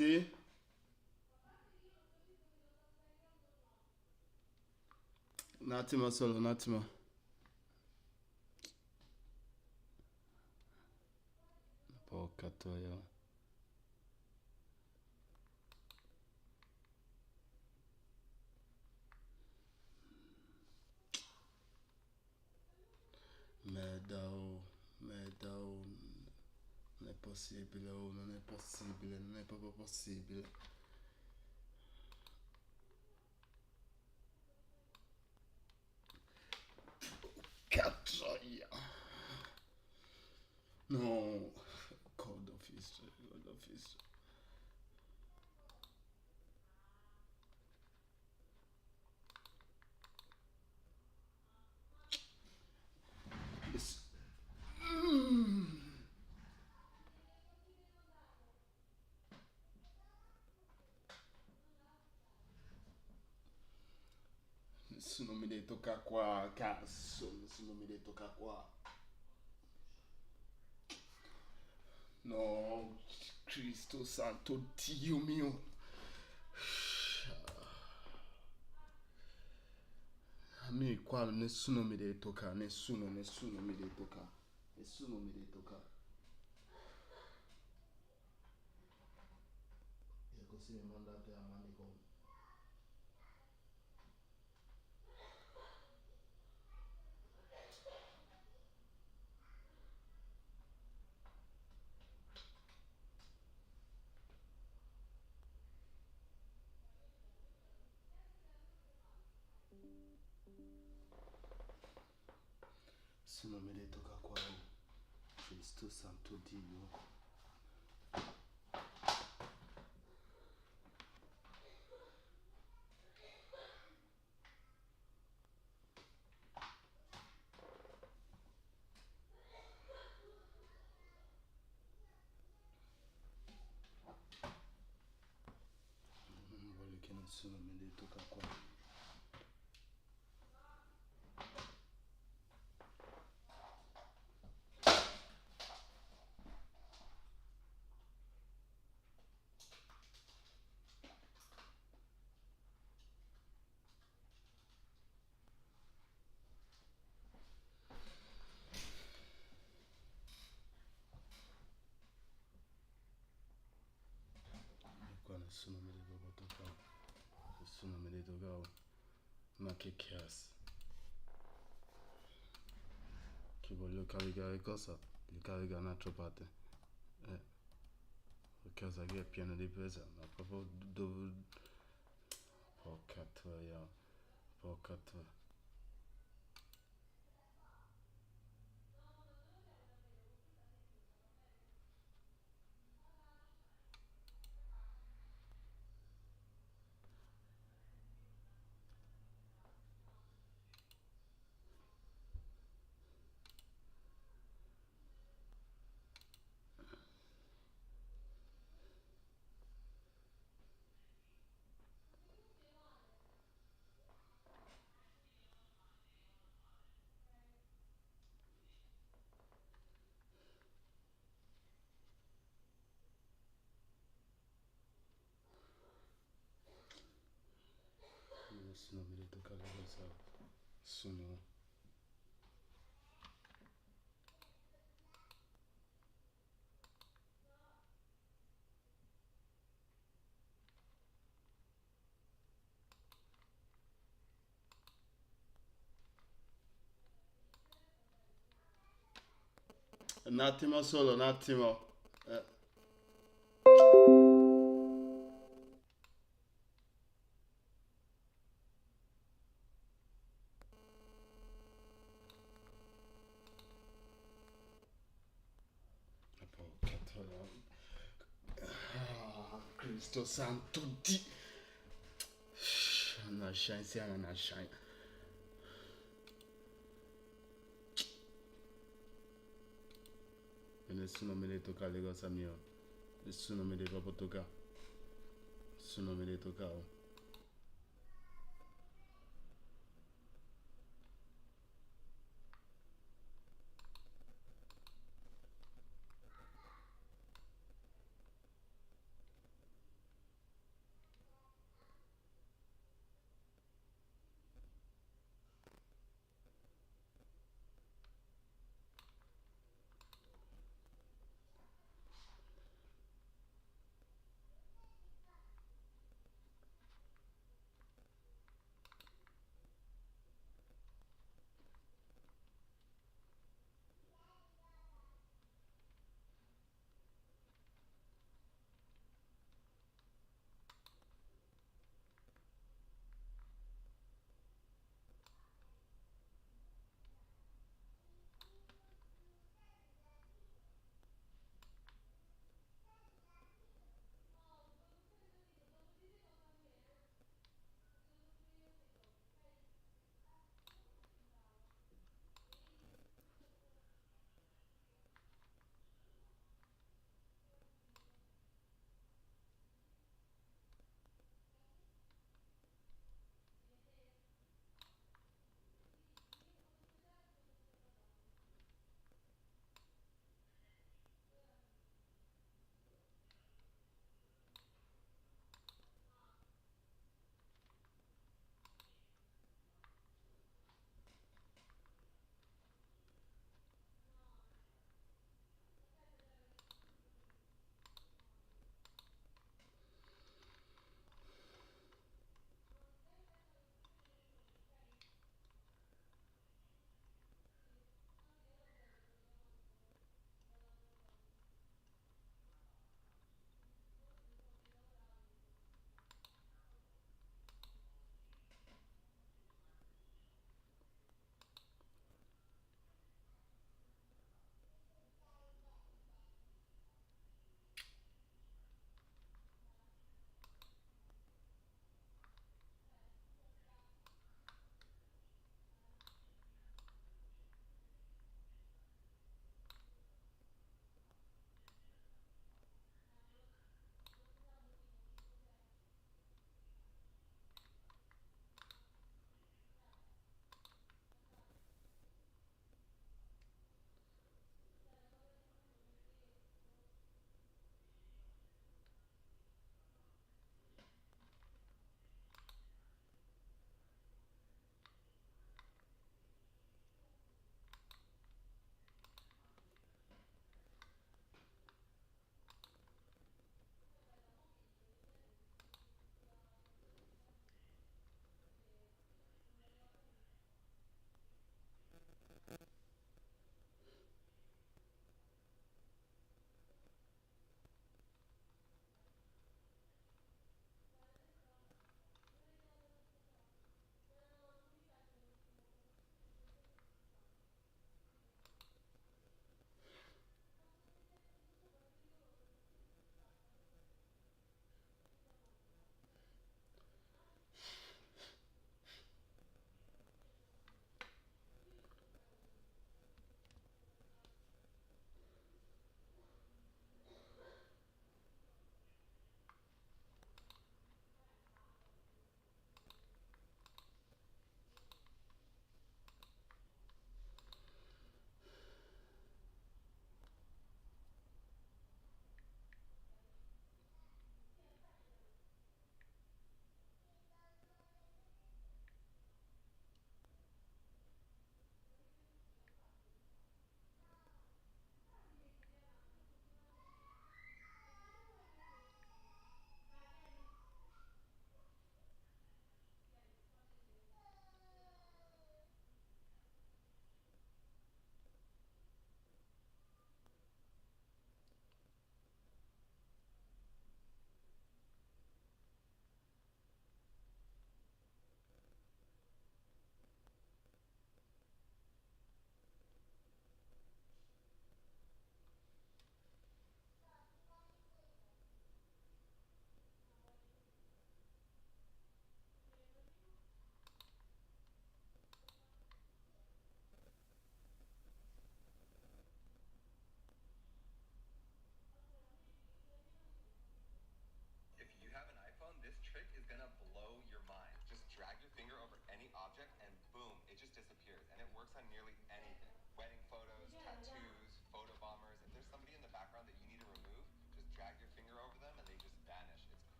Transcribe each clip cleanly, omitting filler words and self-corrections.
Sì? Un attimo solo, un attimo. Porca troia. Merda, oh. Merda, oh. Non è possibile, oh. Non è possibile. Non è proprio possibile. Cazzoia. No. Cold office. Cold office. Yes. Nessuno mi deve toccare qua, cazzo. Nessuno mi deve toccare qua. No, Cristo santo, Dio mio. A me qua nessuno mi deve toccare, nessuno mi deve toccare. Nessuno mi deve toccare. E così mi mandate a manicomio. Nessuno mi deve toccare qua. Cristo santo Dio. Non voglio che nessuno mi deve toccare qua. E qua nessuno mi deve proprio toccare. Nessuno mi deve toccare. Ma che cazzo. Che voglio caricare cosa? Li carica un'altra parte. Casa che è piena di presa, ma proprio dove... Porca troia. Porca troia. Nessuno mi deve toccare la cosa. Nessuno. Un attimo solo, un attimo. Porca troia. Ah, Cristo santo Dio. Una scienza, una scienza. E nessuno mi deve toccare le cose mie. Nessuno mi deve proprio toccare. Nessuno mi deve toccare.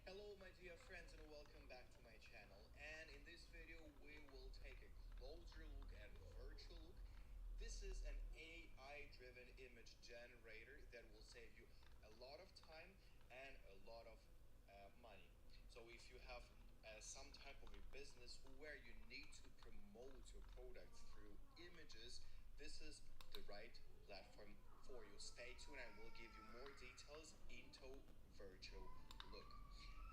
Hello, my dear friends, and welcome back to my channel. And in this video, we will take a closer look at virtual look. This is an AI-driven image generator that will save you a lot of time and a lot of money. So if you have some type of a business where you need to promote your products through images, this is the right platform for you. Stay tuned and we'll give you more details into virtual look.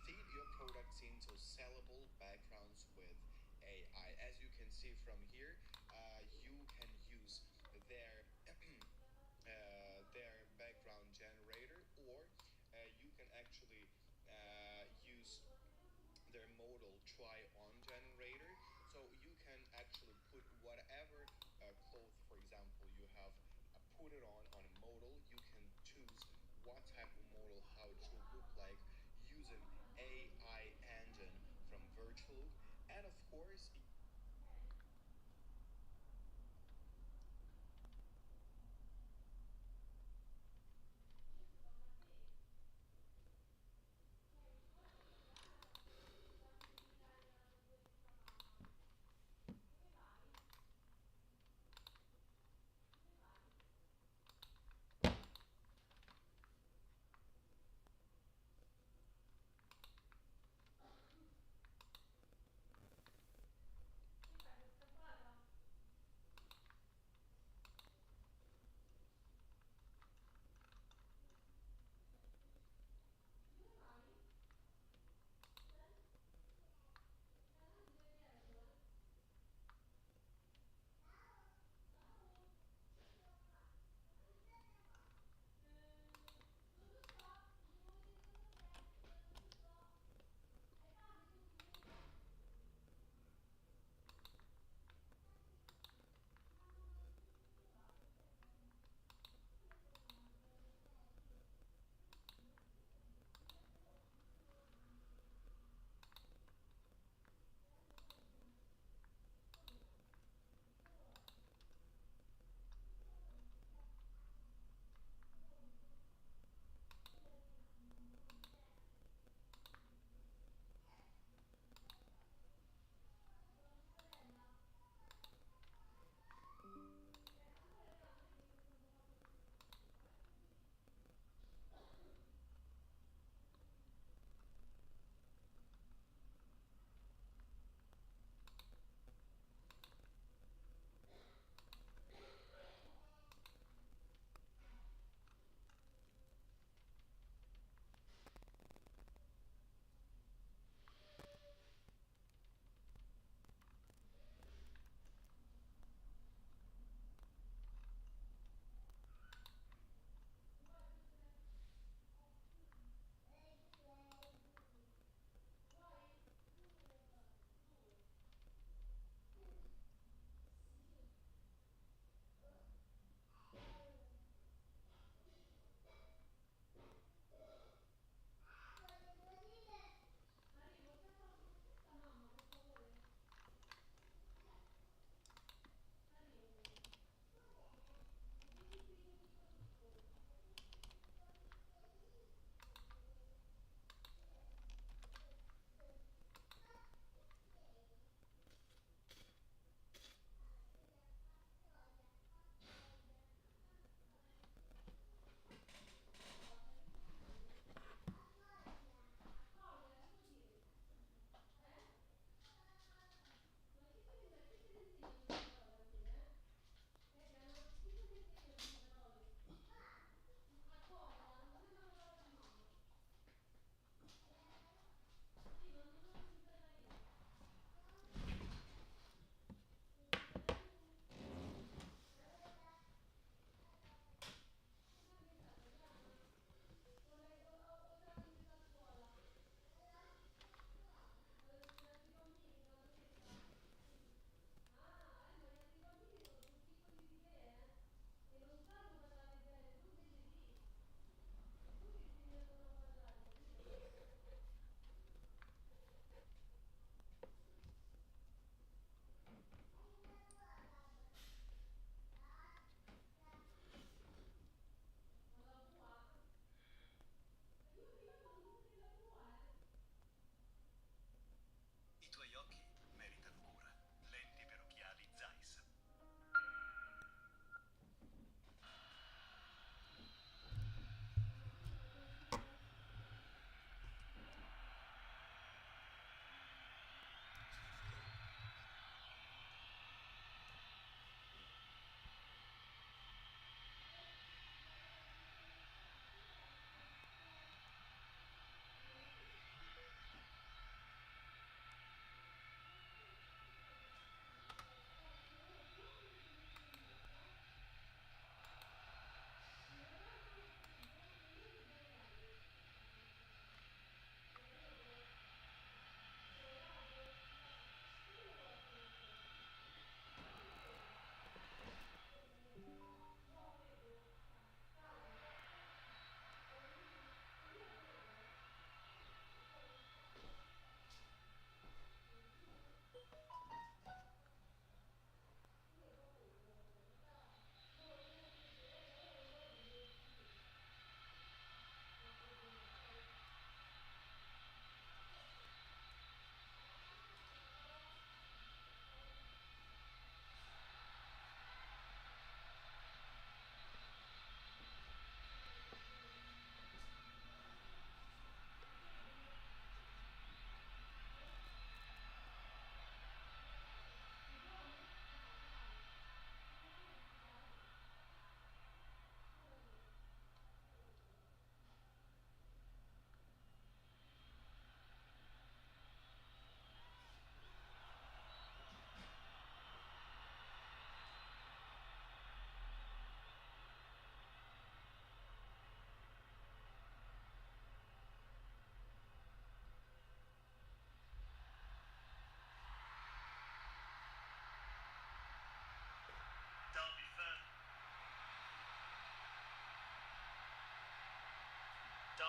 Feed your products into sellable backgrounds with AI. As you can see from here, you can use their their background generator, or you can actually use their modal try on generator. So you can actually put whatever clothes, for example, you have put it on a model. You can choose what type of model, how it should look like, using AI engine from virtual. And of course,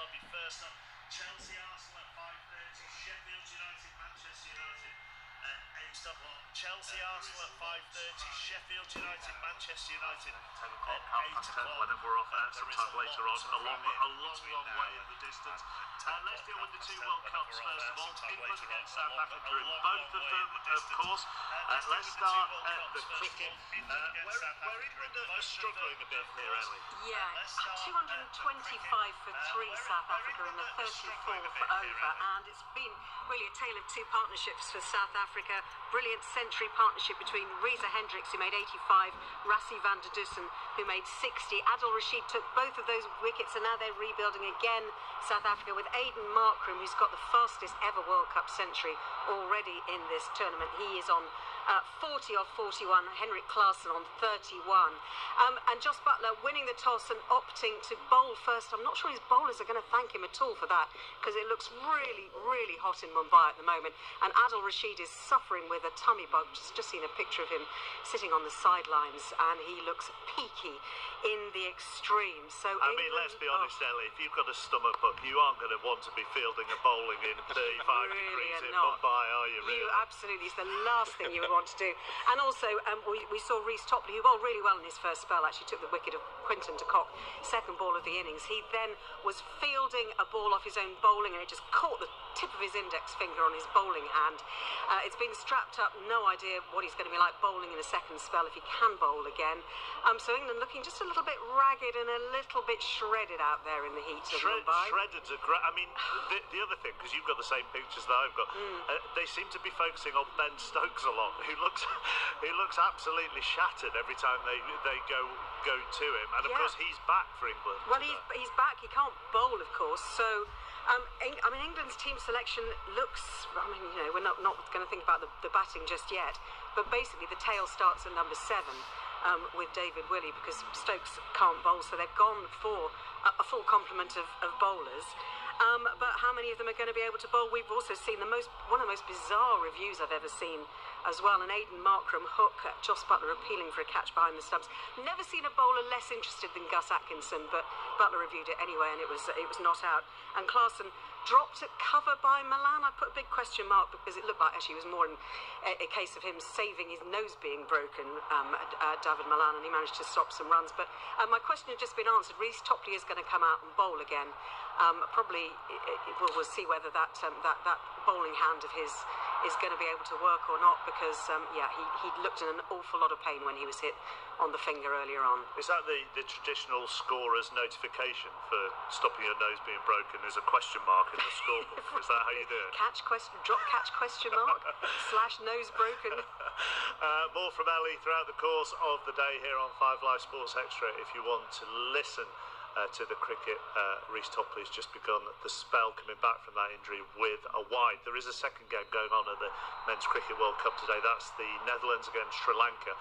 derby first up. Chelsea, Arsenal at 5:30. Sheffield United, Manchester United at 8 o'clock. Chelsea, Arsenal at 5:30. Sheffield United, Manchester United 10 o'clock, half past 10, whenever we're off air, sometime later on, a long way in the distance. Let's deal with the two World Cups first of all. England against South Africa in both of them, of course. Let's start at the cricket, where England are struggling a bit here, Ellie. Yeah, 225 for 3 South Africa in the 34th over, and it's been really a tale of two partnerships for South Africa. Brilliant century partnership between Reza Hendricks, who made 85, Rassie van der Dussen, who made 60. Adil Rashid took both of those wickets, and now they're rebuilding again, South Africa, with Aiden Markram, who's got the fastest ever World Cup century already in this tournament. He is on 40 off 41, Henrik Klaasen on 31. And Jos Buttler winning the toss and opting to bowl first. I'm not sure his bowlers are going to thank him at all for that, because it looks really, really hot in Mumbai at the moment. And Adil Rashid is suffering with a tummy bug. Just seen a picture of him sitting on the sidelines, and he looks peaky in the extreme. So I mean, let's be honest, Ellie, if you've got a stomach bug, you aren't going to want to be fielding a bowling in 35 degrees in Mumbai, are you, really? Absolutely, it's the last thing you would want to do. And also, we saw Reece Topley, who bowled really well in his first spell, actually took the wicket of Quinton de Kock, second ball of the innings. He then was fielding a ball off his own bowling, and it just caught the tip of his index finger on his bowling hand. It's been strapped up, no idea what he's going to be like bowling in a second spell if he can bowl again. So England looking just a little bit ragged and a little bit shredded out there in the heat of Mumbai. Shredded's a great... I mean, the other thing, because you've got the same pictures that I've got, they seem to be focusing on Ben Stokes a lot, who looks absolutely shattered every time they go to him. And of course, he's back for England. Well, he's back. He can't bowl, of course. So, I mean, England's team selection looks... I mean, you know, we're not going to think about the batting just yet. But basically, the tail starts at number 7. With David Willey, because Stokes can't bowl, so they've gone for a full complement of bowlers. But how many of them are going to be able to bowl? We've also seen one of the most bizarre reviews I've ever seen as well. An Aiden Markram hook, Jos Buttler appealing for a catch behind the stumps. Never seen a bowler less interested than Gus Atkinson, but Buttler reviewed it anyway, and it was not out. And Klaasen dropped at cover by Milan. I put a big question mark, because it looked like actually it was more a case of him saving his nose being broken, David Milan, and he managed to stop some runs. But my question had just been answered. Reece Topley is going to come out and bowl again. Probably we'll see whether that bowling hand of his is going to be able to work or not, because he looked in an awful lot of pain when he was hit on the finger earlier on. Is that the traditional scorer's notification for stopping your nose being broken? There's a question mark in the scorebook. Is that how you do it? Drop catch question mark / nose broken. More from Ellie throughout the course of the day here on 5 Live Sports Extra. If you want to listen to the cricket, Reece Topley's just begun the spell coming back from that injury with a wide. There is a second game going on at the Men's Cricket World Cup today. That's the Netherlands against Sri Lanka.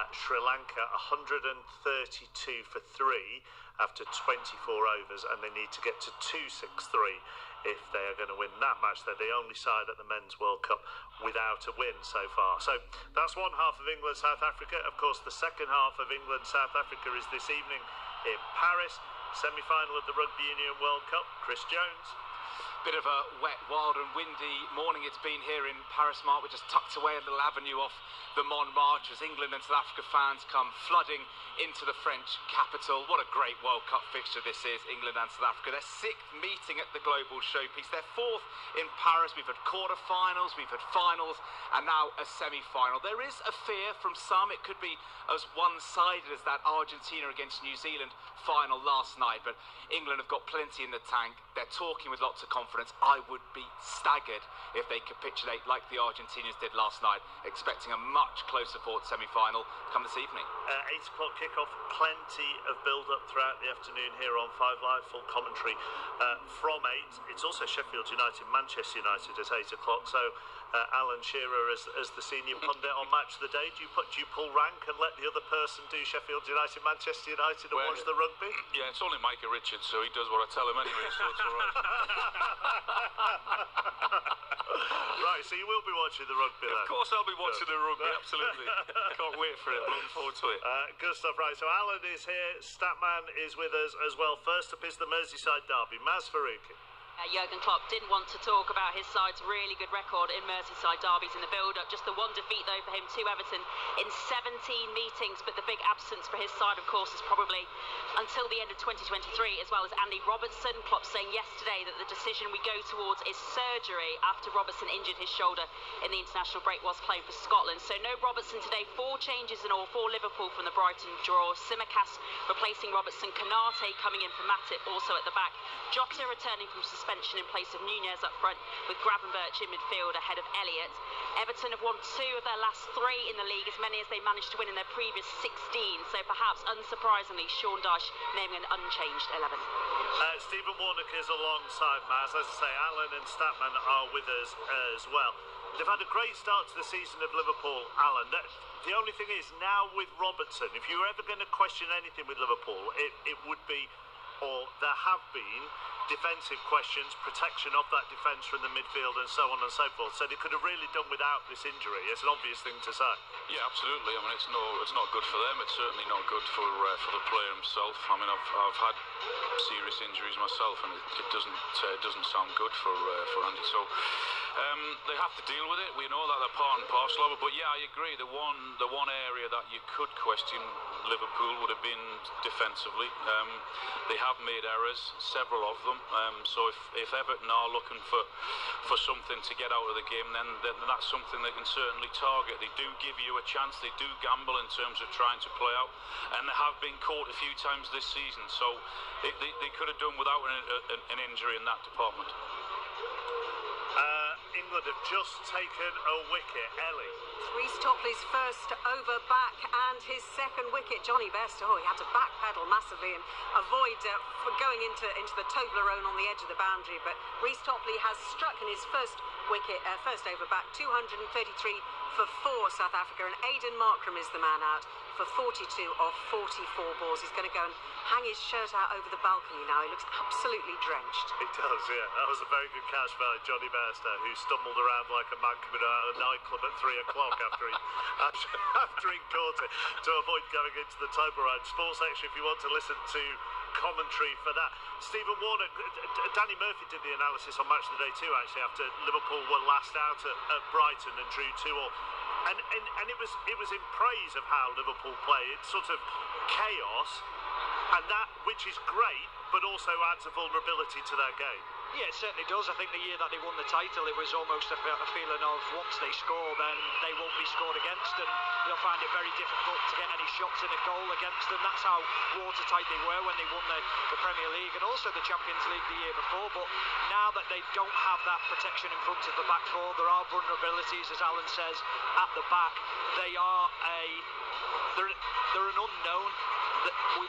Sri Lanka 132 for 3 after 24 overs, and they need to get to 263 if they are going to win that match. They're the only side at the Men's World Cup without a win so far. So that's one half of England, South Africa. Of course, the second half of England, South Africa is this evening in Paris. Semi-final of the Rugby Union World Cup. Chris Jones. Bit of a wet, wild and windy morning it's been here in Paris, Mark. We're just tucked away a little avenue off the Montmartre as England and South Africa fans come flooding into the French capital. What a great World Cup fixture this is, England and South Africa. Their 6th meeting at the global showpiece. Their 4th in Paris. We've had quarter-finals, we've had finals, and now a semi-final. There is a fear from some it could be as one-sided as that Argentina against New Zealand final last night, but England have got plenty in the tank. They're talking with lots of confidence. I would be staggered if they capitulate like the Argentinians did last night, expecting a much closer fought semi-final come this evening. 8 o'clock kick-off, plenty of build-up throughout the afternoon here on 5 Live, full commentary from 8. It's also Sheffield United, Manchester United at 8 o'clock, so Alan Shearer as the senior pundit on Match of the Day? Do you pull rank and let the other person do Sheffield United, Manchester United, and watch the rugby? Yeah, it's only Micah Richards, so he does what I tell him anyway, so it's all right. Right, so you will be watching the rugby then? Of course I'll be watching the rugby, absolutely. Can't wait for it, I'm looking forward to it. Good stuff, right, so Alan is here, Statman is with us as well. First up is the Merseyside derby, Maz Faruqi. Jurgen Klopp didn't want to talk about his side's really good record in Merseyside derbies in the build-up. Just the one defeat, though, for him to Everton in 17 meetings. But the big absence for his side, of course, is probably until the end of 2023, as well as Andy Robertson. Klopp saying yesterday that the decision we go towards is surgery after Robertson injured his shoulder in the international break whilst playing for Scotland. So no Robertson today. 4 changes in all for Liverpool from the Brighton draw. Tsimikas replacing Robertson. Kanate coming in for Matip, also at the back. Jota returning from suspension in place of Nunez up front, with Gravenberch in midfield ahead of Elliott. Everton have won 2 of their last 3 in the league, as many as they managed to win in their previous 16, so perhaps unsurprisingly Sean Dyche naming an unchanged 11. Stephen Warnock is alongside Maz. As I say, Alan and Statman are with us as well. They've had a great start to the season of Liverpool, Alan. The only thing is, now with Robertson, if you were ever going to question anything with Liverpool, it would be, or there have been, defensive questions, protection of that defence from the midfield and so on and so forth. So they could have really done without this injury. It's an obvious thing to say. Yeah, absolutely. I mean, it's not good for them. It's certainly not good for the player himself. I mean, I've had serious injuries myself, and it doesn't sound good for Andy. So they have to deal with it. We know that they're part and parcel of it. But yeah, I agree. The one area that you could question Liverpool would have been defensively. They have made errors, several of them. So if Everton are looking for something to get out of the game, then that's something they can certainly target. They do give you a chance. They do gamble in terms of trying to play out, and they have been caught a few times this season. So they could have done without an injury in that department. England have just taken a wicket. Ellie. Reece Topley's first over back and his second wicket. Johnny Best, he had to backpedal massively and avoid going into the Toblerone on the edge of the boundary. But Reece Topley has struck in his first wicket, first over back, 233 for 4 South Africa, and Aidan Markram is the man out for 42 of 44 balls. He's going to go and hang his shirt out over the balcony now. He looks absolutely drenched. He does, yeah. That was a very good catch by Johnny Bairstow, who stumbled around like a man coming out of a nightclub at 3 o'clock after he caught it, to avoid going into the Toblerone. Sports Extra, if you want to listen to commentary for that. Stephen Warnock, Danny Murphy did the analysis on Match of the Day too, actually, after Liverpool were last out at Brighton and drew 2-2. And it was in praise of how Liverpool play. It's sort of chaos, and that, which is great, but also adds a vulnerability to their game. Yeah, it certainly does. I think the year that they won the title, it was almost a feeling of once they score, then they won't be scored against, and they'll find it very difficult to get any shots in a goal against them. That's how watertight they were when they won the Premier League and also the Champions League the year before. But now that they don't have that protection in front of the back four, there are vulnerabilities, as Alan says, at the back. They're an unknown.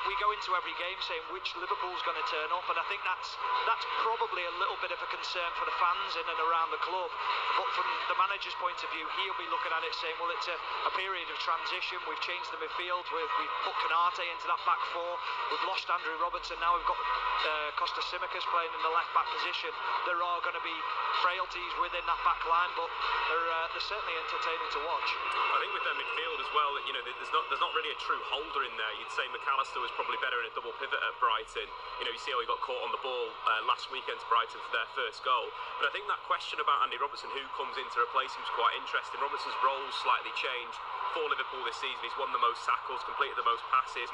We go into every game saying which Liverpool's going to turn up, and I think that's probably a little bit of a concern for the fans in and around the club. But from the manager's point of view, he'll be looking at it saying, well, it's a period of transition. We've changed the midfield. We've put Kanate into that back four. We've lost Andrew Robertson. Now we've got Kostas Tsimikas playing in the left back position. There are going to be frailties within that back line, but they're certainly entertaining to watch. I think with their midfield as well, there's not really a true holder in there. You'd say McAllister was probably better in a double pivot at Brighton. You see how he got caught on the ball last week against Brighton for their first goal. But I think that question about Andy Robertson, who comes in to replace him, is quite interesting. Robertson's role slightly changed for Liverpool this season. He's won the most tackles, completed the most passes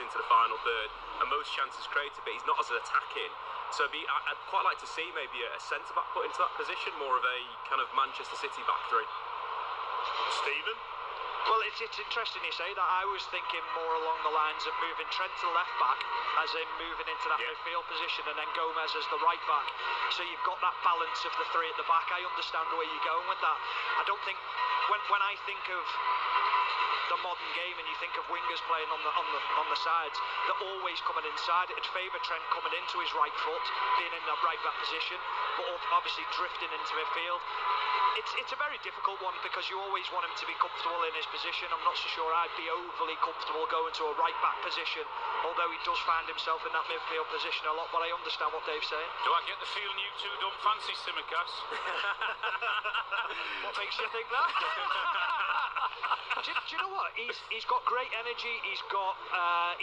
into the final third, and most chances created, but he's not as attacking. So I'd quite like to see maybe a centre-back put into that position, more of a kind of Manchester City back three. Stephen? Well, it's interesting you say that. I was thinking more along the lines of moving Trent to left back, as in moving into that midfield position, and then Gomez as the right back. So you've got that balance of the 3 at the back. I understand where you're going with that. I don't think, when I think of the modern game, and you think of wingers playing on the sides, they're always coming inside. It'd favour Trent coming into his right foot, being in that right back position, but obviously drifting into midfield. It's a very difficult one because you always want him to be comfortable in his position. I'm not so sure I'd be overly comfortable going to a right back position, although he does find himself in that midfield position a lot. But I understand what Dave's saying. Do I get the feeling you two don't fancy Tsimikas? What makes you think that? do you know what? He's got great energy. He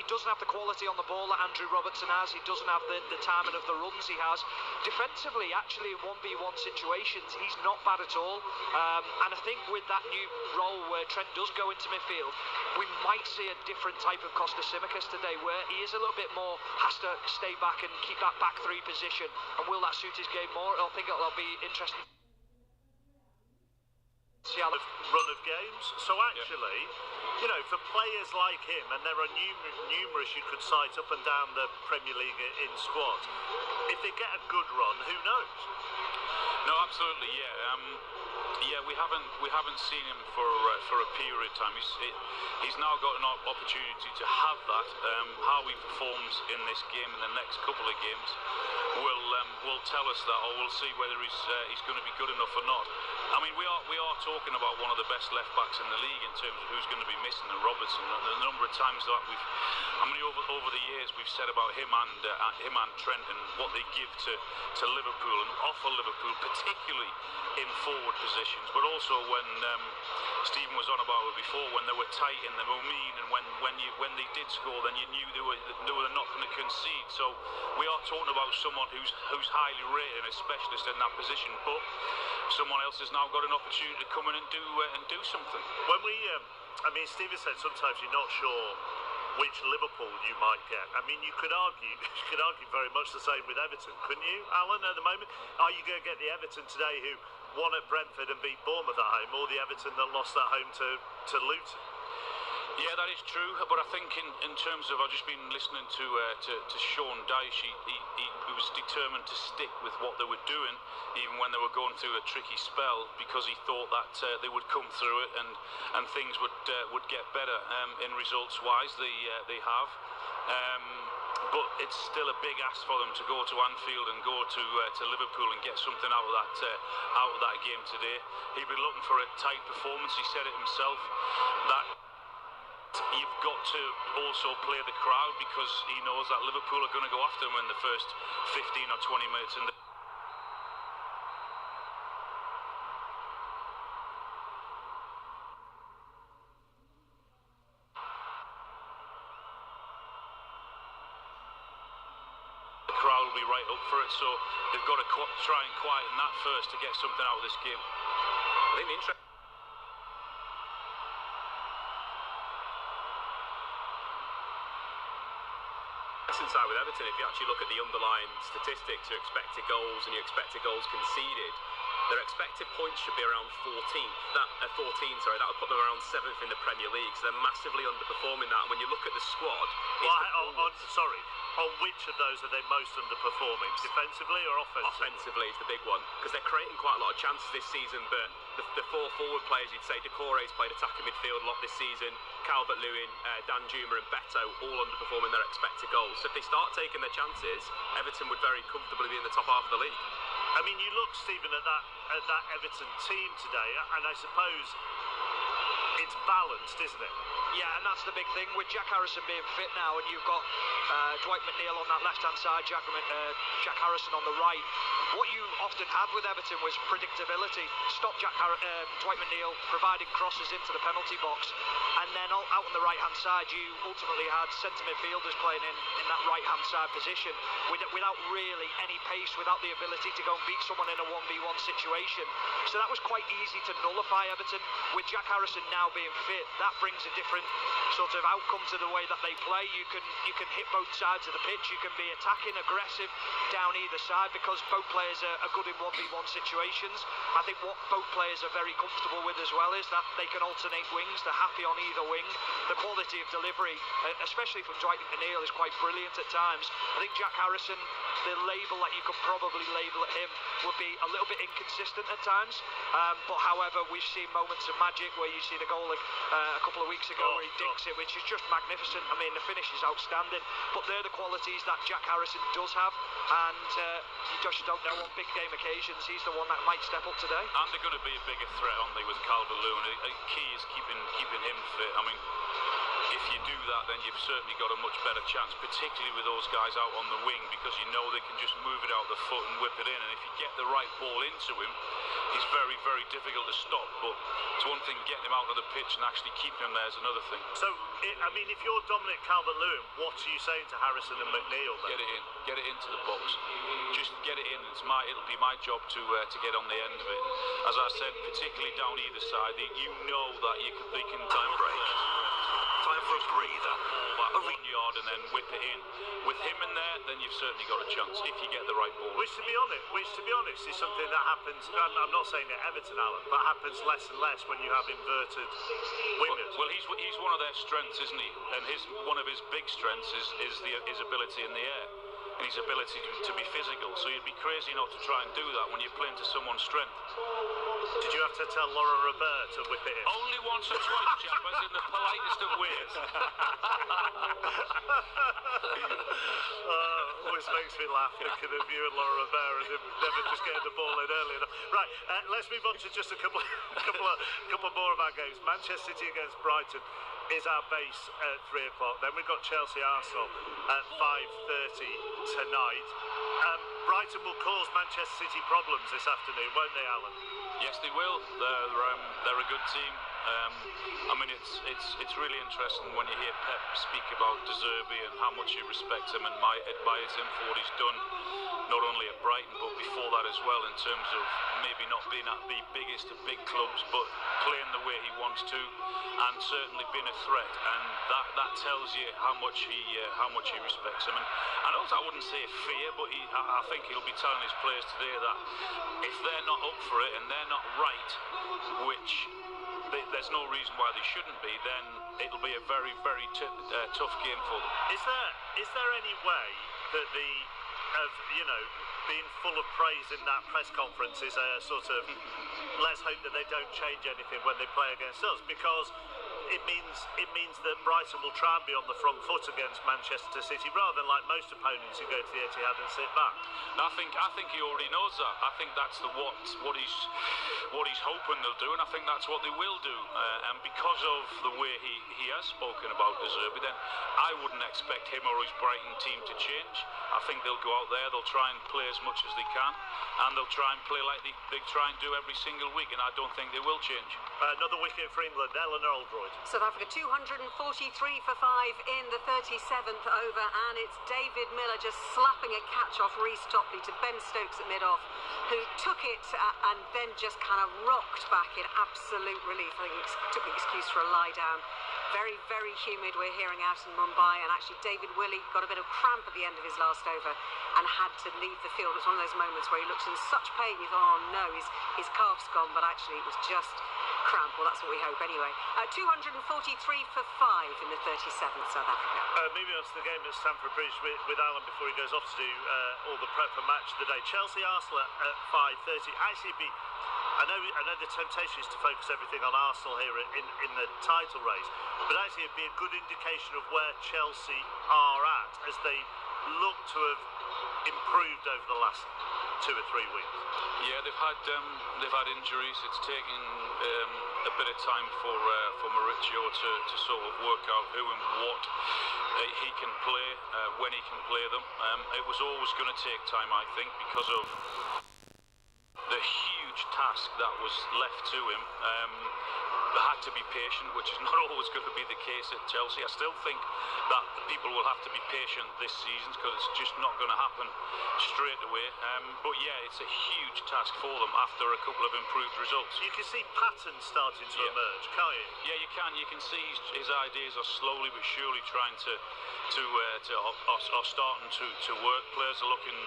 doesn't have the quality on the ball that Andrew Robertson has. He doesn't have the timing of the runs he has. Defensively, actually, in 1v1 situations, he's not bad at all. And I think with that new role where Trent does go into midfield, we might see a different type of Kostas Tsimikas today, where he is a little bit more, has to stay back and keep that back three position. And will that suit his game more? I think it'll be interesting. See how the run of games. So actually, you know, for players like him, and there are numerous you could cite up and down the Premier League in squad, if they get a good run, who knows? No, absolutely, yeah. We haven't seen him for a period of time. He's now got an opportunity to have that. How he performs in this game and the next couple of games will tell us that, or we'll see whether he's going to be good enough or not. I mean, we are talking about one of the best left backs in the league in terms of who's going to be missing, and Robertson. And the number of times that over the years we've said about him and Trent and what they give to Liverpool and offer Liverpool, particularly in forward positions, but also when Stephen was on about it before, when they were tight and they were mean, and when they did score, then you knew they were not going to concede. So we are talking about someone who's highly rated and a specialist in that position, but someone else has now got an opportunity to come in and do something. When Stephen said sometimes you're not sure which Liverpool you might get. I mean, you could argue very much the same with Everton, couldn't you, Alan, at the moment? Are you going to get the Everton today who won at Brentford and beat Bournemouth at home, or the Everton that lost at home to Luton? Yeah, that is true, but I think in terms of, I've just been listening to Sean Dyche. He was determined to stick with what they were doing, even when they were going through a tricky spell, because he thought that they would come through it and things would get better. In results-wise, they have. But it's still a big ask for them to go to Anfield and go to Liverpool and get something out of that game today. He'd be looking for a tight performance. He said it himself that you've got to also play the crowd, because he knows that Liverpool are going to go after him in the first 15 or 20 minutes. And the crowd will be right up for it, so they've got to try and quieten that first to get something out of this game. I think the interest side with Everton, if you actually look at the underlying statistics, your expected goals and your expected goals conceded, their expected points should be around 14. That would put them around 7th in the Premier League. So they're massively underperforming that. And when you look at the squad, on which of those are they most underperforming? Defensively or offensively? Offensively is the big one, because they're creating quite a lot of chances this season. But the four forward players, you'd say Decore's played attacking midfield a lot this season. Calvert-Lewin, Danjuma and Beto all underperforming their expected goals. So if they start taking their chances, Everton would very comfortably be in the top half of the league. I mean, you look, Stephen, at that Everton team today, and I suppose it's balanced, isn't it? Yeah, and that's the big thing with Jack Harrison being fit now, and you've got Dwight McNeil on that left-hand side, Jack Harrison on the right. What you often had with Everton was predictability. Stop Dwight McNeil providing crosses into the penalty box, and then out on the right-hand side, you ultimately had centre midfielders playing in that right-hand side position without really any pace, without the ability to go and beat someone in a 1v1 situation. So that was quite easy to nullify Everton. With Jack Harrison now being fit, that brings a different sort of outcome to the way that they play. You can hit both sides of the pitch. You can be attacking, aggressive down either side, because both players are good in 1v1 situations. I think what both players are very comfortable with as well is that they can alternate wings. They're happy on either wing. The quality of delivery, especially from Dwight McNeil, is quite brilliant at times. I think Jack Harrison, the label that you could probably label at him would be a little bit inconsistent at times. But however, we've seen moments of magic where you see the goal a couple of weeks ago where he dinks it, which is just magnificent. I mean, the finish is outstanding, but they're the qualities that Jack Harrison does have, and you just don't know on big game occasions. He's the one that might step up today. And they're going to be a bigger threat, aren't they, with Calvert-Lewin? Key is keeping him fit. I mean, if you do that, then you've certainly got a much better chance, particularly with those guys out on the wing, because you know they can just move it out the foot and whip it in. And if you get the right ball into him, he's very, very difficult to stop. But it's one thing getting him out of the pitch and actually keeping him there is another thing. So, I mean, if you're Dominic Calvert-Lewin, what are you saying to Harrison and McNeil then? Get it into the box. Just get it in. It'll be my job to get on the end of it. And as I said, particularly down either side, you know that they can time break. Time for a breather. Back 1 yard and then whip it in. With him in there, then you've certainly got a chance if you get the right ball. Which to be honest, is something that happens. I'm not saying at Everton, Alan, but happens less and less when you have inverted wingers. Well, he's one of their strengths, isn't he? And one of his big strengths is his ability in the air and his ability to be physical. So you'd be crazy not to try and do that when you're playing to someone's strength. Did you have to tell Laurent Robert to whip it in? Only once or twice, Chappers, in the politest of ways. Always makes me laugh thinking of you and Laurent Robert and him never just getting the ball in early enough. Right, let's move on to just a couple more of our games. Manchester City against Brighton is our base at 3 o'clock. Then we've got Chelsea Arsenal at 5:30 tonight. Brighton will cause Manchester City problems this afternoon, won't they, Alan? Yes, they will. They're a good team. I mean, it's really interesting when you hear Pep speak about De Zerbi and how much he respects him and admires him for what he's done, not only at Brighton but before that as well, in terms of maybe not being at the biggest of big clubs but playing the way he wants to and certainly being a threat, and that tells you how much he respects him. And also, I wouldn't say fear, but I think he'll be telling his players today that if they're not up for it and they're not right, which there's no reason why they shouldn't be, then it'll be a very, very tough game for them. Is there any way that being full of praise in that press conference is a sort of let's hope that they don't change anything when they play against us, because it means that Brighton will try and be on the front foot against Manchester City rather than like most opponents who go to the Etihad and sit back. I think he already knows that. I think that's what he's hoping they'll do, and I think that's what they will do. And because of the way he has spoken about De Zerbi, then I wouldn't expect him or his Brighton team to change. I think they'll go out there, they'll try and play as much as they can, and they'll try and play like they try and do every single week, and I don't think they will change. Another wicket for England, Eleanor Oldroyd. South Africa 243 for 5 in the 37th over, and it's David Miller just slapping a catch off Reece Topley to Ben Stokes at mid-off, who took it and then just kind of rocked back in absolute relief. I think he took the excuse for a lie down. Very, very humid, we're hearing out in Mumbai, and actually David Willey got a bit of cramp at the end of his last over and had to leave the field. It was one of those moments where he looked in such pain, you thought, oh no, his calf's gone, but actually it was just cramp. Well, that's what we hope anyway. 243 for 5 in the 37th, South Africa. Moving on to the game at Stamford Bridge with Alan before he goes off to do all the prep for match of the day. Chelsea Arsenal at 5:30. Actually, I know the temptation is to focus everything on Arsenal here in the title race, but actually it'd be a good indication of where Chelsea are at as they look to have improved over the last 2 or 3 weeks. Yeah, they've had injuries. It's taken a bit of time for Mauricio to sort of work out who and what he can play, when he can play them. It was always going to take time, I think, because of the huge task that was left to him. They had to be patient, which is not always going to be the case at Chelsea. I still think that people will have to be patient this season because it's just not going to happen straight away. But yeah, it's a huge task for them after a couple of improved results. You can see patterns starting to emerge, can't you? Yeah, you can. You can see his ideas are slowly but surely trying to starting to work. Players are looking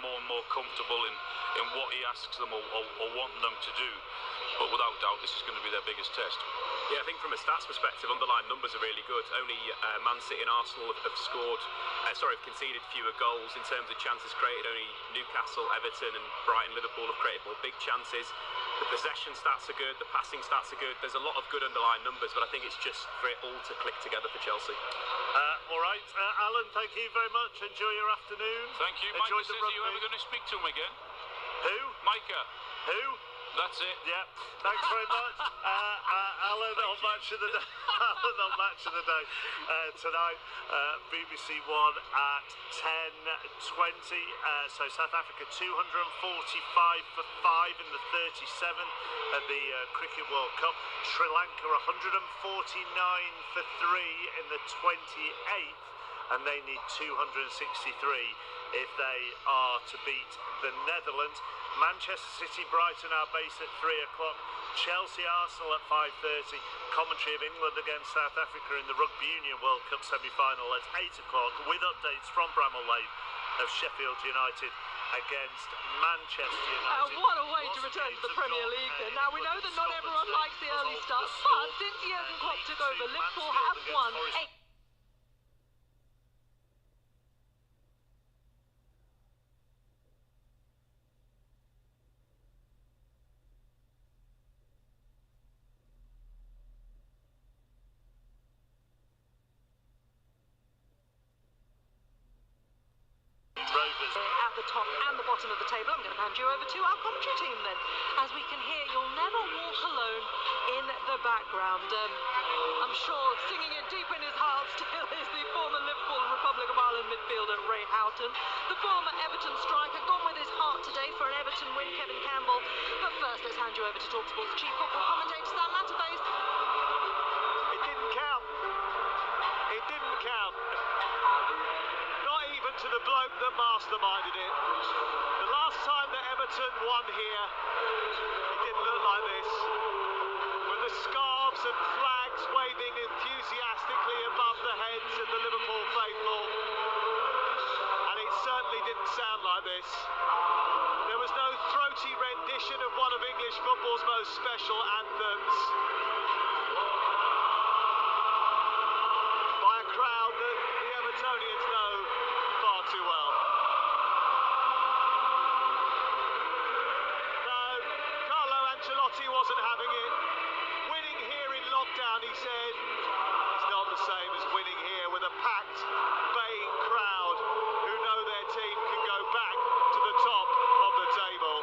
more and more comfortable in what he asks them or wanting them to do. But without doubt, this is going to be their biggest test. Yeah, I think from a stats perspective, underlying numbers are really good. Only Man City and Arsenal have conceded fewer goals in terms of chances created. Only Newcastle, Everton and Brighton, Liverpool have created more big chances. The possession stats are good, the passing stats are good. There's a lot of good underlying numbers, but I think it's just for it all to click together for Chelsea. All right, Alan, thank you very much. Enjoy your afternoon. Thank you. Enjoy Micah says, are you ever going to speak to him again? Who? Micah. Who? That's it. Yeah. Thanks very much, Alan. On Match of the Day. Alan on Match of the Day tonight. BBC One at 10:20. So South Africa 245 for 5 in the 37th at the Cricket World Cup. Sri Lanka 149 for 3 in the 28th, and they need 263 if they are to beat the Netherlands. Manchester City, Brighton, our base at 3 o'clock. Chelsea, Arsenal at 5:30. Commentary of England against South Africa in the Rugby Union World Cup semi-final at 8 o'clock, with updates from Bramall Lane of Sheffield United against Manchester United. What a way to return to the Premier League then. Now we know that not everyone likes the early start, but since Jurgen Klopp took over, Liverpool have won 8. At the top and the bottom of the table. I'm going to hand you over to our commentary team then. As we can hear, You'll Never Walk Alone in the background. I'm sure singing it deep in his heart still is the former Liverpool and Republic of Ireland midfielder Ray Houghton. The former Everton striker gone with his heart today for an Everton win, Kevin Campbell. But first, let's hand you over to TalkSport's chief football commentator, Sam Matterface. It didn't count. It didn't count. Not even to the bloke that masterminded it. The last time that Everton won here, it didn't look like this. With the scarves and flags waving enthusiastically above the heads of the Liverpool faithful. And it certainly didn't sound like this. There was no throaty rendition of one of English football's most special anthems. By a crowd that the Evertonians know far too well. No, Carlo Ancelotti wasn't having it. Winning here in lockdown, he said, is not the same as winning here with a packed, baying crowd who know their team can go back to the top of the table.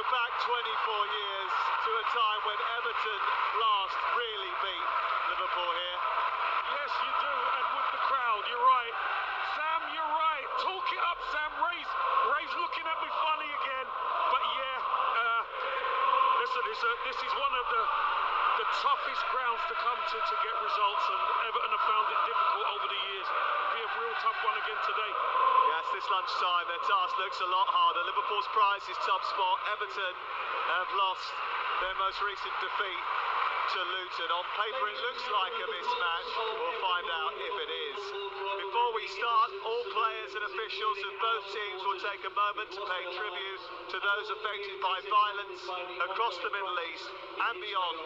Back 24 years to a time when Everton last really beat Liverpool here. Yes, you do, and with the crowd, you're right. Sam, you're right. Talk it up, Sam. Ray's looking at me funny again. But yeah, listen, this is one of the toughest grounds to come to get results, and Everton have found it difficult over the years. Be a real tough one again today. Yes, this lunchtime, their task looks a lot harder. Liverpool's prize is top spot. Everton have lost their most recent defeat to Luton. On paper, it looks like a mismatch. We'll find out if it is. Before we start, all players and officials of both teams will take a moment to pay tribute to those affected by violence across the Middle East and beyond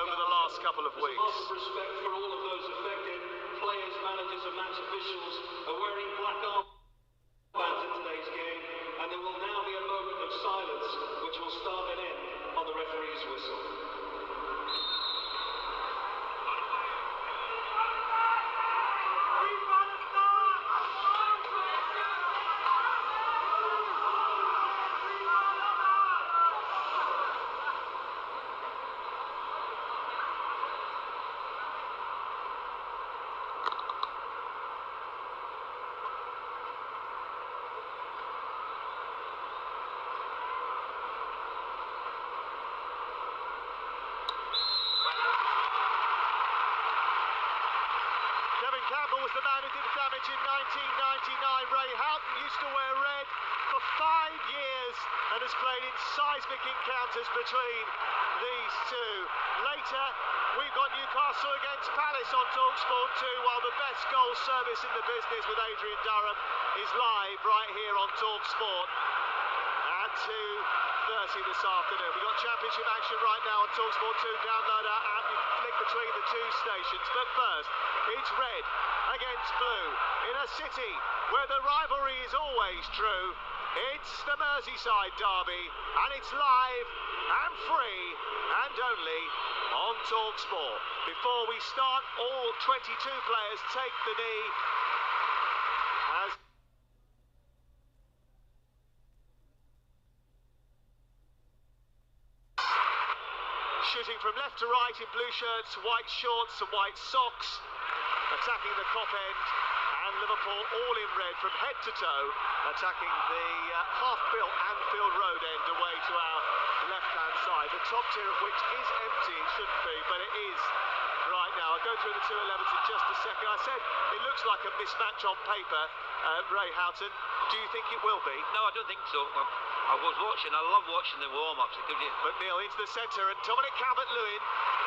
over the last couple of weeks. Respect for all of those affected. Players, managers and match officials are wearing black armbands in today's game, and there will now be a moment of silence which will start and end on the referee's whistle. Campbell was the man who did the damage in 1999. Ray Houghton used to wear red for 5 and has played in seismic encounters between these two. Later, we've got Newcastle against Palace on TalkSport 2, while the best goal service in the business with Adrian Durham is live right here on TalkSport at 2:30 this afternoon. We've got championship action right now on TalkSport 2. Download our app, you can flick between the two stations. But first, it's red against blue in a city where the rivalry is always true. It's the Merseyside derby, and it's live and free and only on TalkSport. Before we start, all 22 players take the knee as shooting from left to right in blue shirts, white shorts and white socks, attacking the Kop end, and Liverpool all in red from head to toe, attacking the half-built Anfield Road end away to our left-hand side, the top tier of which is empty. It shouldn't be, but it is right now. I'll go through the 2-11s in just a second. I said it looks like a mismatch on paper. Ray Houghton, do you think it will be? No, I don't think so. I was watching, I love watching the warm-ups. McNeil into the centre, and Dominic Calvert-Lewin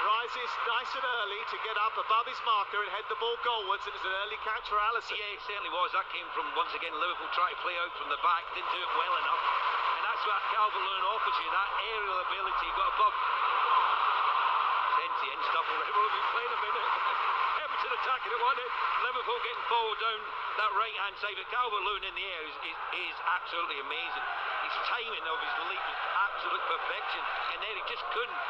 rises nice and early to get up above his marker and head the ball goalwards, and it's an early catch for Alisson. Yeah, it certainly was. That came from, once again, Liverpool trying to play out from the back, didn't do it well enough. And that's what Calvert-Lewin offers you, that aerial ability. Got above 10-10 stuff already. We'll be playing a minute. Everton attacking at one end, Liverpool getting forward down that right-hand side. But Calvert-Lewin in the air is absolutely amazing. His timing of his leap is absolute perfection, and there he just couldn't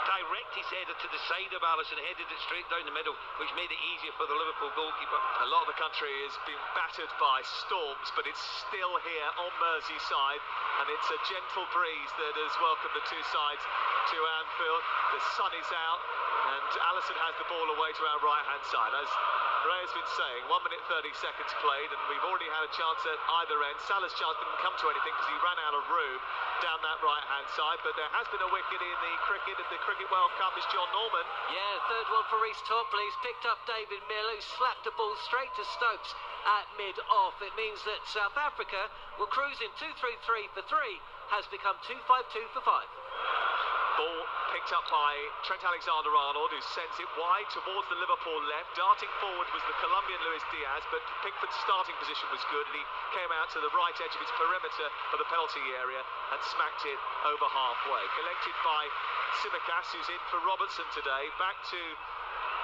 direct his header to the side of Alisson, headed it straight down the middle, which made it easier for the Liverpool goalkeeper. A lot of the country has been battered by storms, but it's still here on Merseyside, and it's a gentle breeze that has welcomed the two sides to Anfield. The sun is out, and Alisson has the ball away to our right-hand side. As Ray has been saying, 1 minute 30 seconds played, and we've already had a chance at either end. Salah's chance didn't come to anything because he ran out of room down that right-hand side, but there has been a wicket in the cricket at the Cricket World Cup. Is John Norman. Yeah, third one for Reece Topley. He's picked up David Miller, who slapped the ball straight to Stokes at mid-off. It means that South Africa will cruise in 2-3-3 for 3, has become 2-5-2 for 5. Ball picked up by Trent Alexander-Arnold, who sends it wide towards the Liverpool left. Darting forward was the Colombian Luis Diaz, but Pickford's starting position was good, and he came out to the right edge of his perimeter of the penalty area and smacked it over halfway. Collected by Tsimikas, who's in for Robertson today. Back to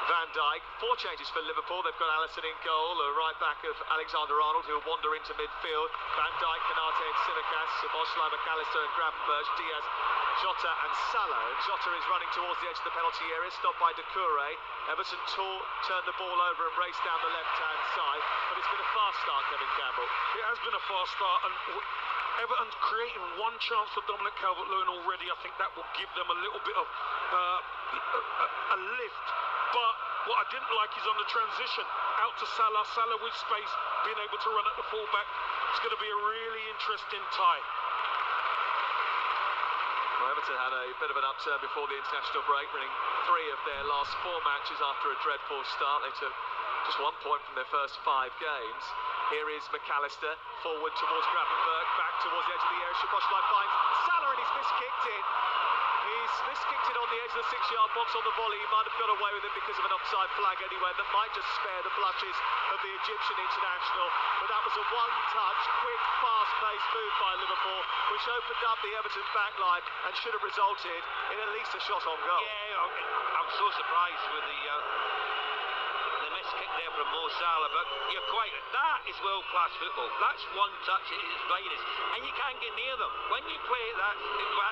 Van Dijk. 4 changes for Liverpool. They've got Alisson in goal, a right back of Alexander-Arnold, who will wander into midfield. Van Dijk, Konate and Tsimikas, Szoboszlai, McAllister and Gravenberch, Diaz, Jota and Salah. And Jota is running towards the edge of the penalty area, stopped by Doucouré. Everton turned the ball over and raced down the left-hand side, but it's been a fast start, Kevin Campbell. It has been a fast start, and Everton's creating one chance for Dominic Calvert-Lewin already. I think that will give them a little bit of a lift. But what I didn't like is on the transition out to Salah. Salah with space, being able to run at the fullback. It's going to be a really interesting tie. Well, Everton had a bit of an upturn before the international break, winning 3 of their last 4 matches after a dreadful start. They took just 1 point from their first 5 games. Here is McAllister, forward towards Gravenberch, back towards the edge of the area. Szoboszlai finds Salah, and he's miskicked it. He's miskicked it on the edge of the 6-yard box on the volley. He might have got away with it because of an offside flag anyway. That might just spare the blushes of the Egyptian international. But that was a one-touch, quick, fast-paced move by Liverpool, which opened up the Everton backline and should have resulted in at least a shot on goal. Yeah, I'm so surprised with the miss kick there from Mo Salah, but you're quite right. That is world-class football. That's one touch at its finest, and you can't get near them. When you play that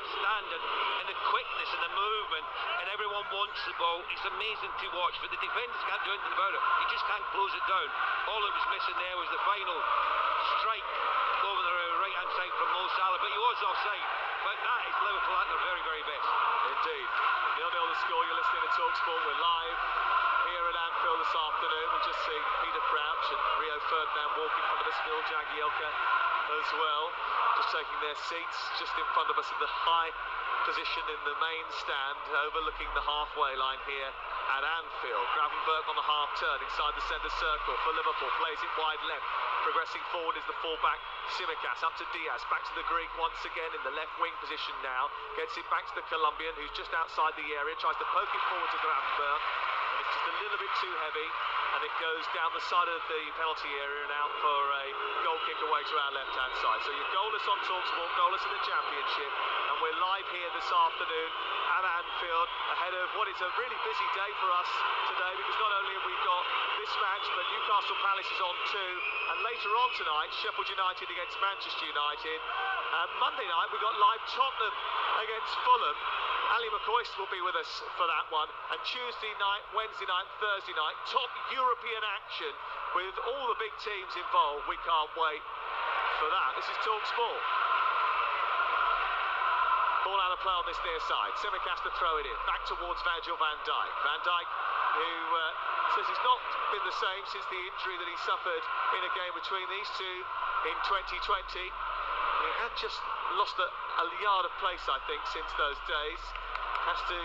standard, and the quickness and the movement, and everyone wants the ball, it's amazing to watch, but the defenders can't do anything about it. You just can't close it down. All that was missing there was the final strike over the right-hand side from Mo Salah, but he was offside. But that is Liverpool at their very, very best. Indeed. 0-0 the score. You're listening to TalkSport. We're live here at Anfield this afternoon. We've just seen Peter Crouch and Rio Ferdinand walking in front of us, Phil Jagielka as well, just taking their seats just in front of us at the high position in the main stand, overlooking the halfway line here at Anfield. Gravenberch on the half turn inside the centre circle for Liverpool, plays it wide left Progressing forward is the fullback Tsimikas, up to Diaz, back to the Greek once again in the left wing position now. Gets it back to the Colombian, who's just outside the area, tries to poke it forward to Gravenberg, and it's just a little bit too heavy, and it goes down the side of the penalty area and out for a goal kick away to our left-hand side. So you're goalless on TalkSport, goalless in the Championship, and we're live here this afternoon at Anfield ahead of what is a really busy day for us today, because not only have we got this match, but Newcastle Palace is on too, and later on tonight, Sheffield United against Manchester United. Monday night, we've got live Tottenham against Fulham. Ali McCoist will be with us for that one. And Tuesday night, Wednesday night, Thursday night, top European action with all the big teams involved. We can't wait for that. This is TalkSport. Ball out of play on this near side. Tsimikas to throw it in. Back towards Virgil van Dijk. Van Dijk, who says he's not been the same since the injury that he suffered in a game between these two in 2020. He had just lost a yard of pace, I think, since those days. Has to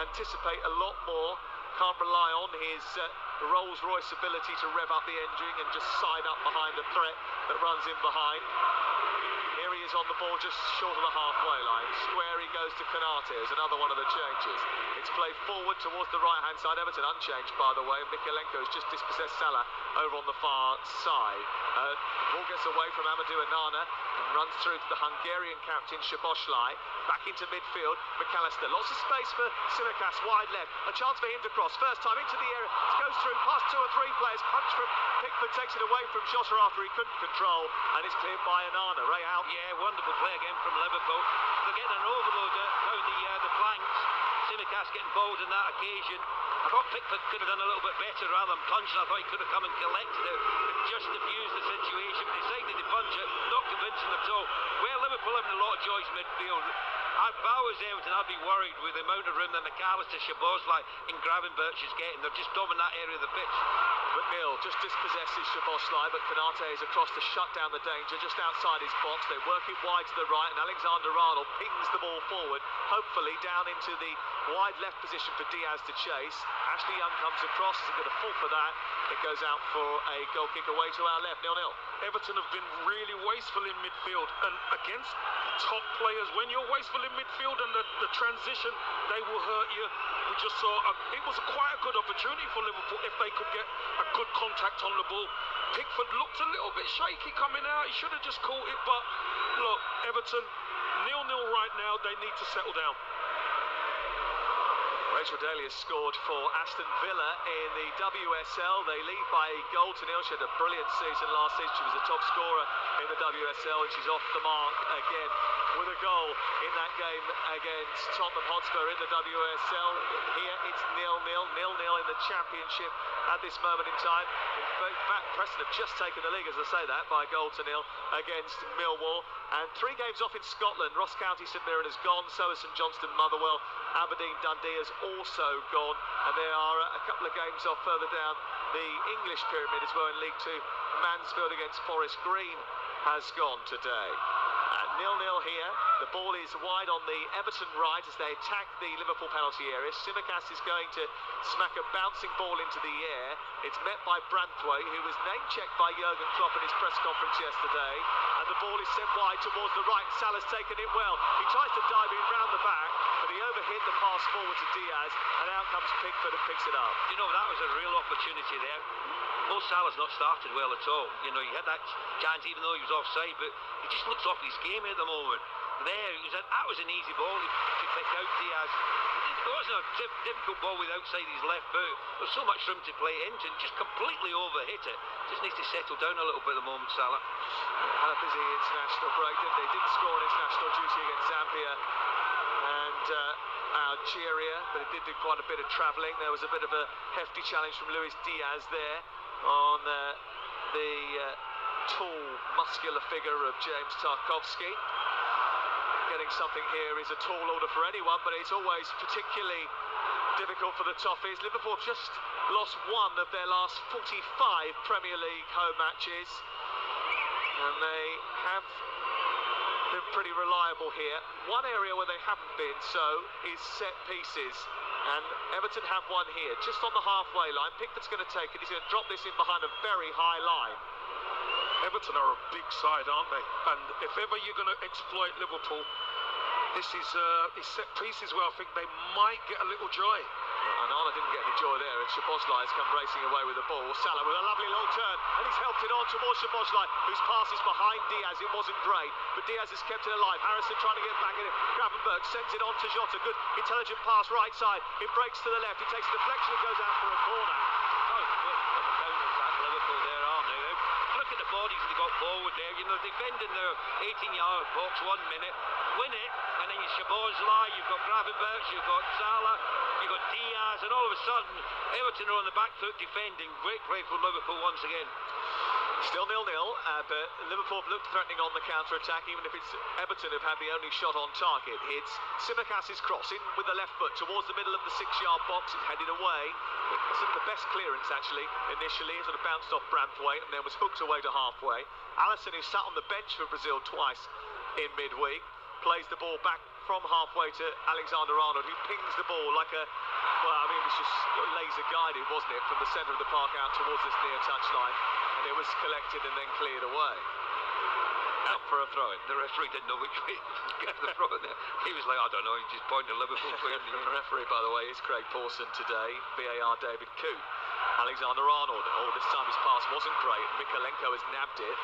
anticipate a lot more. Can't rely on his Rolls-Royce ability to rev up the engine and just side up behind a threat that runs in behind. Here he is on the ball just short of the halfway line. Square he goes to Konate as another one of the changes. It's played forward towards the right-hand side. Everton unchanged, by the way. Mikalenko's just dispossessed Salah over on the far side. Ball gets away from Amadou Onana and runs through to the Hungarian captain Szoboszlai. Back into midfield, McAllister. Lots of space for Tsimikas, wide left. A chance for him to cross. First time into the area. Goes through past two or three players. Punch from Pickford takes it away from Jota after he couldn't control. And it's cleared by Onana. Ray out. Yeah, wonderful play again from Liverpool. They're getting an overload down the flanks. Tsimikas getting bowled on that occasion. I thought Pickford could have done a little bit better rather than punching. I thought he could have come and collected it and just diffused the situation. But decided to punch it, not convincing at all. Well, Liverpool having a lot of choice midfield. If I was Everton, I'd be worried with the amount of room that McAllister, Szoboszlai and Gravenberch is getting. They're just dominant that area of the pitch. McNeil just dispossesses Szoboszlai, but Konate is across to shut down the danger just outside his box. They work it wide to the right, and Alexander-Arnold pings the ball forward, hopefully down into the wide left position for Diaz to chase. Ashley Young comes across, isn't going to fall for that. It goes out for a goal kick away to our left, 0-0. Everton have been really wasteful in midfield, and against top players, when you're wasteful in midfield and the transition, they will hurt you. We just saw it was quite a good opportunity for Liverpool if they could get a good contact on the ball. Pickford looked a little bit shaky coming out. He should have just caught it, but look, Everton 0-0 right now. They need to settle down. Rachel Daly has scored for Aston Villa in the WSL. They lead by a goal to nil. She had a brilliant season last season. She was the top scorer in the WSL, and she's off the mark again with a goal in that game against Tottenham Hotspur in the WSL. Here it's 0-0 in the Championship at this moment in time. In fact, Preston have just taken the league, as I say that, by a goal to nil against Millwall. And 3 games off in Scotland. Ross County St Mirren has gone, so has St Johnstone Motherwell. Aberdeen Dundee has also gone, and there are a couple of games off further down the English pyramid as well in League 2. Mansfield against Forest Green has gone today. 0-0 here. The ball is wide on the Everton right as they attack the Liverpool penalty area. Tsimikas is going to smack a bouncing ball into the air. It's met by Branthwaite, who was name-checked by Jurgen Klopp in his press conference yesterday. And the ball is sent wide towards the right. Salah's taken it well. He tries to dive in round the back, but he overhit the pass forward to Diaz, and out comes Pickford and picks it up. You know, that was a real opportunity there. Mo Salah's not started well at all. You know, he had that chance even though he was offside, but he just looks off his game at the moment. That was an easy ball to pick out Diaz. It wasn't a difficult ball with outside his left boot. There's so much room to play into, and just completely overhit it. Just needs to settle down a little bit at the moment, Salah. Had a busy international break, didn't he? Didn't score on international duty against Zambia and Algeria, but he did do quite a bit of travelling. There was a bit of a hefty challenge from Luis Diaz there on the tall, muscular figure of James Tarkowski. Getting something here is a tall order for anyone, but it's always particularly difficult for the Toffees. Liverpool have just lost one of their last 45 Premier League home matches, and they have been pretty reliable here. One area where they haven't been so is set pieces, and Everton have one here, just on the halfway line. Pickford's going to take it. He's going to drop this in behind a very high line. Everton are a big side, aren't they? And if ever you're going to exploit Liverpool, this is set pieces where I think they might get a little joy. And Arnold didn't get any joy there, and Szoboszlai has come racing away with the ball. Salah with a lovely long turn, and he's helped it on towards Szoboszlai, whose pass is behind Diaz. It wasn't great, but Diaz has kept it alive. Harrison trying to get back at him. Gravenberch sends it on to Jota. Good, intelligent pass right side. It breaks to the left. It takes a deflection and goes out for a corner. Oh, counter-attack Liverpool there, aren't they? Look at the bodies they got forward there. You know, defending their 18-yard box 1 minute, win it, and then you Szoboszlai, you've got Gravenberch, you've got Salah, you've got Diaz, and all of a sudden Everton are on the back foot defending. Great play from Liverpool once again. Still 0-0, but Liverpool have looked threatening on the counter-attack, even if it's Everton who've had the only shot on target. It's Tsimikas' cross in with the left foot towards the middle of the 6-yard box. It's headed away. It wasn't the best clearance, actually, initially. It sort of bounced off Branthwaite and then was hooked away to halfway. Alisson, who sat on the bench for Brazil twice in midweek, plays the ball back from halfway to Alexander-Arnold, who pings the ball like a... Well, I mean, it was just laser guided, wasn't it, from the centre of the park out towards this near touchline, and it was collected and then cleared away. Out for a throw-in. The referee didn't know which way to get the throw in there. He was like, I don't know, he just pointed Liverpool way in the end. The referee, by the way, is Craig Pawson today. VAR David Coote. Alexander-Arnold. Oh, this time his pass wasn't great. Mikalenko has nabbed it.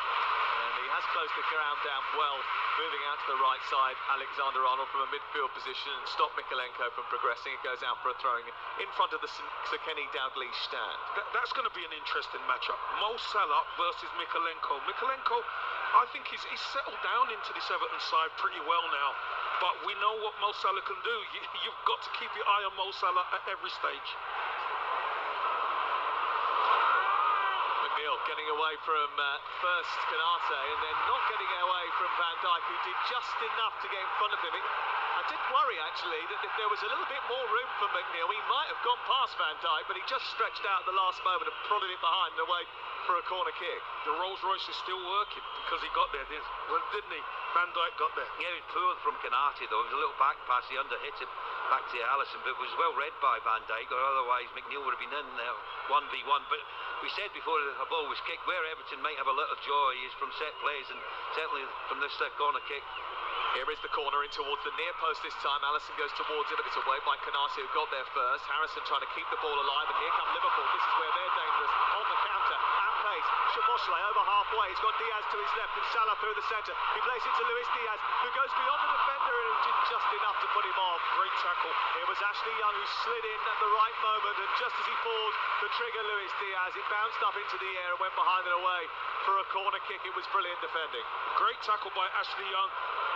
And he has closed the ground down well, moving out to the right side. Alexander-Arnold from a midfield position and stopped Mikalenko from progressing. It goes out for a throwing in front of the Sir Kenny Dalglish stand. That's going to be an interesting matchup. Mo Salah versus Mikalenko. Mikalenko, I think he's settled down into this Everton side pretty well now. But we know what Mo Salah can do. You've got to keep your eye on Mo Salah at every stage. Getting away from first Canate and then not getting away from Van Dijk, who did just enough to get in front of him. I did worry, actually, that if there was a little bit more room for McNeil, he might have gone past Van Dijk, but he just stretched out at the last moment and prodded it behind and away for a corner kick. The Rolls Royce is still working because he got there, well, didn't he? Van Dijk got there. Yeah, it was poor from Canate, though. It was a little back pass. He underhit it back to Alisson, but it was well read by Van Dijk, or otherwise McNeil would have been in there 1v1. But we said before the ball was kicked, where Everton might have a little joy is from set plays, and certainly from this corner kick. Here is the corner in towards the near post this time. Alisson goes towards it, but it's away by Canate, who got there first. Harrison trying to keep the ball alive, and here come Liverpool. This is where they're dangerous. On the counter, at pace. Szoboszlai over halfway. He's got Diaz to his left and Salah through the centre. He plays it to Luis Diaz, who goes beyond the defender and did just enough to put him off. Great tackle. It was Ashley Young who slid in at the right moment, and just as he pulled the trigger, Luis Diaz, it bounced up into the air and went behind and away for a corner kick. It was brilliant defending. Great tackle by Ashley Young.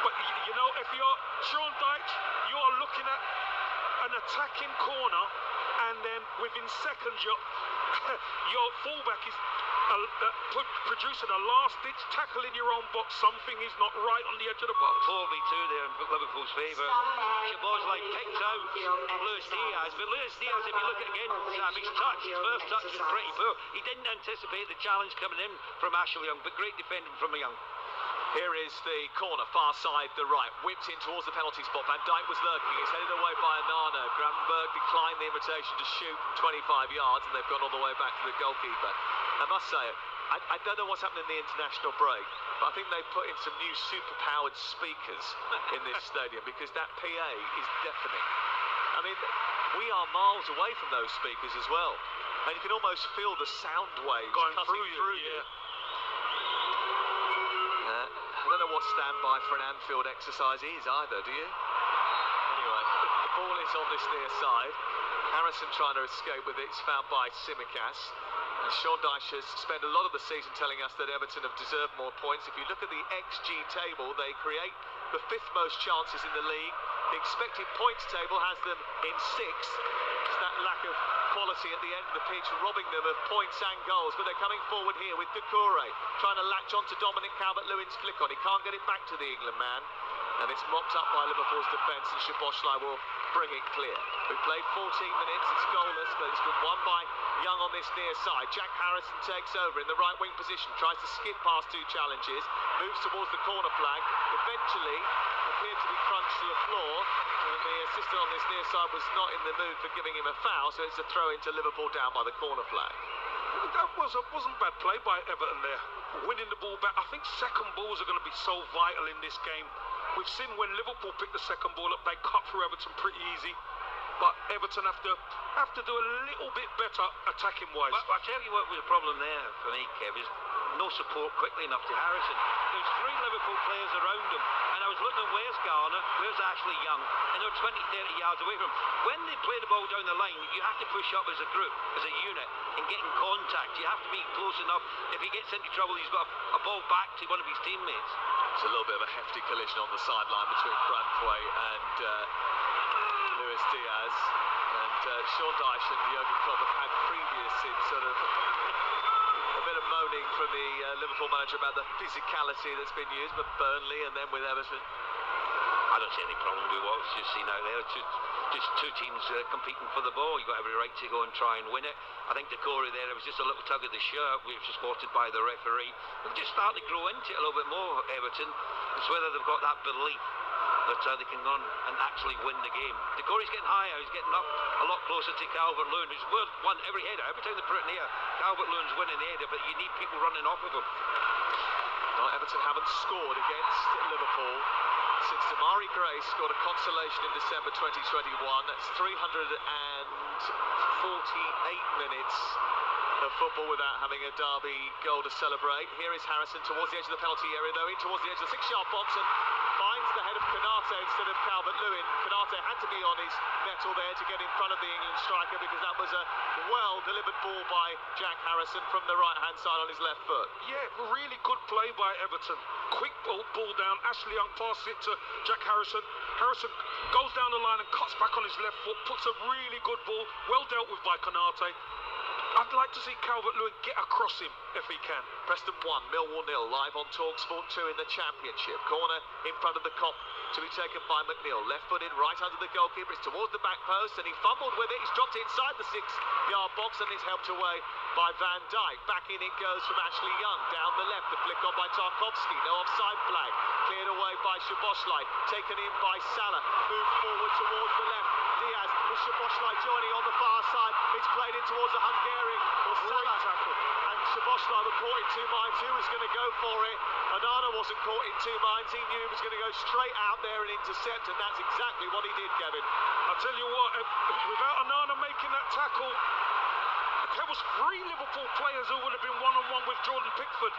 But, you know, if you're Sean Dyche, you are looking at an attacking corner, and then within seconds, your fullback is producing a last-ditch tackle in your own box. Something is not right on the edge of the box. 4v2 there in Liverpool's favour. Szoboszlai picked out Luis Diaz, but Luis Diaz, if you look at again, his first touch was pretty poor. He didn't anticipate the challenge coming in from Ashley Young, but great defending from Young. Here is the corner, far side, the right, whipped in towards the penalty spot. Van Dijk was lurking, he's headed away by Anano. Gravenberch declined the invitation to shoot from 25 yards, and they've gone all the way back to the goalkeeper. I must say, I don't know what's happened in the international break, but I think they've put in some new super-powered speakers in this stadium, because that PA is deafening. I mean, we are miles away from those speakers as well, and you can almost feel the sound waves going cutting through you. I don't know what standby for an Anfield exercise is either, do you? Anyway, the ball is on this near side. Harrison trying to escape with it. It's fouled by Tsimikas. And Sean Dyche has spent a lot of the season telling us that Everton have deserved more points. If you look at the XG table, they create the 5th most chances in the league. The expected points table has them in 6th. It's that lack of quality at the end of the pitch, robbing them of points and goals. But they're coming forward here with Doucouré, trying to latch on to Dominic Calvert-Lewin's flick on. He can't get it back to the England man. And it's mopped up by Liverpool's defence, and Szoboszlai will bring it clear. We played 14 minutes, it's goalless, but it's been won by Young on this near side. Jack Harrison takes over in the right wing position, tries to skip past 2 challenges, moves towards the corner flag, eventually appeared to be crunched to the floor, and the assistant on this near side was not in the mood for giving him a foul, so it's a throw into Liverpool down by the corner flag. that wasn't bad play by Everton there. Winning the ball back. I think second balls are going to be so vital in this game. We've seen when Liverpool pick the second ball up, they cut through Everton pretty easy. But Everton have to do a little bit better attacking-wise. But I'll tell you what was the problem there for me, Kev, is no support quickly enough to Harrison. There's 3 Liverpool players around him, and I was looking, where's Garner, where's Ashley Young, and they're 20, 30 yards away from him. When they play the ball down the line, you have to push up as a group, as a unit, and get in contact. You have to be close enough. If he gets into trouble, he's got a ball back to one of his teammates. It's a little bit of a hefty collision on the sideline between Branthwaite and Luis Diaz, and Sean Dyche and Jurgen Klopp have had previous in sort of a bit of moaning from the Liverpool manager about the physicality that's been used, but Burnley and then with Everton. I don't see any problem with what we've just seen out there. Just 2 teams competing for the ball. You've got every right to go and try and win it. I think the Corey there, it was just a little tug of the shirt, which was spotted by the referee. They've just started to grow into it a little bit more, Everton. It's whether they've got that belief that they can go on and actually win the game. The Corey's getting higher. He's getting up a lot closer to Calvert-Lewin, who's won every header. Every time they put it in the air, Calvert-Lewin's winning the header, but you need people running off of him. Well, Everton haven't scored against Liverpool since Damari Gray scored a consolation in December 2021. That's 348 minutes of football without having a derby goal to celebrate. Here is Harrison towards the edge of the penalty area, though, in towards the edge of the 6-yard box, and finds the head of Konate instead of Calvert-Lewin. Konate had to be on his mettle there to get in front of the England striker, because that was a well-delivered ball by Jack Harrison from the right-hand side on his left foot. Yeah, really good play by Everton. Quick ball down. Ashley Young passes it to Jack Harrison. Harrison goes down the line and cuts back on his left foot, puts a really good ball, well dealt with by Konate. I'd like to see Calvert-Lewin get across him if he can. Preston 1, Millwall 0, live on TalkSport 2 in the Championship. Corner in front of the Kop to be taken by McNeil. Left-footed, right under the goalkeeper. It's towards the back post, and he fumbled with it. He's dropped it inside the 6-yard box, and is helped away by Van Dijk. Back in it goes from Ashley Young. Down the left, the flick on by Tarkowski. No offside flag. Cleared away by Szoboszlai. Taken in by Salah. Moved forward towards the left. Diaz with Szoboszlai joining on the far side. It's played in towards the Hungarian. Salah and Szoboszlai were caught in 2 minds. Who was going to go for it? Onana wasn't caught in 2 minds. He knew he was going to go straight out there and intercept, and that's exactly what he did, Kevin. I'll tell you what, without Onana making that tackle, there was 3 Liverpool players who would have been one-on-one with Jordan Pickford.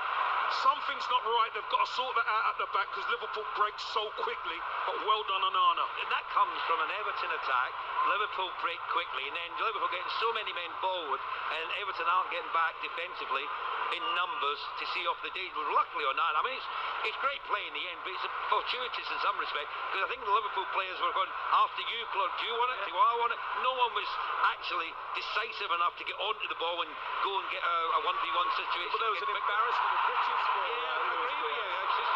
Something's not right. They've got to sort that out at the back, because Liverpool breaks so quickly. But well done, Onana. And that comes from an Everton attack. Liverpool break quickly, and then Liverpool getting so many men forward, and Everton aren't getting back defensively in numbers to see off the danger. Luckily or not, I mean, it's great play in the end, but it's fortuitous in some respect, because I think the Liverpool players were going, after you, Claude, do you want it? Do I want it? No one was actually decisive enough to get onto the ball and go and get a 1v1 situation. Well, there was an embarrassment of riches for I agree with you. It's just,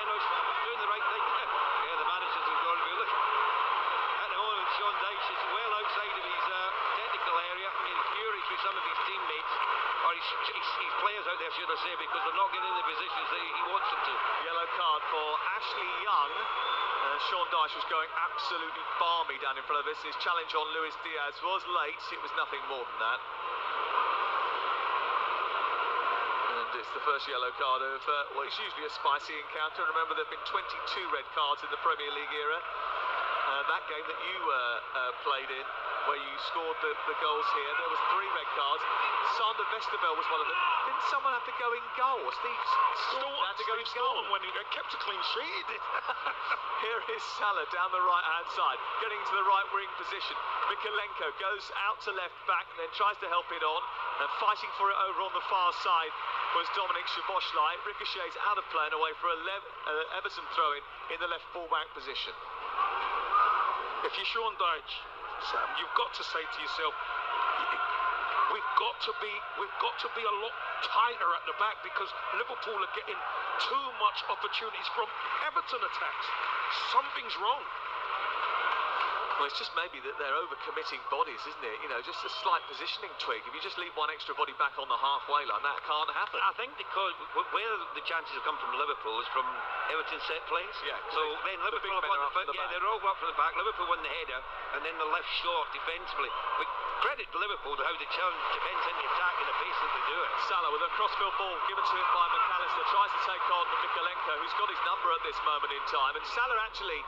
it's doing the right thing. Yeah, the managers have got to be looking. At the moment, Sean Dyche is well outside of his technical area, infuriated with some of his teammates, or his players out there, should I say, because they're not getting in the positions that he wants them to. Yellow card for Ashley Young. Sean Dyche was going absolutely balmy down in front of us. His challenge on Luis Diaz was late. It was nothing more than that. And it's the first yellow card of what is usually a spicy encounter. Remember, there have been 22 red cards in the Premier League era. That game that you played in, where you scored the goals here, there was 3 red cards. Sander Westerveld was one of them. Didn't someone have to go in goal? Steve Staunton had to go in goal. When he kept a clean sheet. Here is Salah down the right-hand side, getting into the right wing position. Mikalenko goes out to left back and then tries to help it on. And fighting for it over on the far side was Dominic Szoboszlai. Ricochets out of play and away for a Everton throw-in in the left full-back position. If you're Sean Dyche, Sam, you've got to say to yourself, we've got to be a lot tighter at the back, because Liverpool are getting too much opportunities from Everton attacks. Something's wrong. Well, it's just maybe that they're overcommitting bodies, isn't it? You know, just a slight positioning tweak. If you just leave one extra body back on the halfway line, that can't happen. I think because where the chances have come from Liverpool is from Everton set plays. Yeah. So then Liverpool won the foot. Yeah, they're all up from the back. Liverpool won the header, and then the left short defensively. But credit to Liverpool how they turn defence into attack in the pace that they do it. Salah with a crossfield ball given to him by McAllister, tries to take on Mikalenko, who's got his number at this moment in time. And Salah actually,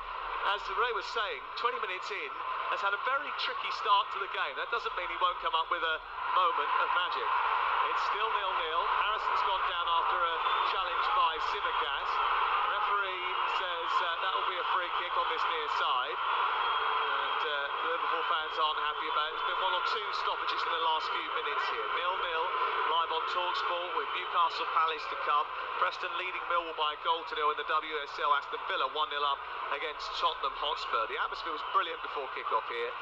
as Ray was saying, 20 minutes in, has had a very tricky start to the game. That doesn't mean he won't come up with a moment of magic. It's still 0-0. Harrison's gone down after a challenge by Simicaz. Referee says that will be a free kick on this near side. And the Liverpool fans aren't happy about it. There's been one or two stoppages in the last few minutes here. 0-0, live on TalkSport with Newcastle Palace to come. Preston leading Millwall by a goal to 0 in the WSL. Aston Villa 1-0 up against Tottenham Hotspur. The atmosphere was brilliant before kick-off here.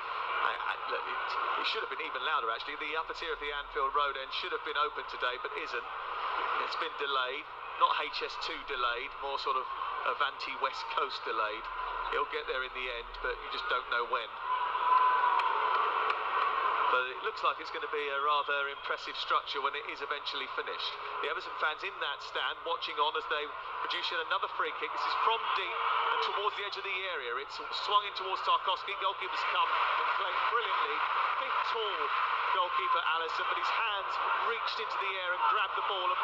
Look, it should have been even louder actually. The upper tier of the Anfield Road end should have been open today, but isn't. It's been delayed, not HS2 delayed, more sort of Avanti West Coast delayed. He'll get there in the end, but you just don't know when. But it looks like it's going to be a rather impressive structure when it is eventually finished. The Everton fans in that stand watching on as they produce yet another free kick. This is from deep and towards the edge of the area. It's swung in towards Tarkowski. Goalkeeper's come and played brilliantly. Big, tall goalkeeper Allison, but his hands reached into the air and grabbed the ball and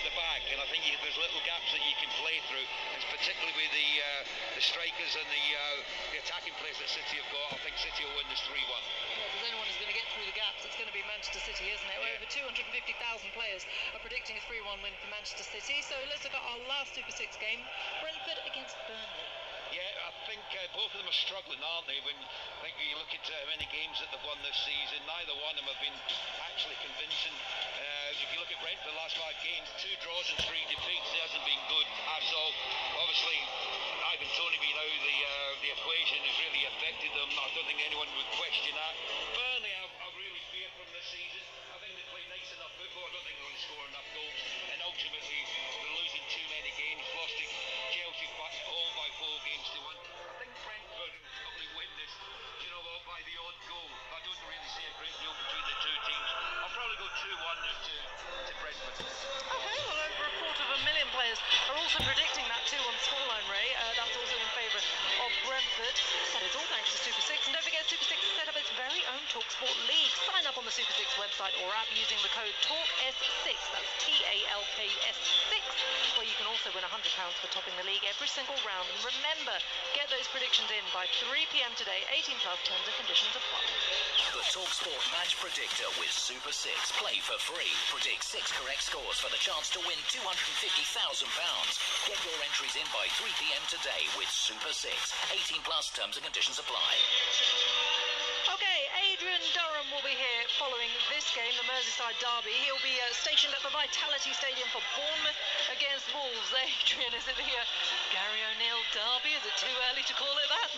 at the back, and I think there's little gaps that you can play through, and particularly with the strikers and the attacking players that City have got. I think City will win this 3-1. Well, if there's anyone who's going to get through the gaps, it's going to be Manchester City, isn't it? Yeah. Over 250,000 players are predicting a 3-1 win for Manchester City. So let's look at our last Super 6 game, Brentford against Burnley. Yeah, I think both of them are struggling, aren't they? When I think you look at how many games that they've won this season, neither one of them have been actually convincing. If you look at Brentford, the last 5 games, 2 draws and 3 defeats, it hasn't been good at all. Obviously, Ivan Toney being out of the equation has really affected them. I don't think anyone would question that. Burnley, I really fear from this season. I think they play nice enough football. I don't think they're going to score enough goals. And ultimately, they're losing too many games. Lost to Chelsea back at home by 4 games to 1. I think Brentford will probably win this, you know what, by the odd goal. I don't really see a great deal between the two teams. I'll probably go 2-1 to Brentford. Okay, well, over 250,000 players are also predicting that 2-1 scoreline, Ray. That's also in favour of Brentford. That is all thanks to Super 6. And don't forget, Super 6 has set up its very own TalkSport League. Sign up on the Super 6 website or app using the code TALKS6. That's TALKS6. Where you can also win £100 for topping the league every single round. And remember, get those predictions in by 3 p.m. today. 18+ terms and conditions apply. The TalkSport Match Predictor with Super 6. Play for free. Predict 6 correct scores for the chance to win £250,000. Get your entries in by 3 p.m. today with Super 6. 18+ terms and conditions apply. Okay, Adrian Durham will be here following this game, the Merseyside derby. He'll be stationed at the Vitality Stadium for Bournemouth against Wolves. Adrian, is it the Gary O'Neill derby? Is it too early to call it that?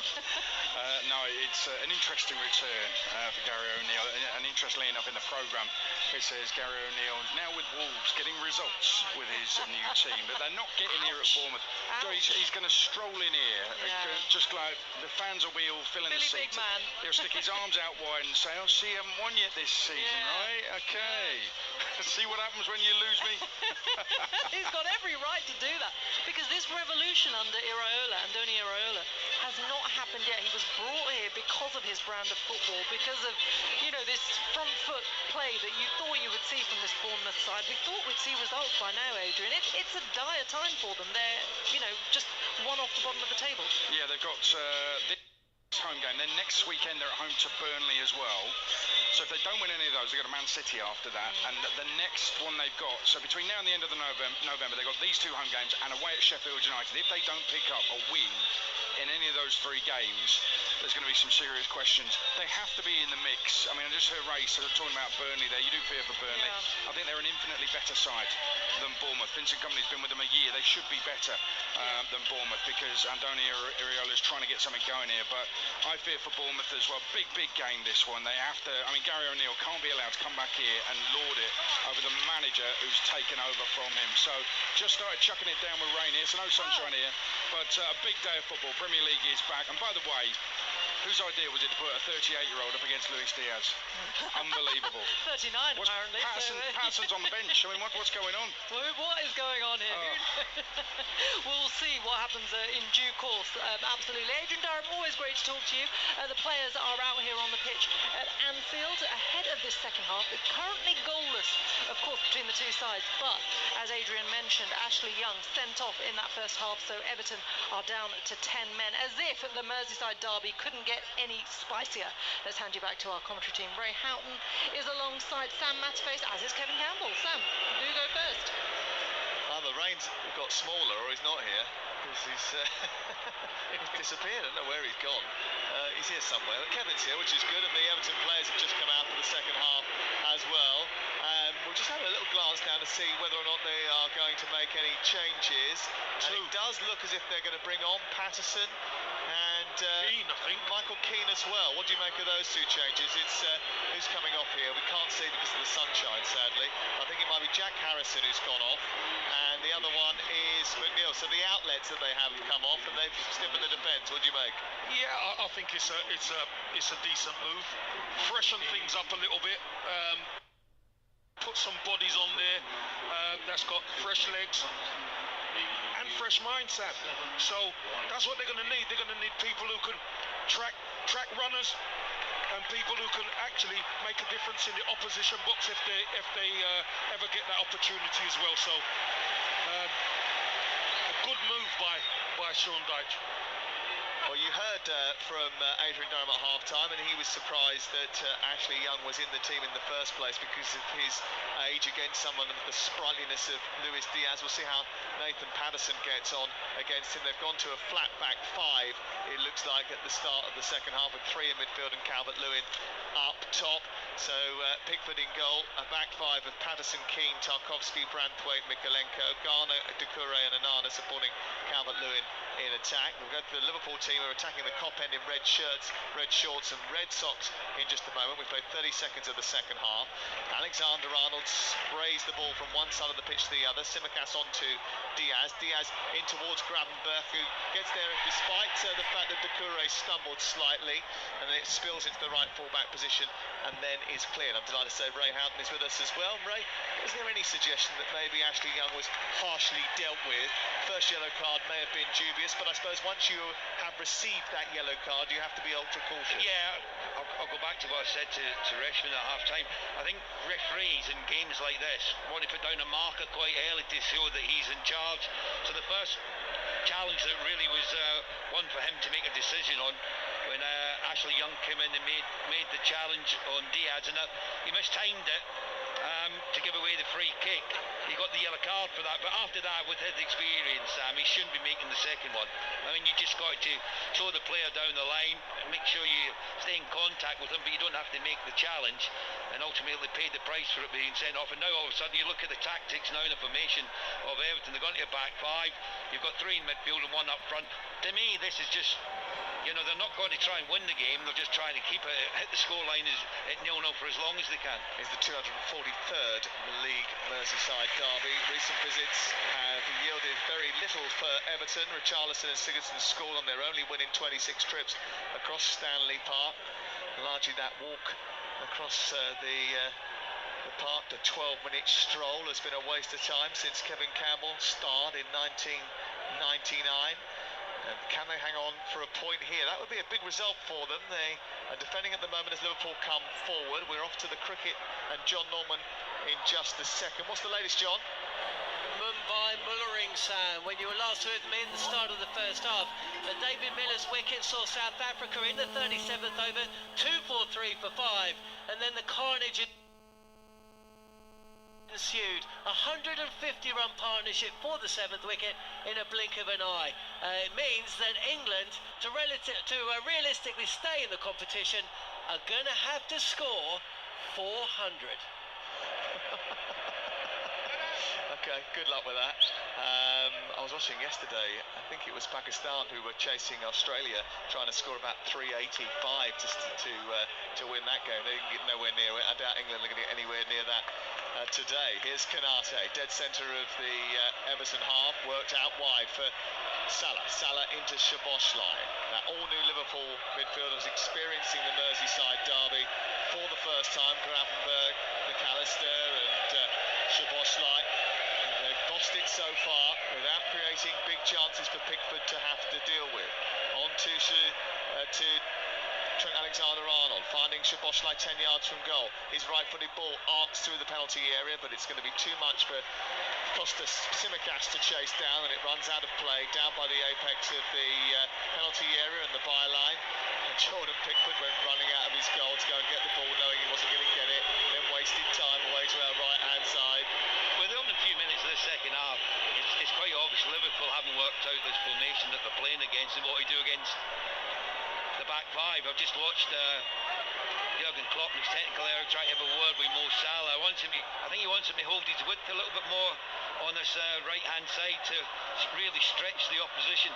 No, it's an interesting return for Gary O'Neill. And interestingly enough, in the programme, it says Gary O'Neill now with Wolves getting results with his new team, but they're not getting here at Bournemouth. He's going to stroll in here, just like the fans will be all filling the seats. He'll stick his arms out wide and say, "Oh, see, I haven't won yet this season, right? Okay." See what happens when you lose me? He's got every right to do that, because this revolution under Andoni Iraola, has not happened yet. He was brought here because of his brand of football, because of, this front foot play that you thought you would see from this Bournemouth side. We thought we'd see results by now, Adrian. It's a dire time for them. They're, just one off the bottom of the table. Yeah, they've got this home game. Then next weekend they're at home to Burnley as well. So if they don't win any of those, they've got a Man City after that. And the next one they've got, so between now and the end of the November, they've got these 2 home games and away at Sheffield United. If they don't pick up a win in any of those 3 games, there's going to be some serious questions. They have to be in the mix. I mean, I just heard Ray sort of talking about Burnley there. You do fear for Burnley. Yeah. I think they're an infinitely better side than Bournemouth. Vincent Kompany's been with them a year. They should be better than Bournemouth, because Andoni Iraola is trying to get something going here. But I fear for Bournemouth as well. Big game this one. They have to, Gary O'Neill can't be allowed to come back here and lord it over the manager who's taken over from him. So just started chucking it down with rain here. So no sunshine here. But a big day of football. Premier League is back. And by the way, whose idea was it to put a 38-year-old up against Luis Diaz? Unbelievable. 39, apparently. Patterson's on the bench. I mean, what's going on? What is going on here? We'll see what happens in due course. Absolutely. Adrian Durham, always great to talk to you. The players are out here on the pitch at Anfield ahead of this second half. It's currently goalless, of course, between the 2 sides. But, as Adrian mentioned, Ashley Young sent off in that first half, so Everton are down to 10 men. As if the Merseyside derby couldn't get any spicier. Let's hand you back to our commentary team. Ray Houghton is alongside Sam Matterface, as is Kevin Campbell. Sam, do go first. The rain's got smaller, or he's not here, because he's disappeared. I don't know where he's gone. He's here somewhere. Kevin's here, which is good, and the Everton players have just come out for the second half as well. We'll just have a little glance down to see whether or not they are going to make any changes. And it does look as if they're going to bring on Patterson and Keane, I think. Michael Keane as well. What do you make of those 2 changes? It's who's coming off here? We can't see because of the sunshine, sadly. I think it might be Jack Harrison who's gone off, and the other one is McNeil. So the outlets that they have come off, and they've stiffened the defence. What do you make? Yeah, I think it's a decent move. Freshen things up a little bit. Put some bodies on there that's got fresh legs and fresh mindset. So that's what they're going to need. They're going to need people who can track runners and people who can actually make a difference in the opposition box if they ever get that opportunity as well. So a good move by Sean Dyche. Well, you heard from Adrian Durham at half-time, and he was surprised that Ashley Young was in the team in the first place because of his age against someone of the sprightliness of Luis Diaz. We'll see how Nathan Patterson gets on against him. They've gone to a flat back five, it looks like, at the start of the second half, with three in midfield and Calvert-Lewin up top. So Pickford in goal, a back five of Patterson, Keane, Tarkovsky, Branthwaite, Mikolenko, Garner, Doucouré and Onana supporting Calvert-Lewin in attack. We'll go to the Liverpool team who are attacking the Kop end in red shirts, red shorts and red socks in just a moment. We've played 30 seconds of the second half. Alexander-Arnold sprays the ball from one side of the pitch to the other. Tsimikas on to Diaz. Diaz in towards Gravenberch, who gets there despite the fact that Doucouré stumbled slightly, and then it spills into the right full-back position and then is cleared. I'm delighted to say Ray Houghton is with us as well. Ray, is there any suggestion that maybe Ashley Young was harshly dealt with? First yellow card may have been dubious, but I suppose once you have received that yellow card, you have to be ultra cautious. Yeah, I'll go back to what I said to Reshman at half-time. I think referees in games like this want to put down a marker quite early to show that he's in charge. So the first challenge that really was one for him to make a decision on, when Ashley Young came in and made the challenge on Diaz, and he mistimed it to give away the free kick. He got the yellow card for that, but after that, with his experience, he shouldn't be making the second one. I mean, you just got to slow the player down the line, make sure you stay in contact with him, but you don't have to make the challenge, and ultimately pay the price for it being sent off. And now all of a sudden you look at the tactics now in the formation of Everton. They're going to a back five. You've got three in midfield and one up front. To me, this is just, they're not going to try and win the game. They're just trying to keep it, hit the scoreline at 0-0 for as long as they can. It's the 243rd League Merseyside derby. Recent visits have yielded very little for Everton. Richarlison and Sigurdsson scored on their only win in 26 trips across Stanley Park. Largely that walk across the park, the 12-minute stroll, has been a waste of time since Kevin Campbell starred in 1999. And can they hang on for a point here? That would be a big result for them. They are defending at the moment as Liverpool come forward. We're off to the cricket and John Norman in just a second. What's the latest, John? Mumbai Mullering, Sam. When you were last with me at the start of the first half, David Miller's wicket saw South Africa in the 37th over, 2 for 3 for 5, and then the carnage ensued. 150-run partnership for the 7th wicket in a blink of an eye. It means that England, to realistically stay in the competition, are going to have to score 400. Okay, good luck with that. I was watching yesterday, I think it was Pakistan who were chasing Australia, trying to score about 385 just to win that game. They didn't get nowhere near it. I doubt England are going to get anywhere near that today. Here's Kanate, dead centre of the Everton half, worked out wide for Salah. Salah into Szoboszlai. That all-new Liverpool midfielders experiencing the Merseyside derby for the first time. Gravenberch, McAllister and Szoboszlai. They've lost it so far without creating big chances for Pickford to have to deal with. On to Trent Alexander-Arnold, finding Szoboszlai 10 yards from goal. His right-footed ball arcs through the penalty area, but it's going to be too much for Kostas Tsimikas to chase down, and it runs out of play, down by the apex of the penalty area and the byline. And Jordan Pickford went running out of his goal to go and get the ball, knowing he wasn't going to get it, then wasted time away to our right-hand side. With the opening few minutes of the second half, it's quite obvious Liverpool haven't worked out this formation that they're playing against and what we do against the back five. I've just watched Jurgen Klopp in his technical area try to have a word with Mo Salah. I think he wants him to hold his width a little bit more on this right-hand side to really stretch the opposition.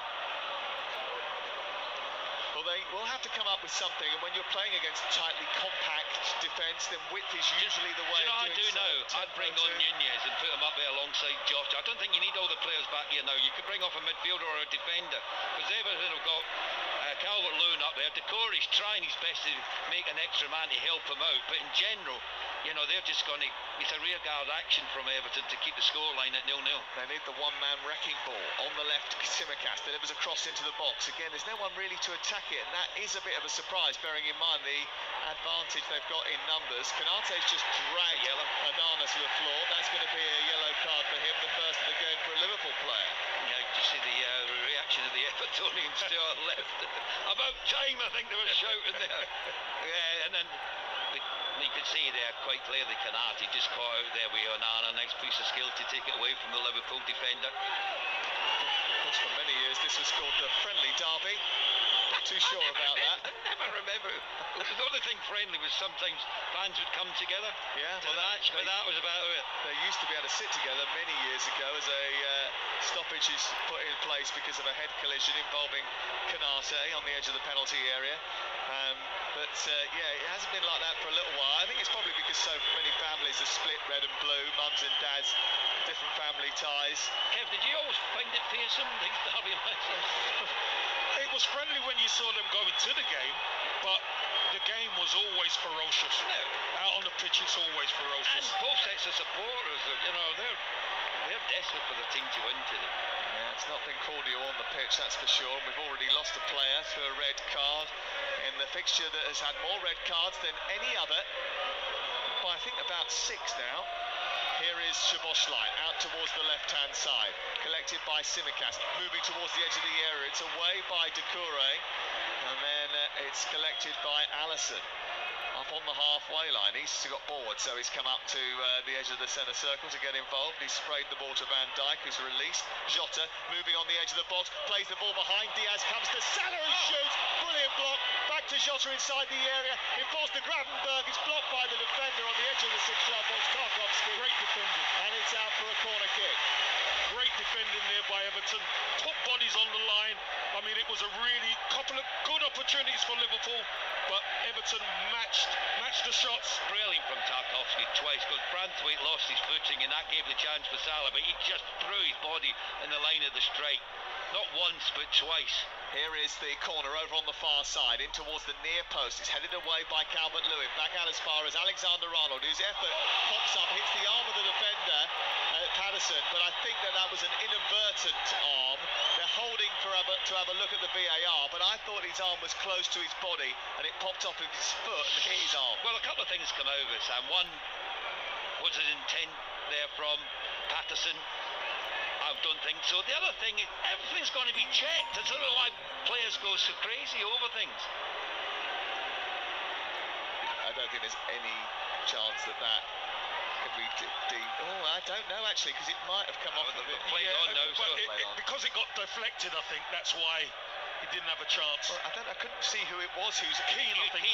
Well, they will have to come up with something, and when you're playing against a tightly compact defence, then width is usually the way of doing so. I'd bring on Nunez and put him up there alongside Josh. I don't think you need all the players back here now. You could bring off a midfielder or a defender, because Everton have got Calvert-Lewin up there. Doucouré's trying his best to make an extra man to help him out, but in general, you know, they're just going to, it's a rearguard action from Everton to keep the scoreline at 0-0. They need the one-man wrecking ball. On the left, Tsimikas delivers a cross into the box. Again, there's no one really to attack it, and that is a bit of a surprise, bearing in mind the advantage they've got in numbers. Konate's just dragged Onana to the floor. That's going to be a yellow card for him, the first of the game for a Liverpool player. Yeah, you see the reaction of the Evertonians to our left. About time, I think they were shouting there. Yeah, and then you could see there quite clearly Konate just caught out there with Onana. Nice piece of skill to take it away from the Liverpool defender. Of course, for many years this was called the friendly derby. Not too sure about that. I never remember. The only thing friendly was sometimes fans would come together. Yeah, well, that was about it. They used to be able to sit together many years ago as a stoppage is put in place because of a head collision involving Konate on the edge of the penalty area. Yeah, it hasn't been like that for a little while. I think it's probably because so many families are split red and blue, mums and dads, different family ties. Kev, did you always find it fearsome, these derby matches? It was friendly when you saw them going to the game, but the game was always ferocious. No. Out on the pitch, it's always ferocious. And both sets of supporters, you know, they're desperate for the team to win today. Yeah, it's not been cordial on the pitch, that's for sure. We've already lost a player to a red card in the fixture that has had more red cards than any other, by I think about 6 now. Here is Szoboszlai out towards the left-hand side, collected by Tsimikas, moving towards the edge of the area. It's away by Doucouré, and then it's collected by Alisson. Up on the halfway line, he's got bored, so he's come up to the edge of the centre circle to get involved. He sprayed the ball to Van Dijk, who's released. Jota moving on the edge of the box, plays the ball behind. Diaz comes to Salah and shoots. Brilliant block. Back to Jota inside the area. It falls to Gravenberg. It's blocked by the defender on the edge of the 6-yard box. Tarkovsky. Great defending. And it's out for a corner kick. Great defending there by Everton. Top bodies on the line. I mean, it was a really couple of good opportunities for Liverpool, but Everton matched the shots. Brilliant from Tarkovsky twice, because Branthwaite lost his footing and that gave the chance for Salah, but he just threw his body in the line of the strike. Not once, but twice. Here is the corner over on the far side, in towards the near post. It's headed away by Calvert-Lewin. Back out as far as Alexander-Arnold, whose effort pops up, hits the arm of the defender, Patterson, but I think that was an inadvertent arm. They're holding to have a look at the VAR, but I thought his arm was close to his body, and it popped off of his foot and hit his arm. Well, a couple of things come out of it, Sam. One, was an intent there from Patterson? I don't think so. The other thing is, everything's going to be checked. I don't know why players go so crazy over things. I don't think there's any chance that can be deemed. Oh, I don't know actually, because it might have come off of it. Because it got deflected, I think that's why he didn't have a chance. Well, I couldn't see who it was who's Keane, I think.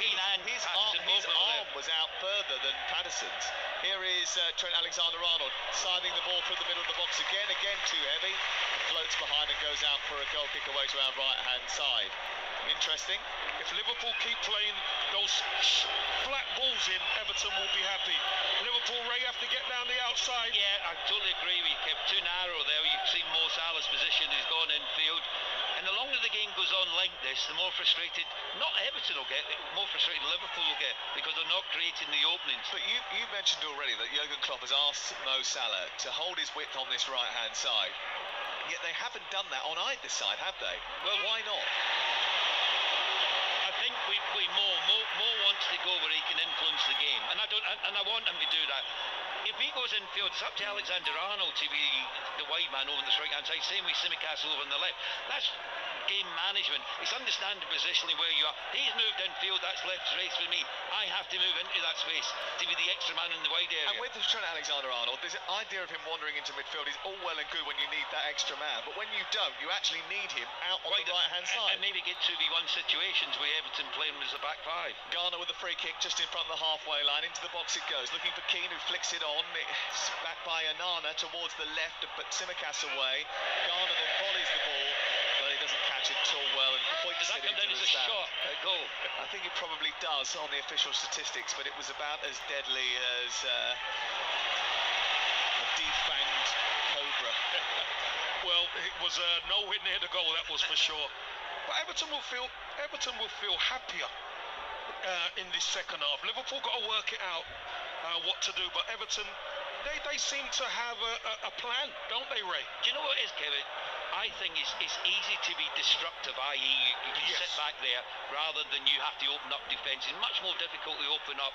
His arm was out further than Patterson's. Here is Trent Alexander-Arnold siding the ball through the middle of the box again too heavy. Floats behind and goes out for a goal kick away to our right-hand side. Interesting. If Liverpool keep playing those flat balls in, Everton will be happy. Liverpool, Ray, have to get down the outside. Yeah, I totally agree with you, Kev. Too narrow there. You've seen Mo Salah's position. He's gone infield. And the longer the game goes on like this, the more frustrated, not Everton will get, more frustrated Liverpool will get, because they're not creating the openings. But you mentioned already that Jurgen Klopp has asked Mo Salah to hold his width on this right-hand side. Yet they haven't done that on either side, have they? Well, why not? I think Mo wants to go where he can influence the game, and I want him to do that. If he goes infield, it's up to Alexander-Arnold to be the wide man over the right-hand side, same with Tsimikas over on the left. That's game management. It's understanding positionally where you are. He's moved infield, that's left space for me. I have to move into that space to be the extra man in the wide area. And with Trent Alexander-Arnold, there's an idea of him wandering into midfield is all well and good when you need that extra man, but when you don't, you actually need him out on the right-hand side. And maybe get 2v1 situations where Everton play him as a back five. Garner with the free kick just in front of the halfway line. Into the box it goes, looking for Keane, who flicks it on. It's back by Onana towards the left to put Tsimikas away. Garner then volleys the ball, but he doesn't catch it at all well. And does that come down as a shot, a goal? I think it probably does on the official statistics, but it was about as deadly as a defanged cobra. Well, it was nowhere near the goal, that was for sure. But Everton will feel happier in this second half. Liverpool got to work it out what to do, but Everton, they seem to have a plan, don't they, Ray? Do you know what it is, Kevin? I think it's easy to be destructive, i.e. you can sit back there rather than you have to open up defence. It's much more difficult to open up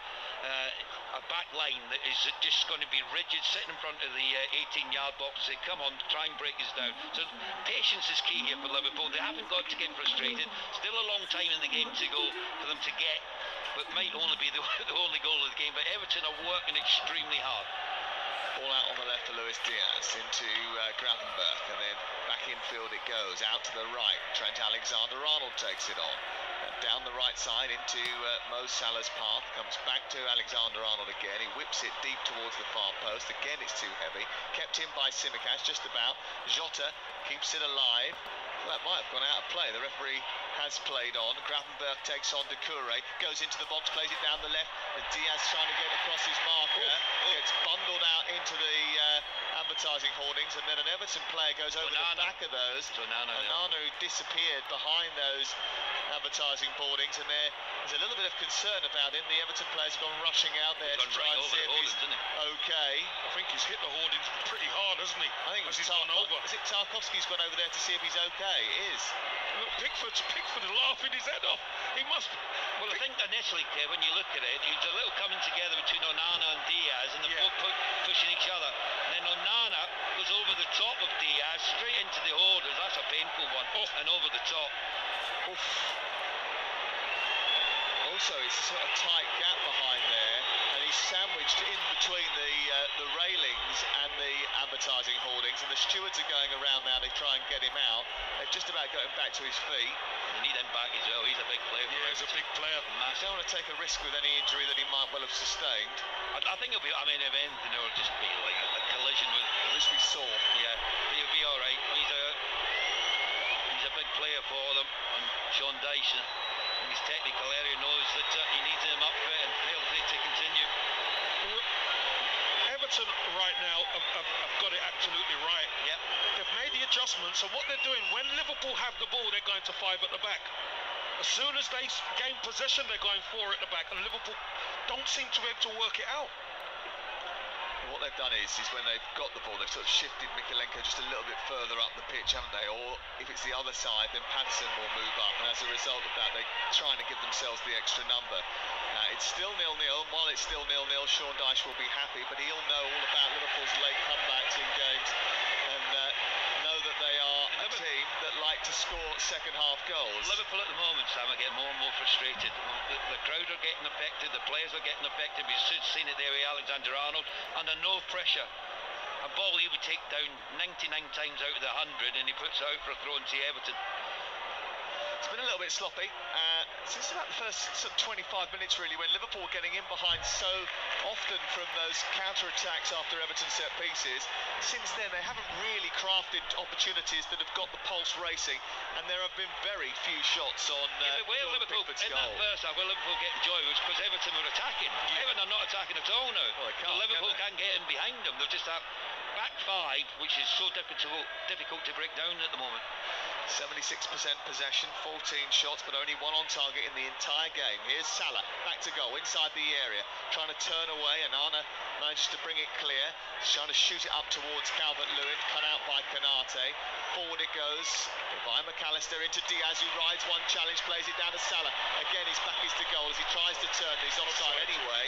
a back line that is just going to be rigid, sitting in front of the 18-yard box and say, come on, try and break us down. So patience is key here for Liverpool. They haven't got to get frustrated. Still a long time in the game to go for them to get what might only be the only goal of the game. But Everton are working extremely hard. Ball out on the left for Luis Diaz into Gravenberch, and then back infield it goes, out to the right. Trent Alexander-Arnold takes it on. Down the right side into Mo Salah's path, comes back to Alexander-Arnold again. He whips it deep towards the far post. Again, it's too heavy. Kept in by Tsimikas, just about. Jota keeps it alive. That might have gone out of play. The referee has played on. Gravenberch takes on Doucouré, goes into the box, plays it down the left. And Diaz trying to get across his marker, gets bundled out into the advertising hoardings, and then an Everton player goes over the back of those. Onana disappeared behind those advertising boardings, and there's a little bit of concern about him. The Everton players have gone rushing out there to try and see if he's okay. I think he's hit the hoardings pretty hard, hasn't he? I think he's gone over. Is it Tarkowski's gone over there to see if he's okay? It is. Look, Pickford is laughing his head off. He must. Well, I think initially, Kev, when you look at it, it was a little coming together between Onana and Diaz, and they're both pushing each other. And then Onana goes over the top of Diaz, straight into the hoarders. That's a painful one. And over the top. Oof. Also, it's a sort of tight gap behind there, and he's sandwiched in between the railings and the advertising hoardings, and the stewards are going around now to try and get him out. They've just about got him back to his feet. They need him back as well. He's a big player. Yeah, he's a big player. I don't want to take a risk with any injury that he might well have sustained. I think it'll be, I mean, if anything, it'll just be like a collision with... At least we saw. Yeah, he'll be all right. He's a big player for them, and Sean Dyche, in his technical area, knows that he needs him up fit and healthy to continue. Everton right now have got it absolutely right. Yep. They've made the adjustments, and what they're doing, when Liverpool have the ball, they're going to 5 at the back. As soon as they gain possession, they're going 4 at the back, and Liverpool don't seem to be able to work it out. What they've done is when they've got the ball, they've sort of shifted Mykolenko just a little bit further up the pitch, haven't they? Or if it's the other side, then Patterson will move up, and as a result of that, they're trying to give themselves the extra number. It's still 0-0, and while it's still 0-0, Sean Dyche will be happy, but he'll know all about Liverpool's late comebacks in games, and know that they are a team that like to score second-half goals. Liverpool at the moment, Sam, are getting more and more frustrated. The crowd are getting affected, the players are getting affected. We've seen it there with Alexander-Arnold, under no pressure. A ball he would take down 99 times out of the 100, and he puts it out for a throw into Everton. It's been a little bit sloppy since about the first sort of 25 minutes, really, when Liverpool were getting in behind so often from those counter-attacks after Everton set pieces. Since then, they haven't really crafted opportunities that have got the pulse racing, and there have been very few shots on Liverpool Pickford's in goal. that first half, where Liverpool getting joy was because Everton were attacking. Everton are not attacking at all now. Well, so Liverpool can't get in behind them. They've just that back 5, which is so difficult to break down at the moment. 76% possession, 14 shots, but only 1 on target in the entire game. Here's Salah, back to goal, inside the area, trying to turn away, and Onana manages to bring it clear. He's trying to shoot it up towards Calvert-Lewin, cut out by Konate. Forward it goes by McAllister into Diaz, who rides one challenge, plays it down to Salah. Again, his back is to goal as he tries to turn. He's offside anyway,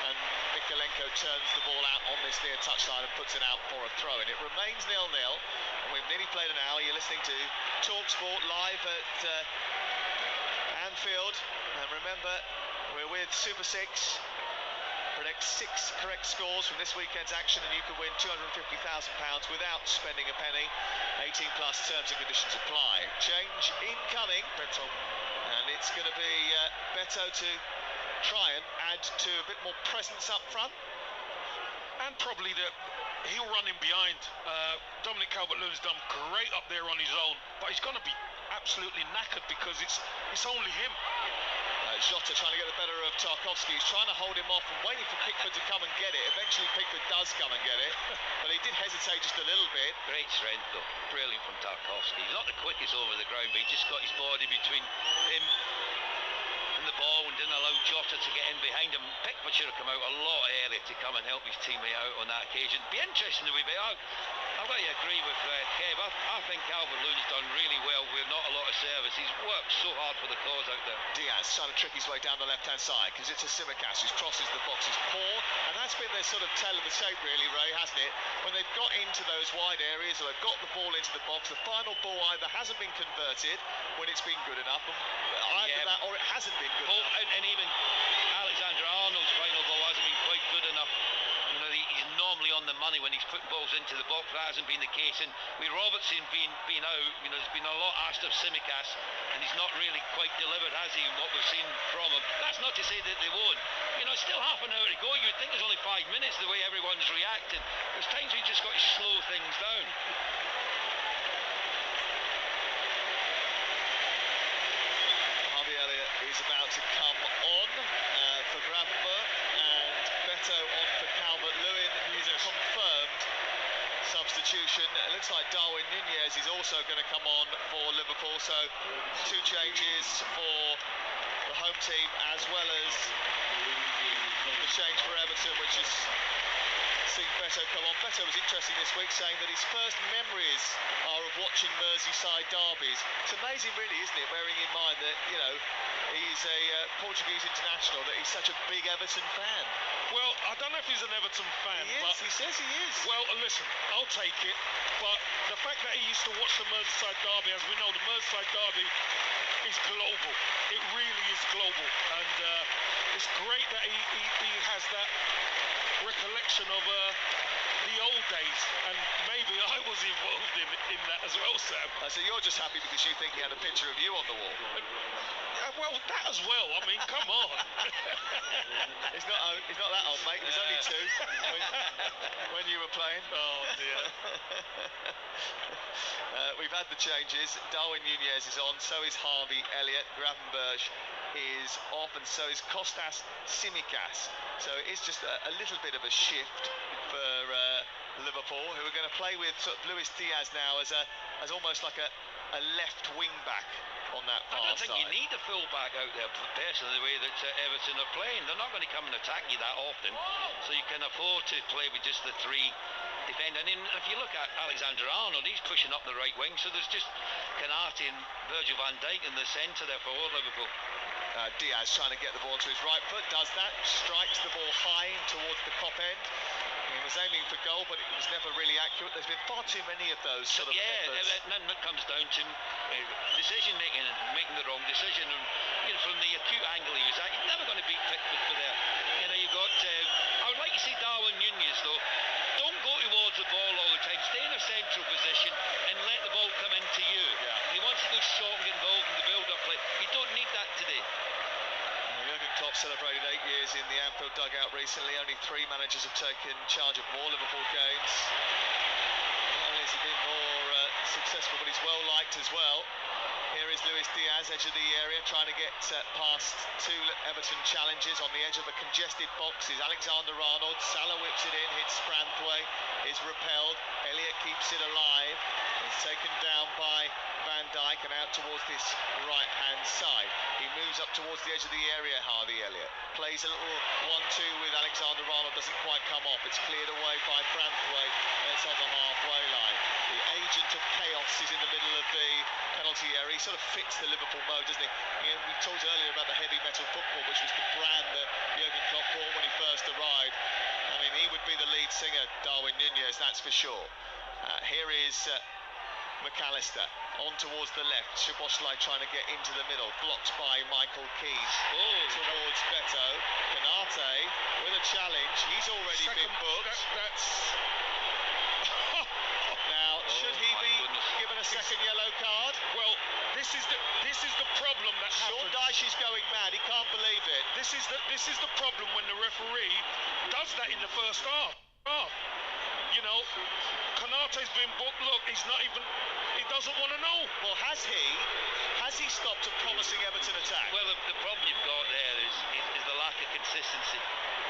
and Mykolenko turns the ball out on this near touchline and puts it out for a throw. And it remains 0-0, and we've nearly played an hour. You're listening to TalkSport live at Anfield, and remember, we're with Super 6. Predict 6 correct scores from this weekend's action, and you could win £250,000 without spending a penny. 18 plus terms and conditions apply. Change incoming, Beto, and it's going to be Beto to try and add to a bit more presence up front, and probably he'll run in behind. Dominic Calvert-Lewin's done great up there on his own, but he's going to be absolutely knackered because it's only him. Jota trying to get the better of Tarkowski. He's trying to hold him off and waiting for Pickford to come and get it. Eventually Pickford does come and get it, but he did hesitate just a little bit. Great strength though, brilliant from Tarkowski. He's not the quickest over the ground, but he just got his body between him and the ball and didn't allow Jota to get in behind him. Pickford should have come out a lot earlier to come and help his teammate out on that occasion. Be interesting to be back. I've got to agree with Kev. I think Calvert-Lewin's done really well with not a lot of service. He's worked so hard for the cause out there. Diaz trying to trick his way down the left-hand side, gives it to Tsimikas, who crosses the box, is poor, and that's been their sort of tell of the tape really, Ray, hasn't it? When they've got into those wide areas, or they've got the ball into the box, the final ball either hasn't been converted when it's been good enough, either that, or it hasn't been good enough. And even Alexander Arnold's final ball hasn't been quite good enough. You know, he's normally on the money when he's putting balls into the box. That hasn't been the case. And with Robertson being out, you know, there's been a lot asked of Tsimikas, and he's not really quite delivered, has he, in what we've seen from him. That's not to say that they won't. You know, it's still half an hour to go. You'd think there's only 5 minutes the way everyone's reacting. There's times we just got to slow things down. Harvey Elliott is about to come on for Gravenberch, and Beto on for Calvert-Lewin, who's a confirmed substitution. It looks like Darwin Nunez is also going to come on for Liverpool, so 2 changes for the home team, as well as the change for Everton, which is seeing Beto come on. Beto was interesting this week, saying that his first memories are of watching Merseyside derbies. It's amazing, really, isn't it, bearing in mind that, you know, he's a Portuguese international, that he's such a big Everton fan. Well, I don't know if he's an Everton fan. He says he is. Well, listen, I'll take it. But the fact that he used to watch the Merseyside derby, as we know, the Merseyside derby is global. It really is global. And it's great that he has that recollection of the old days, and maybe I was involved in that as well, Sam. So you're just happy because you think he had a picture of you on the wall? Well, that as well. I mean, come on. He's not that old, mate. He was only 2 when you were playing. Oh dear. We've had the changes. Darwin Nunez is on, so is Harvey Elliott. Gravenberch is off, and so is Kostas Tsimikas. So it is just a little bit of a shift for Liverpool, who are going to play with sort of Luis Diaz now as almost like a left wing back on that far side. I don't think you need a full-back out there, personally, the way that Everton are playing. They're not going to come and attack you that often, so you can afford to play with just the 3 defenders. And if you look at Alexander Arnold, he's pushing up the right wing, so there's just Canate and Virgil van Dijk in the centre there for Liverpool. Diaz trying to get the ball to his right foot, does that, strikes the ball high towards the Kop end. He was aiming for goal, but it was never really accurate. There's been far too many of those sort of efforts. And that comes down to decision making and making the wrong decision. And you know, from the acute angle he was at, he's never going to beat Pickford for there. You know, you've got. I would like to see Darwin Nunez though. Don't go towards the ball all the time. Stay in a central position and let the ball come into you. Yeah. He wants to go short and get involved in the build-up play. You don't need that today. Jurgen Klopp celebrated 8 years in the Anfield dugout recently. Only 3 managers have taken charge of more Liverpool games. Not only has he been more successful, but he's well liked as well. Here is Luis Diaz, edge of the area, trying to get past 2 Everton challenges on the edge of a congested box. Is Alexander Arnold. Salah whips it in, hits Sprantway, is repelled. Elliott keeps it alive. It's taken down by Van Dijk and out towards this right-hand side. He moves up towards the edge of the area, Harvey Elliott. Plays a little 1-2 with Alexander Arnold, doesn't quite come off. It's cleared away by Sprantway, and it's on the halfway line. The agent of chaos is in the middle of the penalty area. He sort of fits the Liverpool mode, doesn't he? You know, we talked earlier about the heavy metal football, which was the brand that Jurgen Klopp brought when he first arrived. I mean, he would be the lead singer, Darwin Nunez, that's for sure. Here is McAllister on towards the left. Szoboszlai trying to get into the middle, blocked by Michael Keane. Towards Beto. Canate with a challenge. He's already been booked. Now, should he be given a second yellow card? Well, this is the problem that Sean Dyche is going mad. He can't believe it. This is the problem when the referee does that in the first half. You know, Kanate's been booked. Look, he's not even. He doesn't want to know. Well, has he stopped a promising Everton attack? Well, the problem you've got there is the lack of consistency.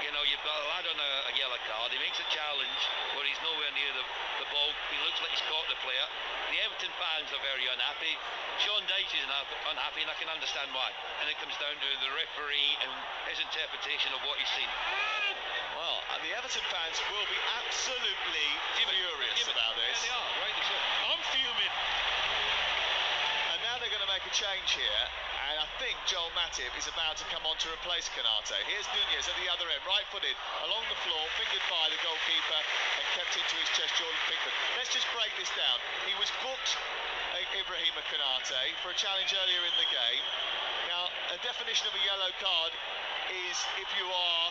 You know, you've got a lad on a yellow card, he makes a challenge where he's nowhere near the ball, he looks like he's caught the player. The Everton fans are very unhappy. Sean Dyche is unhappy, and I can understand why. And it comes down to the referee and his interpretation of what he's seen. Well, the Everton fans will be absolutely furious about this. Yeah, they are, rightly so. I'm fuming. And now they're going to make a change here, and I think Joel Matip is about to come on to replace Konate. Here's Nunez at the other end, right-footed, along the floor, fingered by the goalkeeper, and kept into his chest, Jordan Pickford. Let's just break this down. He was booked, Ibrahim Konate, for a challenge earlier in the game. Now, a definition of a yellow card is if you are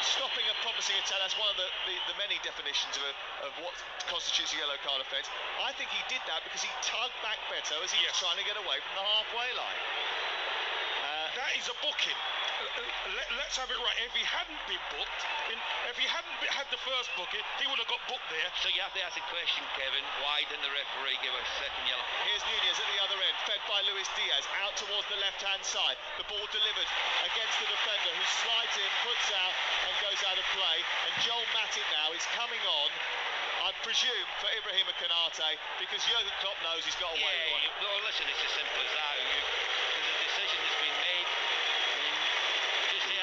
stopping a promising attack. That's one of the many definitions of what constitutes a yellow card offence. I think he did that because he tugged back Beto as he was trying to get away from the halfway line. That is a booking. Let's have it right. If he hadn't been booked, if he hadn't had the first booking, he would have got booked there. So you have to ask the question, Kevin, why didn't the referee give a second yellow? Here's Nunez at the other end, fed by Luis Diaz, out towards the left-hand side. The ball delivered against the defender, who slides in, puts out, and goes out of play. And Joel Matip now is coming on, I presume, for Ibrahim Konate, because Jurgen Klopp knows he's got away with one. No, listen, it's as simple as that. There's a decision that's been made.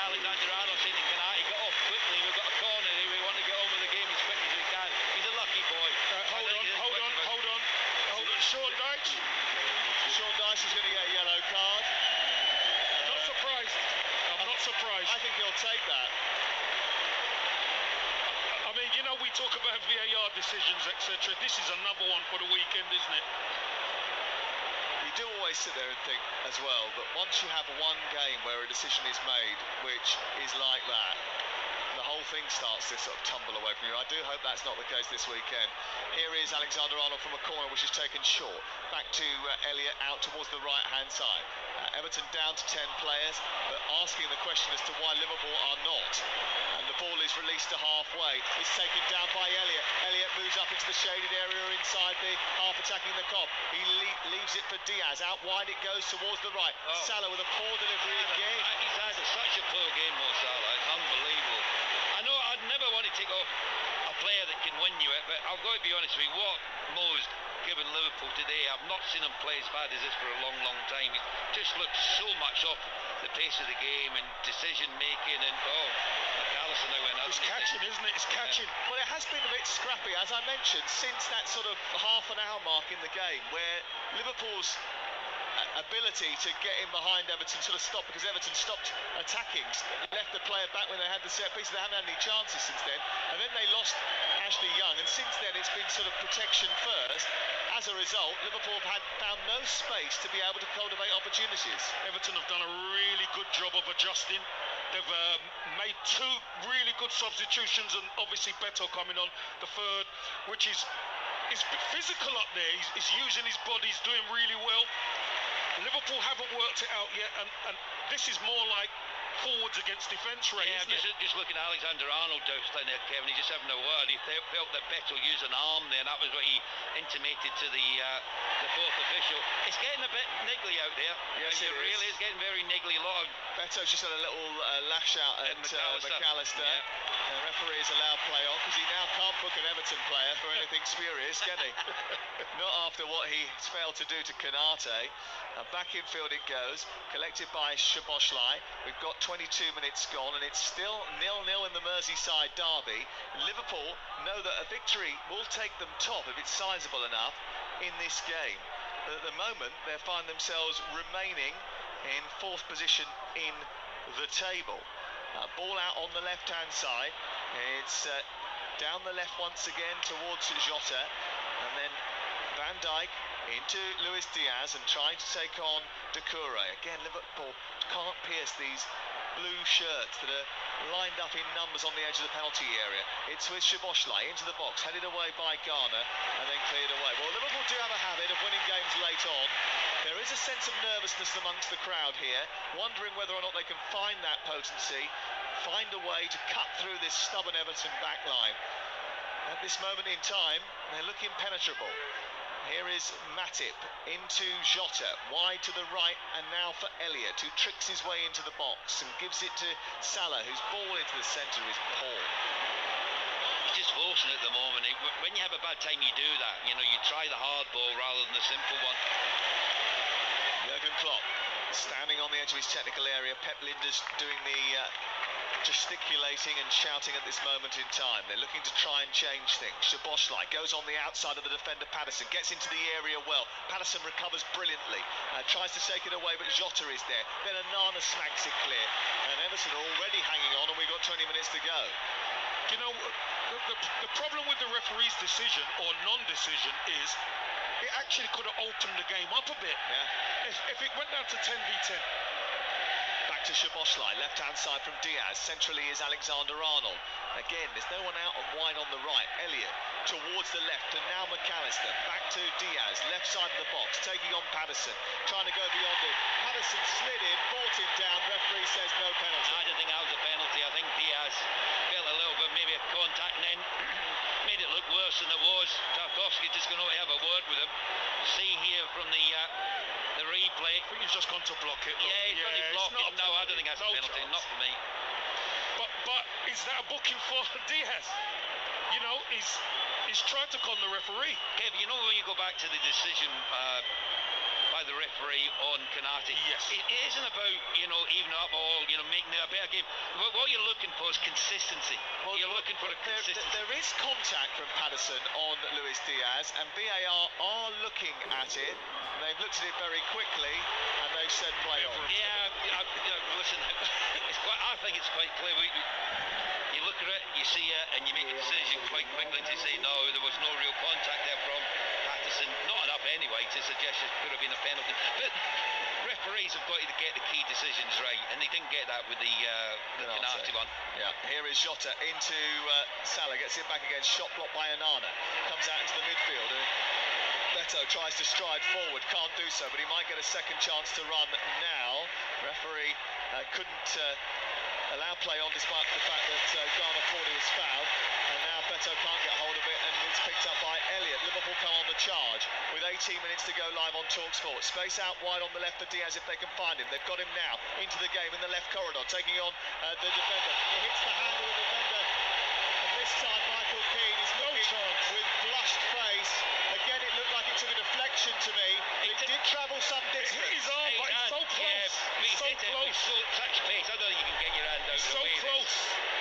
Alexander Arnold saying to Konate, get off quickly, we've got a corner here, we want to get on with the game as quick as we can. He's a lucky boy. Hold on. Sean Dyche. Sean Dyche is going to get a yellow card. I'm not surprised. I think he'll take that. I mean, you know, we talk about VAR decisions, etc. This is another one for the weekend, isn't it? You do always sit there and think as well that once you have one game where a decision is made which is like that, the whole thing starts to sort of tumble away from you. I do hope that's not the case this weekend. Here is Alexander Arnold from a corner which is taken short. Back to Elliott out towards the right-hand side. Everton down to 10 players, but asking the question as to why Liverpool are not. And the ball is released to halfway. It's taken down by Elliott. Elliott moves up into the shaded area inside the half attacking the Kop. He leaves it for Diaz. Out wide it goes towards the right. Salah with a poor delivery again. He's had such a poor game, Mo Salah. It's unbelievable. I know I'd never want to take off a player that can win you it, but I've got to be honest with you, what Mo's given Liverpool today, I've not seen him play as bad as this for a long, long time. He just looks so much off the pace of the game and decision making, and McAllister now went out. It's catching, isn't it? It's catching. Well, it has been a bit scrappy, as I mentioned, since that sort of half an hour mark in the game, where Liverpool's ability to get in behind Everton sort of stopped, because Everton stopped attacking, left the player back when they had the set piece. They haven't had any chances since then, and then they lost Ashley Young, and since then it's been sort of protection first. As a result, Liverpool have found no space to be able to cultivate opportunities. Everton have done a really good job of adjusting. They've made two really good substitutions, and obviously Beto coming on the third, which is physical up there. He's using his body, he's doing really well. Liverpool haven't worked it out yet, and this is more like forwards against defence, Ray, isn't it? Just looking at Alexander Arnold down there, Kevin, he's just having a word. He felt that Beto used an arm there, and that was what he intimated to the fourth official. It's getting a bit niggly out there. Yes, it really is getting very niggly. A lot of Beto's just had a little lash out at McAllister. The referee is allowed play on, because he now can't book an Everton player for anything spurious, can he? Not after what he's failed to do to Konate. Back infield it goes, collected by Szoboszlai. We've got 22 minutes gone, and it's still 0-0 in the Merseyside derby. Liverpool know that a victory will take them top if it's sizable enough in this game. But at the moment, they find themselves remaining in fourth position in the table. Ball out on the left-hand side. It's down the left once again towards Jota, and then Van Dijk into Luis Diaz and trying to take on Doucouré. Again, Liverpool can't pierce these blue shirts that are lined up in numbers on the edge of the penalty area. It's with Szoboszlai into the box, headed away by Garner, and then cleared away. Well, Liverpool do have a habit of winning games late on. There is a sense of nervousness amongst the crowd here, wondering whether or not they can find that potency, find a way to cut through this stubborn Everton backline. At this moment in time, they look impenetrable. Here is Matip into Jota, wide to the right, and now for Elliott, who tricks his way into the box and gives it to Salah, whose ball into the centre is poor. He's just forcing it at the moment. When you have a bad time, you do that. You know, you try the hard ball rather than the simple one. Jurgen Klopp standing on the edge of his technical area. Pep Lijnders doing the gesticulating and shouting at this moment in time. They're looking to try and change things. Szoboszlai goes on the outside of the defender Patterson, gets into the area well. Patterson recovers brilliantly, tries to shake it away, but Jota is there. Then Onana smacks it clear, and Everton are already hanging on, and we've got 20 minutes to go. You know, the problem with the referee's decision or non-decision is it actually could have opened the game up a bit. Yeah. If it went down to 10v10. Back to Szoboszlai, left-hand side from Diaz. Centrally is Alexander-Arnold. Again, there's no one out and wide on the right. Elliott towards the left, and now McAllister. Back to Diaz, left side of the box, taking on Patterson, trying to go beyond him. Patterson slid in, brought him down. Referee says no penalty. I don't think that was a penalty. I think Diaz felt a little bit, maybe a contact, and then made it look worse than it was. Tarkowski just going to have a word with him. We'll see here from the replay. I think he's just gone to block it. Yeah, he's probably blocked it. No, I don't think that's a penalty. Chance. Not for me. But is that a booking for Diaz? You know, he's tried to con the referee. Kev, you know when you go back to the decision by the referee on Kanate, yes, it isn't about, you know, evening up all, you know, making it a better game. What you're looking for is consistency. Well, you're looking for a consistency. There is contact from Patterson on Luis Diaz, and VAR are looking at it. They've looked at it very quickly, and they've said play on. Yeah, listen, I think it's quite clear. You look at it, you see it, and you make a decision quite quickly to say, no, there was no real contact there from Patterson. Not enough anyway to suggest it could have been a penalty. But referees have got to get the key decisions right, and they didn't get that with the Kanate one. Yeah, here is Jota into Salah, gets it back again, shot blocked by Onana. Comes out into the midfield. Beto tries to stride forward, can't do so, but he might get a second chance to run now. Referee couldn't allow play on despite the fact that Ghana thought he was fouled, and now Beto can't get hold of it, and it's picked up by Elliott. Liverpool come on the charge with 18 minutes to go live on TalkSport. Space out wide on the left for Diaz if they can find him. They've got him now into the game in the left corridor, taking on the defender. He hits the hand of the defender, and this time Michael Keane is looking with blushed face. Again, it looked like it took a deflection to me. It did travel some distance. It hit his arm, but it's so close. He's so close. Such pace. I don't think you can get your hand out. It's so close.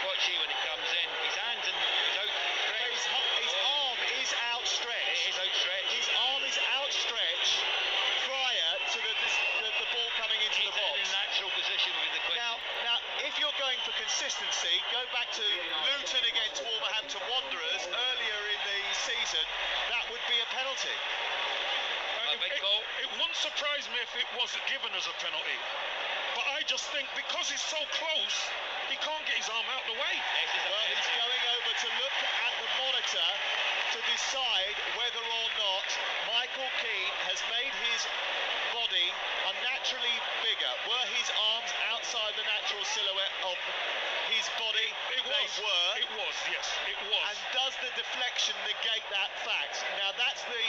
Watch here when it comes in. His hands and his his arm is outstretched. It is outstretched. His arm is outstretched prior to the ball coming into the box. In a natural position with the question. Now, if you're going for consistency, go back to Luton against Wolverhampton Wanderers earlier in the season. That would be a penalty. It wouldn't surprise me if it wasn't given as a penalty. But I just think because he's so close, he can't get his arm out of the way. Well, he's going over to look at the monitor to decide whether or not Michael Keane has made his body unnaturally bigger. Were his arms outside the natural silhouette of his body? It was, yes, it was. And does the deflection negate that fact? Now, that's the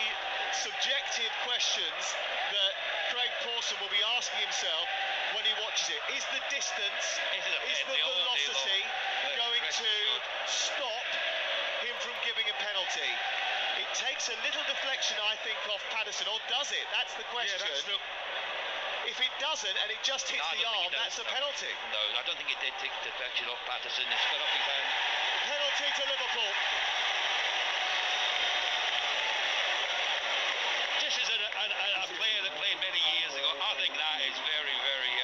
subjective questions that Craig Pawson will be asking himself when he watches it. Is the distance, is the velocity going to stop him from giving a penalty? It takes a little deflection, I think, off Patterson, or does it? That's the question. If it doesn't, and it just hits the arm, that's a penalty. No, I don't think it did take deflection off Patterson. It's got off his hand. Penalty to Liverpool. Just as a player that played many years ago, I think that is very, very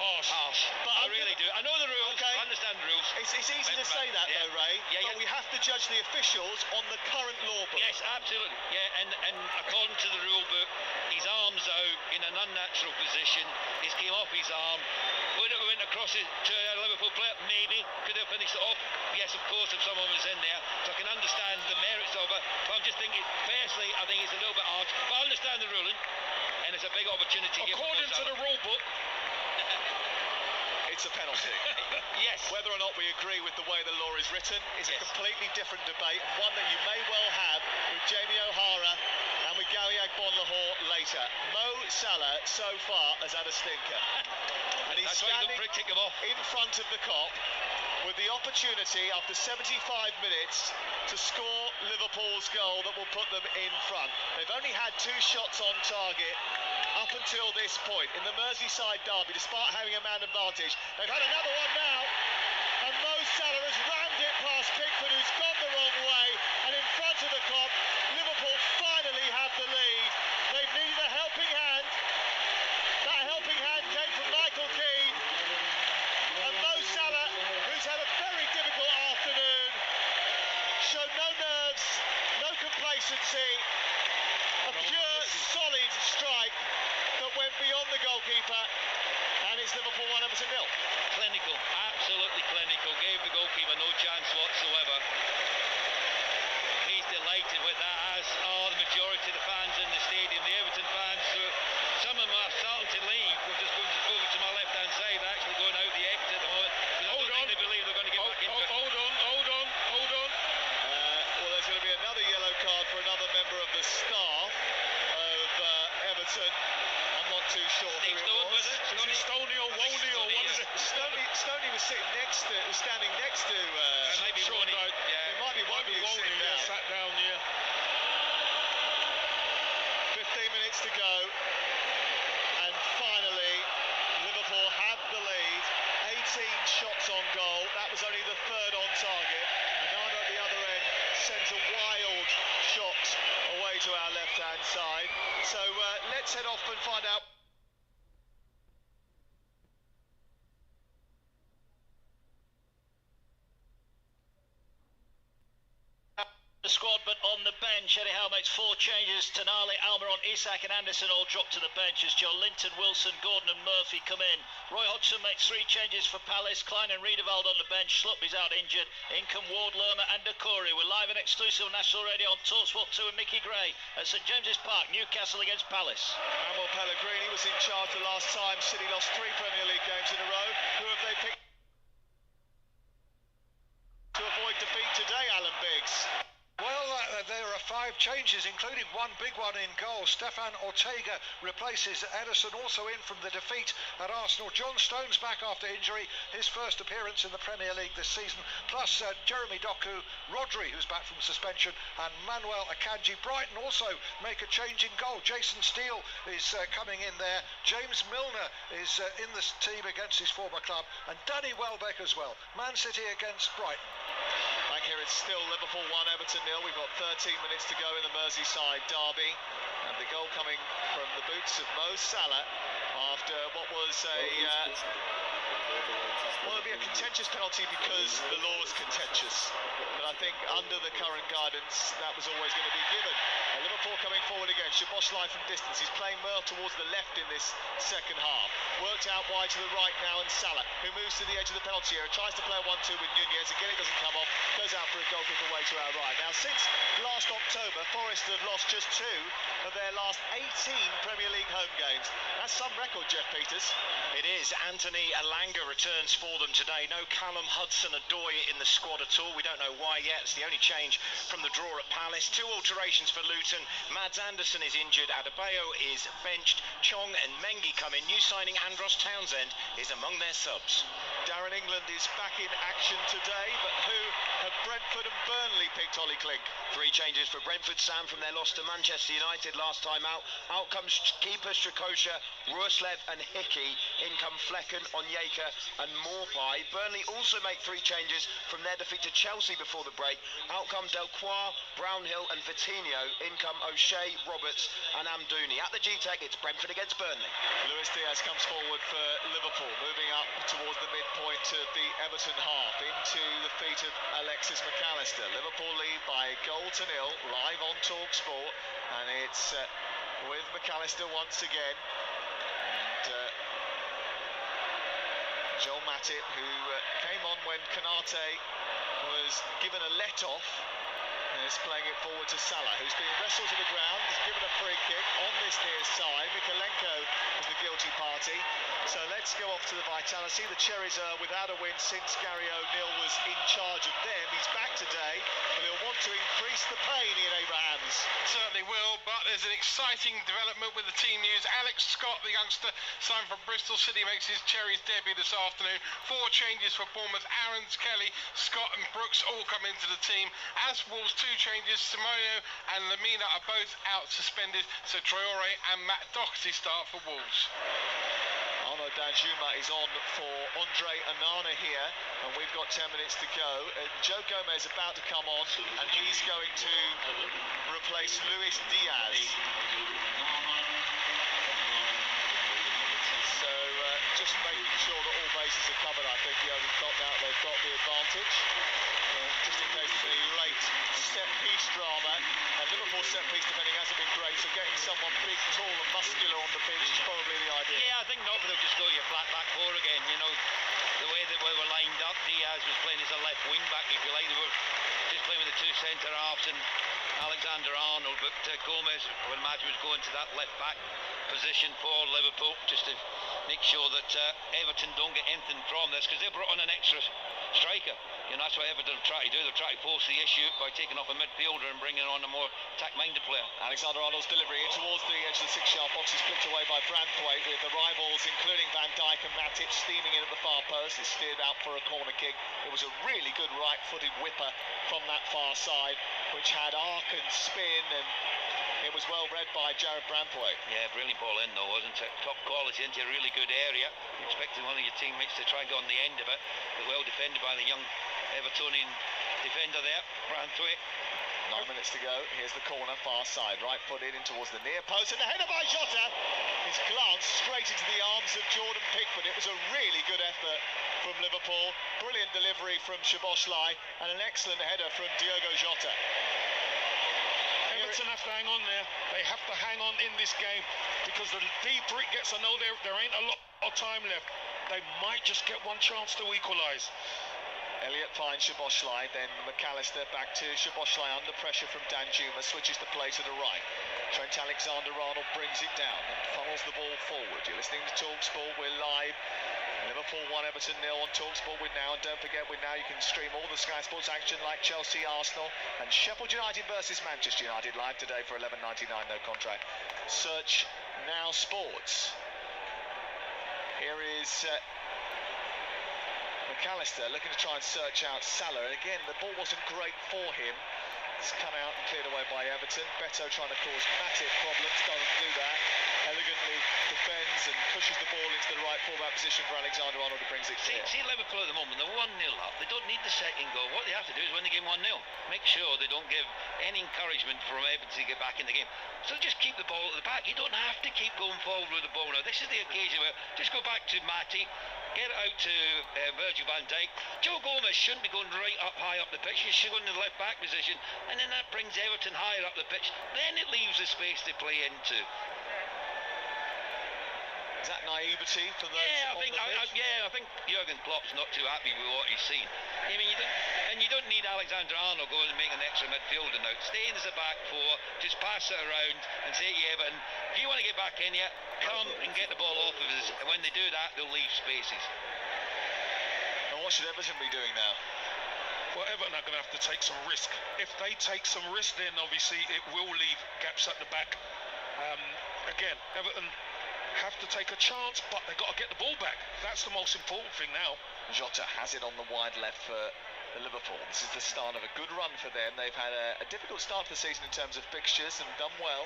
harsh. But I really do. I know the rules. Okay. I understand the rules. It's easy to say that, though, Ray. But we have to judge the officials on the current law book. Yes, absolutely. Yeah, and according to the rule book, his arm's out in an unnatural position. He's came off his arm. Would it have went across it to a Liverpool player? Maybe. Could have finished it off? Yes, of course, if someone was in there. So I can understand the merits of it. But I'm just thinking, firstly, I think it's a little bit harsh. But I understand the ruling. And it's a big opportunity. According to the rule book, it's a penalty. Yes. Whether or not we agree with the way the law is written is a completely different debate, and one that you may well have with Jamie O'Hara and with Gary Agbonlahor later. Mo Salah so far has had a stinker. And he's standing in front of the Kop with the opportunity after 75 minutes to score Liverpool's goal that will put them in front. They've only had 2 shots on target up until this point in the Merseyside derby, despite having a man advantage. They've had another one now, and Mo Salah has rammed it past Pickford, who's gone the wrong way, and in front of the Kop, Liverpool finally have the lead. They've needed a helping hand. That helping hand came from Michael Keane, and Mo Salah, who's had a very difficult afternoon, showed no nerves, no complacency, a pure, solid strike that went beyond the goalkeeper, and it's Liverpool 1, Everton 0. Clinical, absolutely clinical. Gave the goalkeeper no chance whatsoever. He's delighted with that, as are the majority of the fans in the stadium. The Everton fans, some of them are starting to leave. We're just going over to my left-hand side. They're actually going out the exit at the moment. I don't think they believe they're going to get back into it. Hold on. Well, there's going to be another yellow card for another member of the staff of Everton. I'm not too sure who it was. Is it Stoney or Woney or what is it? Stoney was standing next to. Maybe Woney. It might be Woney who's sitting down. Sat down, 15 minutes to go, and finally Liverpool have the lead. 18 shots on goal. That was only the 3rd on target. And Nana at the other end sends a wild shot away to our left-hand side. So let's head off and find out. The squad, but on the bench, Eddie Howe makes 4 changes. Tonali, Almiron, Isak and Anderson all drop to the bench as Joe Linton, Wilson, Gordon and Murphy come in. Roy Hodgson makes 3 changes for Palace. Klein and Riedewald on the bench. Sluppy's out injured. In come Ward, Lerma and Decore. We're live and exclusive on National Radio on TalkSport 2 and Mickey Gray at St James's Park, Newcastle against Palace. Manuel Pellegrini was in charge the last time City lost 3 Premier League games in a row. Who have they picked to avoid defeat today, Alan Biggs? Well, there are 5 changes, including one big one in goal. Stefan Ortega replaces Ederson, also in from the defeat at Arsenal. John Stones back after injury, his first appearance in the Premier League this season. Plus Jeremy Doku, Rodri, who's back from suspension, and Manuel Akanji. Brighton also make a change in goal. Jason Steele is coming in there. James Milner is in the team against his former club, and Danny Welbeck as well. Man City against Brighton. Back here it's still Liverpool 1, Everton 0. We've got 13 minutes to go in the Merseyside derby, and the goal coming from the boots of Mo Salah after what was well, it'll be a contentious penalty because the law's contentious, but I think under the current guidance that was always going to be given. Liverpool coming forward again. Szoboszlai from distance. He's playing more towards the left in this second half. Worked out wide to the right now, and Salah, who moves to the edge of the penalty area, tries to play a 1-2 with Nunez. Again, it doesn't come off. Goes out for a goal kick away to our right. Now, since last October, Forest have lost just 2 of their last 18 Premier League home games. That's some record, Jeff Peters. It is. Anthony Elanga returns for them today. No Callum Hudson-Odoi in the squad at all. We don't know why yet. It's the only change from the draw at Palace. 2 alterations for Luton. Mads Anderson is injured. Adebayo is benched. Chong and Mengi come in. New signing Andros Townsend is among their subs. Darren England is back in action today, but who have Brentford and Burnley picked, Ollie Klink? 3 changes for Brentford, Sam, from their loss to Manchester United last time out. Out comes keeper Strakosha, Ruslev and Hickey. In come Flecken, Onyeka and Morpie. Burnley also make 3 changes from their defeat to Chelsea before the break. Out come Delcroix, Brownhill and Vitinho. In come O'Shea, Roberts and Amdouni. At the G-Tech, it's Brentford against Burnley. Luis Diaz comes forward for Liverpool, moving up towards the midpoint of the Everton half, into the feet of Alexis McAllister. Liverpool lead by a goal to 0, live on TalkSport, and it's with McAllister once again. And Joel Matip, who came on when Konate was given a let-off And it's playing it forward to Salah, who's been wrestled to the ground. He's given a free kick on this near side. Mikalenko is the guilty party. So let's go off to the Vitality. The Cherries are without a win since Gary O'Neill was in charge of them. He's back today, but he'll want to increase the pain, Ian Abrahams. Certainly will, but there's an exciting development with the team news. Alex Scott, the youngster, signed from Bristol City, makes his Cherries debut this afternoon. 4 changes for Bournemouth. Aarons, Kelly, Scott and Brooks all come into the team. As Wolves, 2 changes. Simono and Lamina are both out suspended, so Traore and Matt Doherty start for Wolves. Arno Danjuma is on for Andre Onana here, and we've got 10 minutes to go. Joe Gomez about to come on, and he's going to replace Luis Diaz. So just making sure that all bases are covered, I think Jurgen Klopp now they've got the advantage. Just in case there's any late set-piece drama, and Liverpool's set-piece defending hasn't been great, so getting someone big, tall and muscular on the pitch is probably the idea. Yeah, I think not, they'll just go to your flat back 4 again, you know, the way that we were lined up. Diaz was playing as a left wing back, if you like. They were just playing with the 2 centre halves and Alexander Arnold, but Gomez, I would imagine, was going to that left back position for Liverpool, just to make sure that Everton don't get anything from this, because they brought on an extra striker. You know, that's what Everton try to do. They're trying to force the issue by taking off a midfielder and bringing on a more attack-minded player. Alexander Arnold's delivery in towards the edge of the 6-yard box is flicked away by Branthwaite, with the rivals, including Van Dijk and Matic, steaming in at the far post. It's steered out for a corner kick. It was a really good right-footed whipper from that far side, which had arc and spin, and it was well read by Jared Branthwaite. Yeah, brilliant ball in though, wasn't it? Top quality into a really good area. Expecting one of your teammates to try and get on the end of it. But well defended by the young Evertonian defender there, Branthwaite. 9 minutes to go. Here's the corner, far side, right footed in towards the near post, and the header by Jota. His glance straight into the arms of Jordan Pickford. It was a really good effort from Liverpool. Brilliant delivery from Szoboszlai, and an excellent header from Diogo Jota. Everton have to hang on there. They have to hang on in this game, because the deeper it gets, I know there ain't a lot of time left. They might just get one chance to equalise. Elliott finds Szoboszlai, then McAllister back to Szoboszlai under pressure from Danjuma, switches the play to the right. Trent Alexander-Arnold brings it down and funnels the ball forward. You're listening to TalkSport, we're live. Liverpool 1, Everton 0 on TalkSport with Now, and don't forget with Now you can stream all the Sky Sports action like Chelsea, Arsenal and Sheffield United versus Manchester United live today for £11.99, no contract. Search Now Sports. Here is McAllister looking to try and search out Salah, and again the ball wasn't great for him. It's come out and cleared away by Everton. Beto trying to cause Matip problems, doesn't do that. Elegantly defends and pushes the ball into the right fullback position for Alexander-Arnold, who brings it clear. See Liverpool at the moment, they're 1-0 up. They don't need the second goal. What they have to do is win the game 1-0. Make sure they don't give any encouragement from Everton to get back in the game. So just keep the ball at the back. You don't have to keep going forward with the ball now. This is the occasion where just go back to Matip, get it out to Virgil van Dijk. Joe Gomez shouldn't be going right up high up the pitch. He should go in the left back position, and then that brings Everton higher up the pitch. Then it leaves the space to play into. Is that naivety for those I on the pitch? I think Jurgen Klopp's not too happy with what he's seen. I mean, you don't need Alexander-Arnold going and making an extra midfielder now. Stay in as a back 4, just pass it around and say to Everton, if you want to get back in here, come and get the ball off of us. And when they do that, they'll leave spaces. And what should Everton be doing now? Well, Everton are going to have to take some risk. If they take some risk, then obviously it will leave gaps at the back. Again, Everton have to take a chance, but they've got to get the ball back. That's the most important thing now. Jota has it on the wide left for Liverpool. This is the start of a good run for them. They've had a difficult start to the season in terms of fixtures and done well.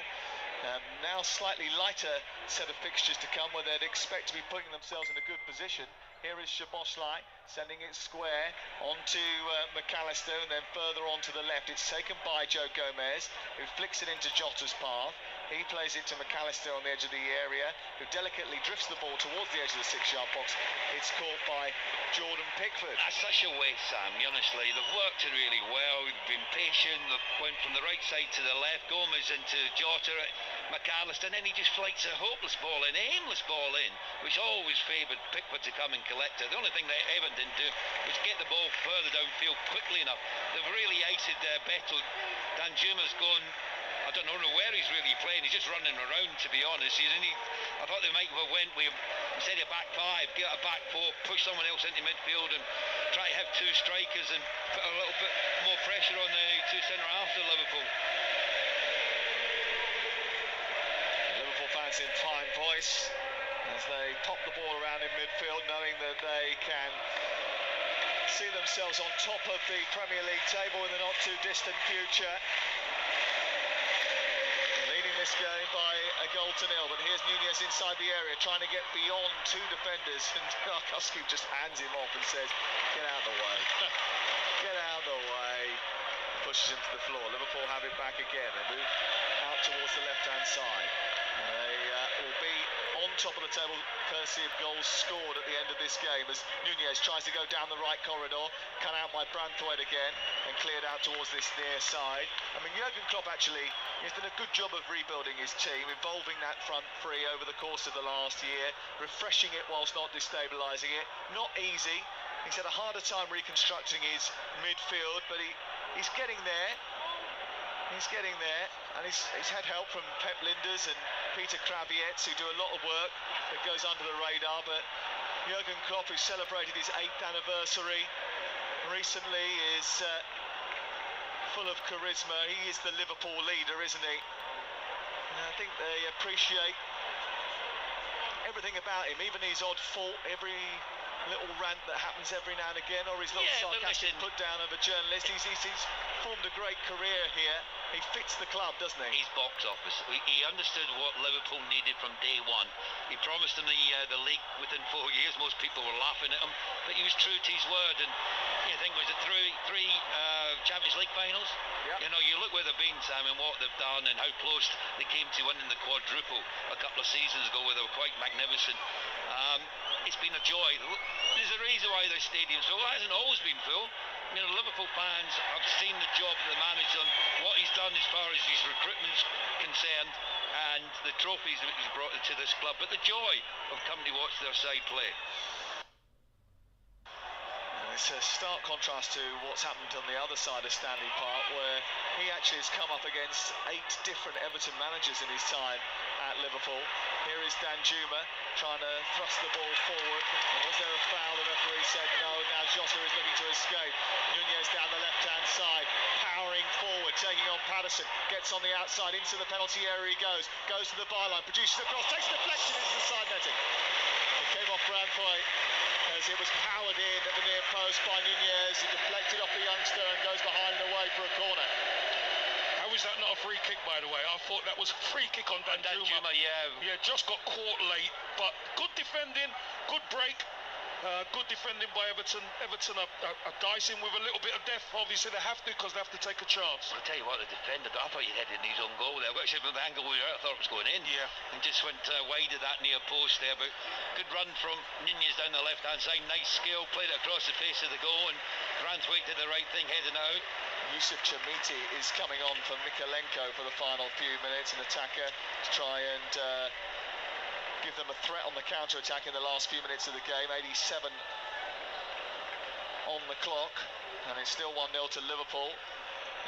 Now slightly lighter set of fixtures to come, where they'd expect to be putting themselves in a good position. Here is Szoboszlai sending it square onto McAllister, and then further on to the left. It's taken by Joe Gomez, who flicks it into Jota's path. He plays it to McAllister on the edge of the area, who delicately drifts the ball towards the edge of the 6-yard box. It's caught by Jordan Pickford. That's such a waste, Sam, honestly. They've worked it really well. They've been patient. They've went from the right side to the left. Gomez into Jota, McAllister, and then he just flights a hopeless ball in, aimless ball in, which always favoured Pickford to come and collect it. The only thing that Everton didn't do was get the ball further downfield quickly enough. They've really iced Beto. Danjuma's gone, I don't know where he's really playing. He's just running around, to be honest. I thought they might have went with, instead of back five, get a back four, push someone else into midfield and try to have two strikers and put a little bit more pressure on the two centre-halves of Liverpool. Liverpool fans in fine voice as they pop the ball around in midfield, knowing that they can see themselves on top of the Premier League table in the not too distant future. Leading this game by a goal to nil, but here's Nunez inside the area trying to get beyond two defenders, and Tarkowski just hands him off and says, get out of the way. Get out of the way. Pushes him to the floor. Liverpool have it back again. They move out towards the left-hand side. They will be on top of the table courtesy of goals scored at the end of this game as Nunez tries to go down the right corridor, cut out by Branthwaite again and cleared out towards this near side. I mean, Jurgen Klopp actually has done a good job of rebuilding his team, involving that front three over the course of the last year, refreshing it whilst not destabilising it. Not easy. He's had a harder time reconstructing his midfield, but he's getting there. He's getting there, and he's had help from Pep Linders and Peter Krawietz, who do a lot of work that goes under the radar. But Jurgen Klopp, who celebrated his 8th anniversary recently, is full of charisma. He is the Liverpool leader, isn't he? And I think they appreciate everything about him, even his odd fault, every little rant that happens every now and again, or his little sarcastic put down of a journalist. He's formed a great career here. He fits the club, doesn't he? He's box office. He understood what Liverpool needed from day one. He promised them the league within 4 years. Most people were laughing at him, but he was true to his word. And I think was it three Champions League finals? Yep. You know, you look where they've been, Sam, and what they've done, and how close they came to winning the quadruple a couple of seasons ago, where they were quite magnificent. It's been a joy. There's a reason why their stadium's full. It hasn't always been full. You know, Liverpool fans have seen the job that the manager's done, what he's done as far as his recruitment's concerned, and the trophies that he's brought to this club, but the joy of coming to watch their side play. It's a stark contrast to what's happened on the other side of Stanley Park, where he actually has come up against 8 different Everton managers in his time at Liverpool. Here is Danjuma trying to thrust the ball forward. Was there a foul? The referee said no. Now Jota is looking to escape. Nunez down the left-hand side, powering forward, taking on Patterson. Gets on the outside, into the penalty area he goes to the byline, produces a cross, takes a deflection into the side netting. It came off Branthwaite as it was powered in at the near post by Nunez. It deflected off the youngster and goes behind and away for a corner. How is that not a free kick, by the way? I thought that was a free kick on Danjuma. Yeah, just got caught late, but good defending, good break. Good defending by Everton. Everton are dicing with a little bit of depth. Obviously, they have to, because they have to take a chance. I'll tell you what, the defender, I thought he headed in his own goal there. Actually, from the angle we were at, I thought it was going in. Yeah. And just went wide of that near post there. But good run from Nunez down the left-hand side. Nice skill, played it across the face of the goal, and Branthwaite did the right thing, heading out. Yusuf Chamiti is coming on for Mikalenko for the final few minutes, an attacker to try and give them a threat on the counter-attack in the last few minutes of the game. 87 on the clock, and it's still 1-0 to Liverpool.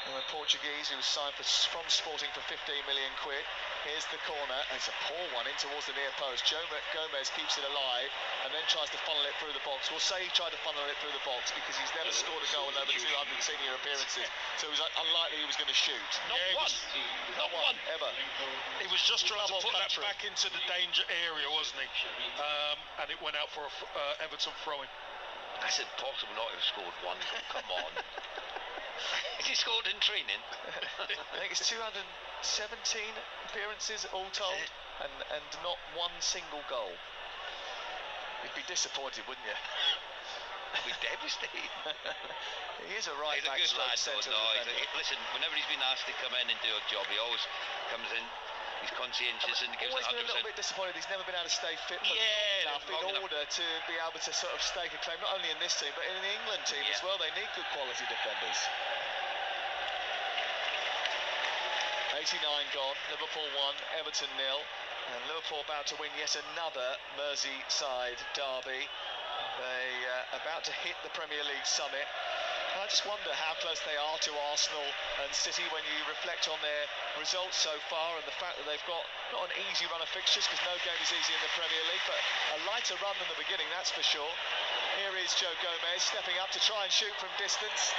And the Portuguese, who was signed from Sporting for 15 million quid. Here's the corner, and it's a poor one in towards the near post. Gomez keeps it alive and then tries to funnel it through the box. We'll say he tried to funnel it through the box because he's never scored a goal in over 200 senior appearances, so it was unlikely he was going to shoot. Not one ever. He was just trying to put that back into the danger area, wasn't he? And it went out for a Everton throw-in. That's impossible not to have scored one. Come on. Has he scored in training? I think it's 217 appearances all told, and not one single goal. You'd be disappointed, wouldn't you? I'd be devastated. He is a right back. He's a good lad, though. No, listen, whenever he's been asked to come in and do a job, he always comes in. he's conscientious and gives always it 100%. been a little bit disappointed he's never been able to stay fit for long enough in order to be able to sort of stake a claim, not only in this team but in the England team as well. They need good quality defenders. 89 gone, Liverpool 1, Everton 0, and Liverpool about to win yet another Merseyside derby. They about to hit the Premier League summit. And I just wonder how close they are to Arsenal and City when you reflect on their results so far and the fact that they've got not an easy run of fixtures, because no game is easy in the Premier League, but a lighter run than the beginning, that's for sure. Here is Joe Gomez stepping up to try and shoot from distance.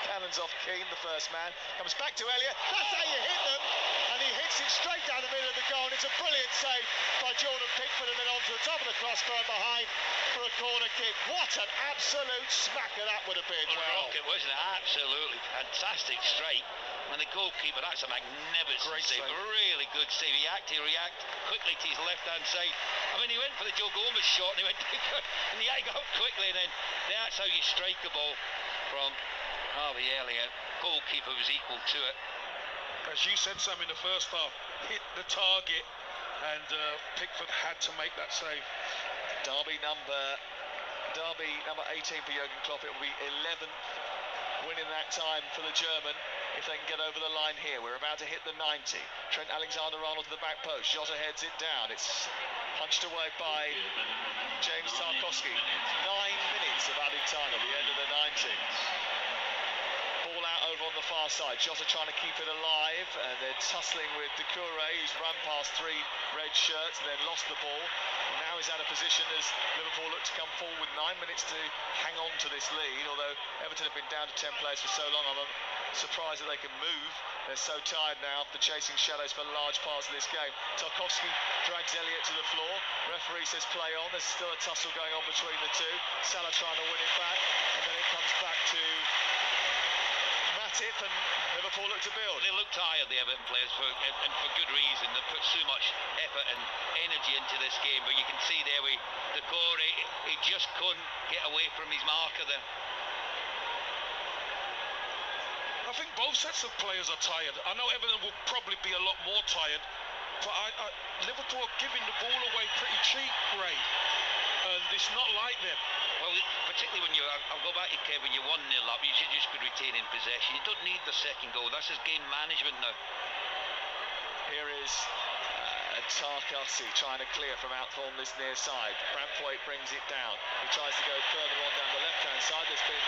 Cannons off Keane, the first man. Comes back to Elliott. That's how you hit them. And he hits it straight down the middle of the goal. And it's a brilliant save by Jordan Pickford, and then on to the top of the crossbar and behind for a corner kick. What an absolute smacker that would have been. What a rocket, wasn't it? Absolutely fantastic strike. And the goalkeeper, that's a magnificent save. Really good save. He reacted quickly to his left-hand side. I mean, he went for the Joe Gomez shot and he went and he had to go up quickly, and then that's how you strike a ball from Harvey Elliott. Goalkeeper was equal to it. As you said, Sam, in the first half, hit the target, and Pickford had to make that save. Derby number 18 for Jurgen Klopp. It will be 11th win in that time for the German if they can get over the line here. We're about to hit the 90. Trent Alexander-Arnold to the back post. Jota heads it down. It's punched away by James Tarkowski. 9 minutes of added time at the end of the 90. Ball out over on the far side. Jota trying to keep it alive, and they're tussling with Doucouré, who's run past 3 red shirts and then lost the ball. And now he's out of position as Liverpool look to come forward with 9 minutes to hang on to this lead, although Everton have been down to 10 players for so long. I'm surprised that they can move. They're so tired now after chasing shadows for large parts of this game. Tarkowski drags Elliott to the floor. Referee says play on. There's still a tussle going on between the two. Salah trying to win it back, and then it comes back to Matip, and Liverpool look to build. They look tired, the Everton players, and for good reason. They've put so much effort and energy into this game, but you can see there with Doucouré, he just couldn't get away from his marker there. I think both sets of players are tired. I know Everton will probably be a lot more tired, but Liverpool are giving the ball away pretty cheap, Ray. And it's not like them. Well, particularly when I'll go back to Kevin, you're 1-0 up, you should just be retaining possession. You don't need the second goal. That's just game management now. Here is Tarkowski trying to clear from out on this near side. Braithwaite brings it down. He tries to go further on down the left-hand side. There's been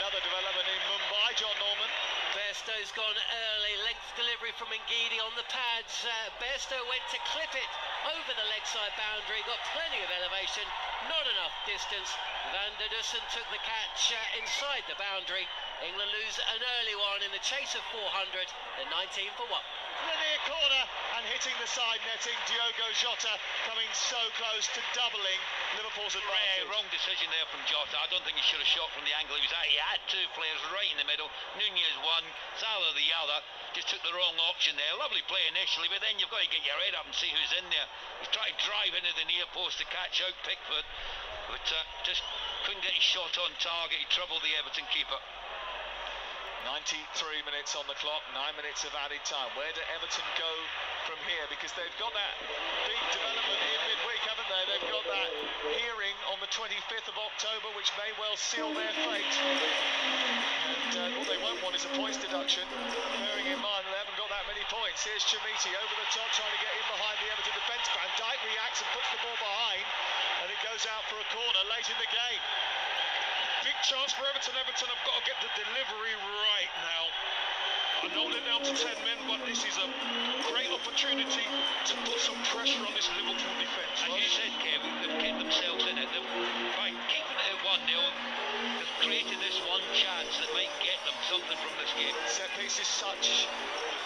another development in Mumbai. John Norman. Bairstow's gone early. Length delivery from Ngidi on the pads. Bairstow went to clip it over the leg side boundary. Got plenty of elevation. Not enough distance. Van der Dussen took the catch inside the boundary. England lose an early one in the chase of 400. They're 19 for 1. The near corner and hitting the side netting. Diogo Jota coming so close to doubling Liverpool's advantage. Wrong decision there from Jota. I don't think he should have shot from the angle he was at. He had 2 players right in the middle. Nunez one, Salah the other. Just took the wrong option there. Lovely play initially, but then you've got to get your head up and see who's in there. He's trying to drive into the near post to catch out Pickford, but just couldn't get his shot on target. He troubled the Everton keeper. 93 minutes on the clock, 9 minutes of added time. Where do Everton go from here? Because they've got that big development in midweek, haven't they? They've got that hearing on the 25th of October, which may well seal their fate. And all they won't want is a points deduction, bearing in mind they haven't got that many points. Here's Chamiti over the top, trying to get in behind the Everton defence. Van Dijk reacts and puts the ball behind, and it goes out for a corner late in the game. Big chance for Everton. Everton have got to get the delivery right now. I know they're down to 10 men, but this is a great opportunity to put some pressure on this Liverpool defence. As you said, Kevin, they've kept themselves in it. By keeping it at 1-0, they've created this one chance that might get them something from this game. Set piece is such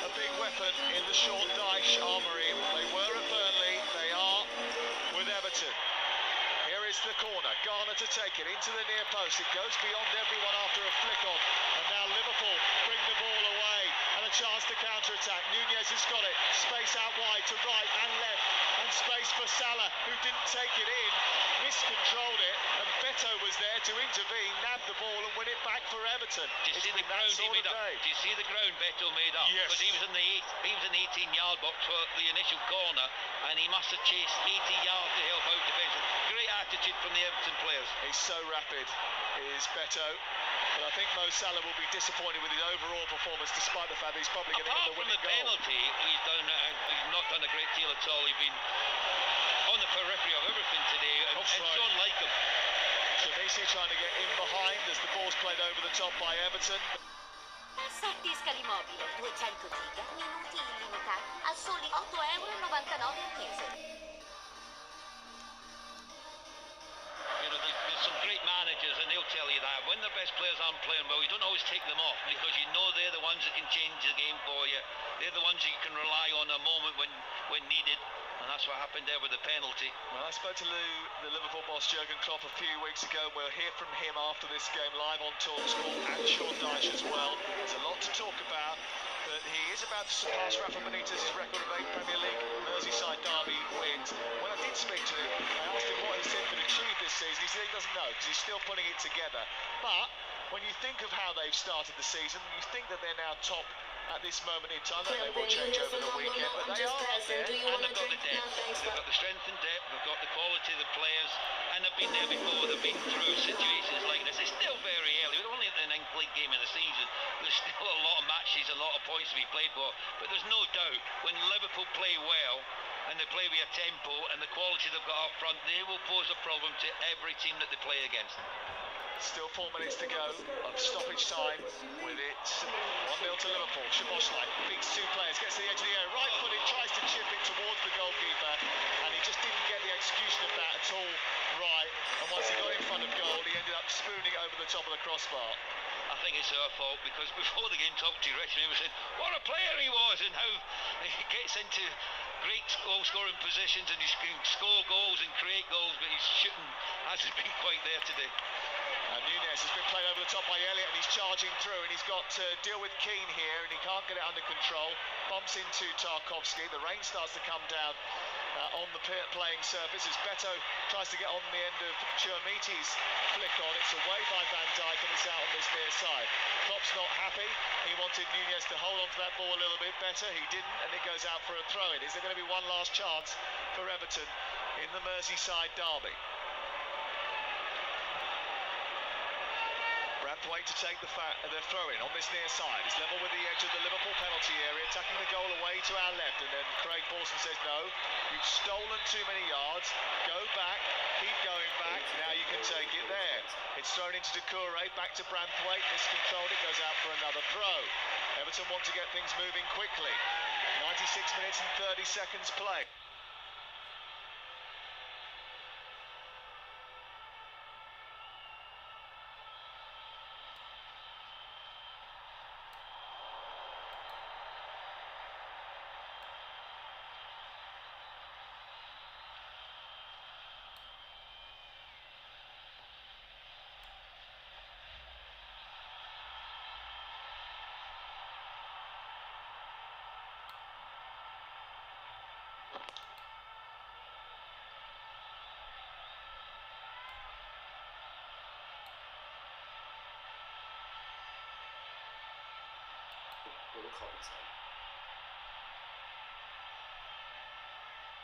a big weapon in the Sean Dyche armoury. They were at Burnley, they are with Everton. Here is the corner, Garner to take it into the near post. It goes beyond everyone after a flick on, and now Liverpool bring the ball away, and a a chance to counter-attack. Nunez has got it. Space out wide to right and left. And space for Salah, who didn't take it in. Miscontrolled it. And Beto was there to intervene, nab the ball and win it back for Everton. Do you see the ground he made up? Do you see the ground Beto made up? Yes. Because he was in the 18-yard box for the initial corner, and he must have chased 80 yards to help out defence. Great attitude from the Everton players. He's so rapid, is Beto. But I think Mo Salah will be disappointed with his overall performance, despite the fact that he's probably going to get the winning goal. Apart from the penalty, he's not done a great deal at all. He's been on the periphery of everything today, and Sean like him. Messi trying to get in behind as the ball's played over the top by Everton. Satti Scalimobile, 200 giga, minuti illimitati a soli €8,99 al mese. You know, there's some great managers, and they'll tell you that when the best players aren't playing well, you don't always take them off, because you know they're the ones that can change the game for you. They're the ones you can rely on a moment when needed. And that's what happened there with the penalty. Well, I spoke to the Liverpool boss Jurgen Klopp a few weeks ago. We'll hear from him after this game live on TalkSport, and Sean Dyche as well. There's a lot to talk about, but he is about to surpass Rafa Benitez's record of 8 Premier League Merseyside derby wins. When I did speak to him, I asked him what his team could achieve this season. He said he doesn't know, because he's still putting it together. But when you think of how they've started the season, you think that they're now top at this moment in time. That may well change over the weekend, but they are up there. And they've got the depth, they've got the strength and depth, they've got the quality of the players, and they've been there before. They've been through situations like this. It's still very early. We're only at the 9th league game of the season. There's still a lot of matches, a lot of points to be played for, but there's no doubt when Liverpool play well and they play with a tempo and the quality they've got up front, they will pose a problem to every team that they play against. Still 4 minutes to go of stoppage time with it 1-0 to Liverpool. Szoboszlai beats 2 players, gets to the edge of the area, right footed, tries to chip it towards the goalkeeper, and he just didn't get the execution of that at all right. And once he got in front of goal, he ended up spooning it over the top of the crossbar. I think it's her fault, because before the game talked to Richmond, he said what a player he was and how he gets into great goal-scoring positions and he can score goals and create goals, but his shooting hasn't been quite there today. Nunez has been played over the top by Elliott, and he's charging through, and he's got to deal with Keane here, and he can't get it under control. Bumps into Tarkowski. The rain starts to come down on the playing surface as Beto tries to get on the end of Chermiti's flick on. It's away by Van Dijk, and it's out on this near side. Klopp's not happy. He wanted Nunez to hold on to that ball a little bit better. He didn't, and it goes out for a throw-in. Is there going to be one last chance for Everton in the Merseyside derby? Wait to take the throw-in on this near side. It's level with the edge of the Liverpool penalty area, tucking the goal away to our left, and then Craig Pawson says, no, you've stolen too many yards, go back, keep going back, now you can take it there. It's thrown into Doucouré, back to Branthwaite, miscontrolled, it goes out for another throw. Everton want to get things moving quickly. 96 minutes and 30 seconds play.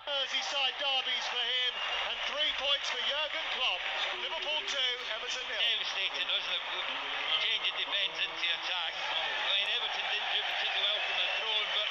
Merseyside derbies for him, and 3 points for Jurgen Klopp. Liverpool 2, Everton 0. Devastating, wasn't it? Changing defence into attack. I mean, Everton didn't do particularly well from the throne, but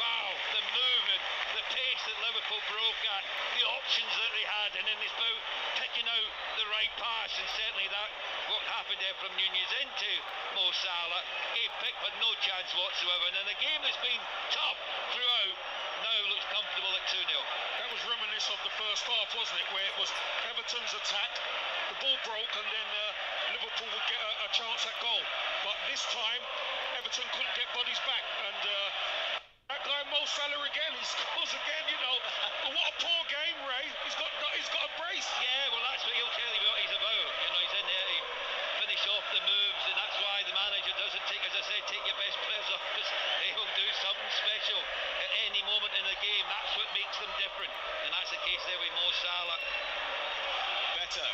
wow, the movement, the pace that Liverpool broke at, the options that they had, and then it's about picking out the right pass, and certainly that what happened there from Nunez into Mo Salah gave Pickford no chance whatsoever, and in a game that's been tough throughout, now looks comfortable at 2-0. That was reminiscent of the first half, wasn't it, where it was Everton's attack, the ball broke, and then Liverpool would get a chance at goal. But this time, Everton couldn't get bodies back, and that guy Mo Salah again, he scores again, you know. But what a poor game, Ray. He's got a brace. Yeah, well, that's what he'll tell you what he's about. You know, he's in there to finish off the moves, and that's why the manager doesn't take as a I said, take your best players off because they will do something special at any moment in the game. That's what makes them different, and that's the case there with Mo Salah. Beto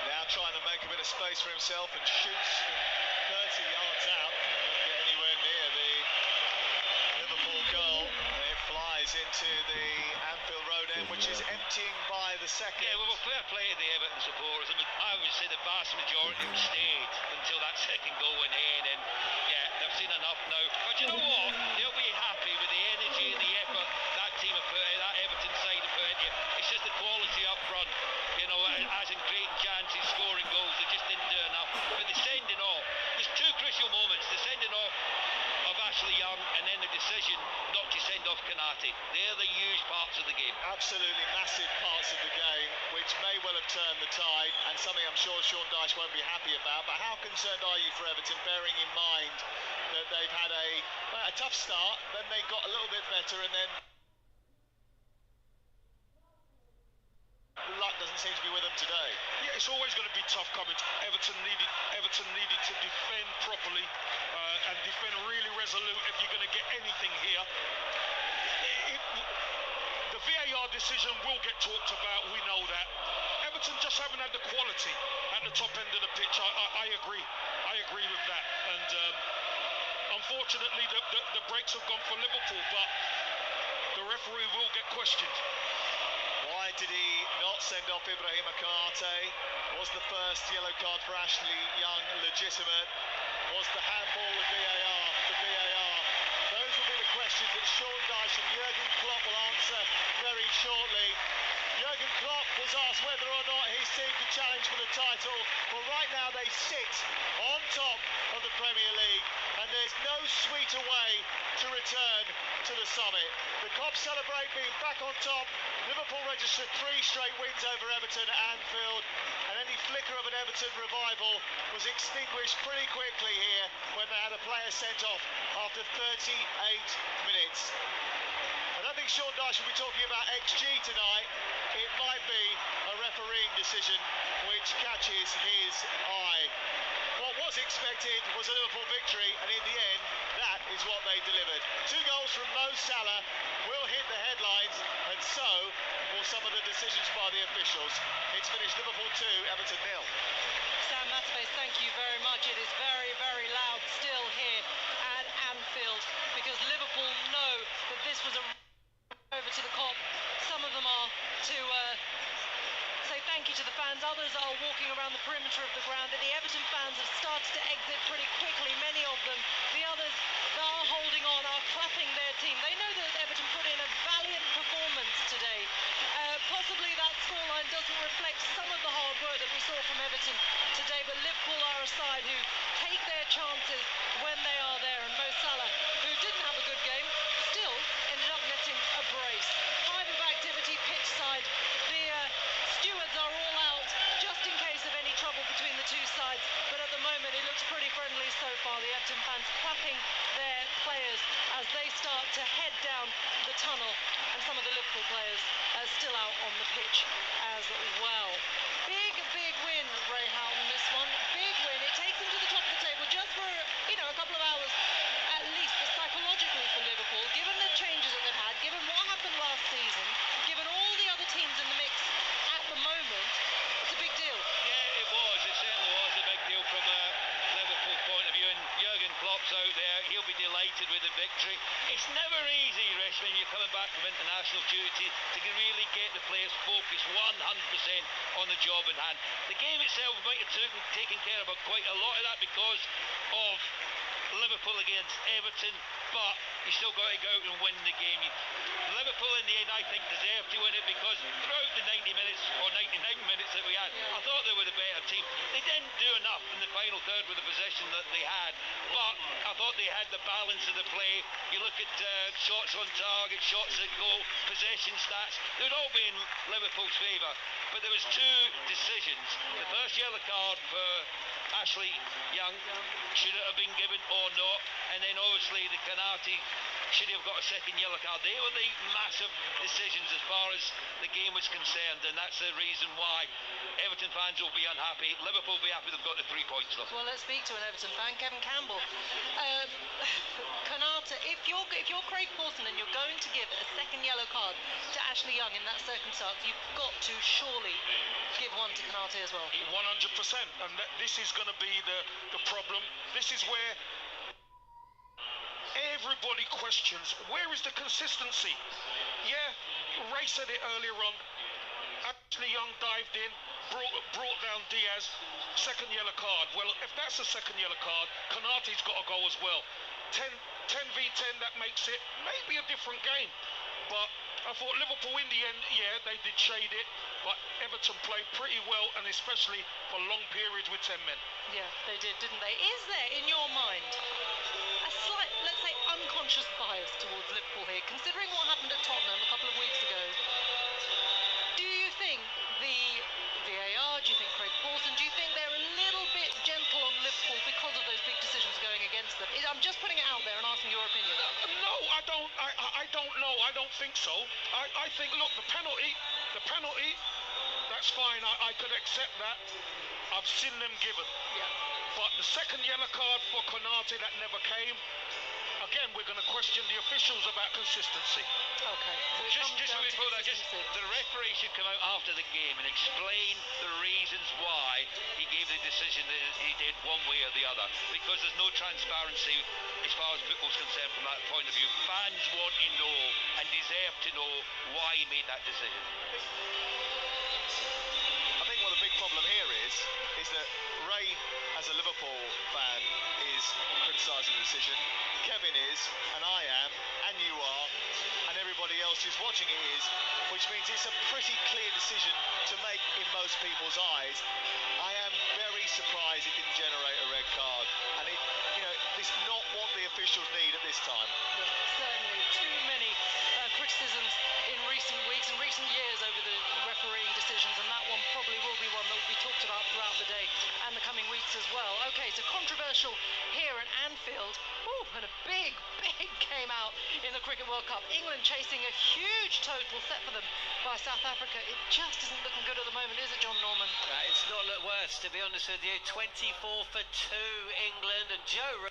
now trying to make a bit of space for himself and shoots from 30 yards out. Doesn't get anywhere near the Liverpool goal. And it flies into the Anfield Road end, which is emptying by the second. Yeah, well, fair play to the Everton supporters. I mean, I would say the vast majority have stayed until that second goal went in, and yeah, they've seen enough now. But you know what? They'll be happy with the energy and the effort that team have put in, that Everton side have put into it. It's just the quality up front, you know, as in creating chances, scoring goals. They just didn't do enough. But the sending off, there's two crucial moments: the sending off of Ashley Young, and then the decision not to send off Kanate. They're the huge parts of the game. Absolutely massive parts of the game, which may well have turned the tide, and something I'm sure Sean Dyche won't be happy about. But how concerned are you for Everton, bearing in mind that they've had a tough start, then they got a little bit better, and then luck doesn't seem to be with them today? Yeah, it's always going to be tough coming. Everton needed to defend properly and defend really resolute if you're going to get anything here. The VAR decision will get talked about, we know that. Everton just haven't had the quality at the top end of the pitch. I agree. I agree with that. And unfortunately, the breaks have gone for Liverpool, but the referee will get questioned. Why did he not send off Ibrahima Kanate? Was the first yellow card for Ashley Young legitimate? Was the handball the VAR? Those will be the questions that Sean Dyche and Jurgen Klopp will answer very shortly. Jurgen Klopp was asked whether or not his team could challenge for the title. Well, right now they sit on top of the Premier League, and there's no sweeter way to return to the summit. The Kop celebrate being back on top. Liverpool registered 3 straight wins over Everton at Anfield, and any flicker of an Everton revival was extinguished pretty quickly here when they had a player sent off after 38 minutes. I don't think Sean Dyche will be talking about XG tonight. It might be a refereeing decision which catches his eye. What was expected was a Liverpool victory, and in the end, that is what they delivered. 2 goals from Mo Salah will hit the headlines, and so will some of the decisions by the officials. It's finished Liverpool 2, Everton 0. Sam Matthews, thank you very much. It is very, very loud still here at Anfield, because Liverpool know that this was a over to the Kop. Some of them are to say thank you to the fans. Others are walking around the perimeter of the ground. And the Everton fans have started to exit pretty quickly, many of them. The others that are holding on are clapping their team. They know that Everton put in a valiant performance today. Possibly that scoreline doesn't reflect some of the hard work that we saw from Everton today, but Liverpool are a side who take their chances when they are there. And Mo Salah, who didn't have a good game, still ended up netting a brace. 5 of activity pitch side. The stewards are all out just in case of any trouble between the two sides, but at the moment it looks pretty friendly so far. The Everton fans clapping their players as they start to head down the tunnel, and some of the Liverpool players are still out on the pitch as well. Big win, Ray Houghton, this one. Big win. It takes them to the top of the table just for, a couple of hours at least, but psychologically for Liverpool, given the changes that they've had, given what happened last season, given all the other teams in the mix at the moment, it's a big deal. Yeah, it was. It certainly was a big deal from a Liverpool point of view, and Jurgen Klopp's out there. He'll be delighted with the victory. It's never easy, Rich, when you're coming back from international duty to really get the players focused 100% on the job in hand. The game itself might have taken care of quite a lot of that because of Liverpool against Everton, but you still got to go out and win the game. Liverpool in the end, I think, deserved to win it because throughout the 90 minutes or 99 minutes that we had, I thought they were the better team. They didn't do enough in the final third with the possession that they had, but I thought they had the balance of the play. You look at shots on target, shots at goal, possession stats, they'd all be in Liverpool's favour. But there was 2 decisions. The first yellow card for Ashley Young should it have been given, or or not. And then obviously the Konate, should he have got a second yellow card? They were the massive decisions as far as the game was concerned, and that's the reason why Everton fans will be unhappy. Liverpool will be happy they've got the 3 points though. Well, let's speak to an Everton fan, Kevin Campbell. Konate, if you're Craig Pawson and you're going to give a second yellow card to Ashley Young in that circumstance, you've got to surely give one to Konate as well. 100%, and this is going to be the problem. This is where everybody questions, where is the consistency? Yeah, Ray said it earlier on. Ashley Young dived in, brought down Diaz, second yellow card. Well, if that's a second yellow card, Konate's got to go as well. 10 v 10, that makes it maybe a different game. But I thought Liverpool in the end, yeah, they did shade it, but Everton played pretty well, and especially for long periods with 10 men. Yeah, they did, didn't they? Is there, in your mind, a slight, let's say, unconscious bias towards Liverpool here, considering what happened at Tottenham a couple of weeks ago? Do you think the VAR, do you think Craig Pawson, do you think they're a little bit gentle on Liverpool because of those big decisions going against them? I'm just putting it out there and asking your opinion. No, I don't know. I don't think so. I think, look, the penalty, that's fine. I could accept that. I've seen them given. Yeah. But the second yellow card for Konate, that never came. Again, we're going to question the officials about consistency. Okay. So just before that, the referee should come out after the game and explain the reasons why he gave the decision that he did one way or the other. Because there's no transparency as far as football's concerned from that point of view. Fans want to know and deserve to know why he made that decision. I think what the big problem here is that Ray, as a Liverpool fan, is criticising the decision. Kevin is, and I am, and you are, and everybody else who's watching it is, which means it's a pretty clear decision to make in most people's eyes. I am very surprised it didn't generate a red card, and it's not what the officials need at this time. Yeah, certainly too many criticisms in recent weeks and recent years over the refereeing decisions, and that one probably will be one that will be talked about throughout the day and the coming weeks as well. Okay, so controversial here at Anfield. Ooh, and a big game out in the Cricket World Cup. England chasing a huge total set for them by South Africa. It just isn't looking good at the moment, is it, John Norman? It's not looked worse, to be honest with you. 24 for 2 England, and Joe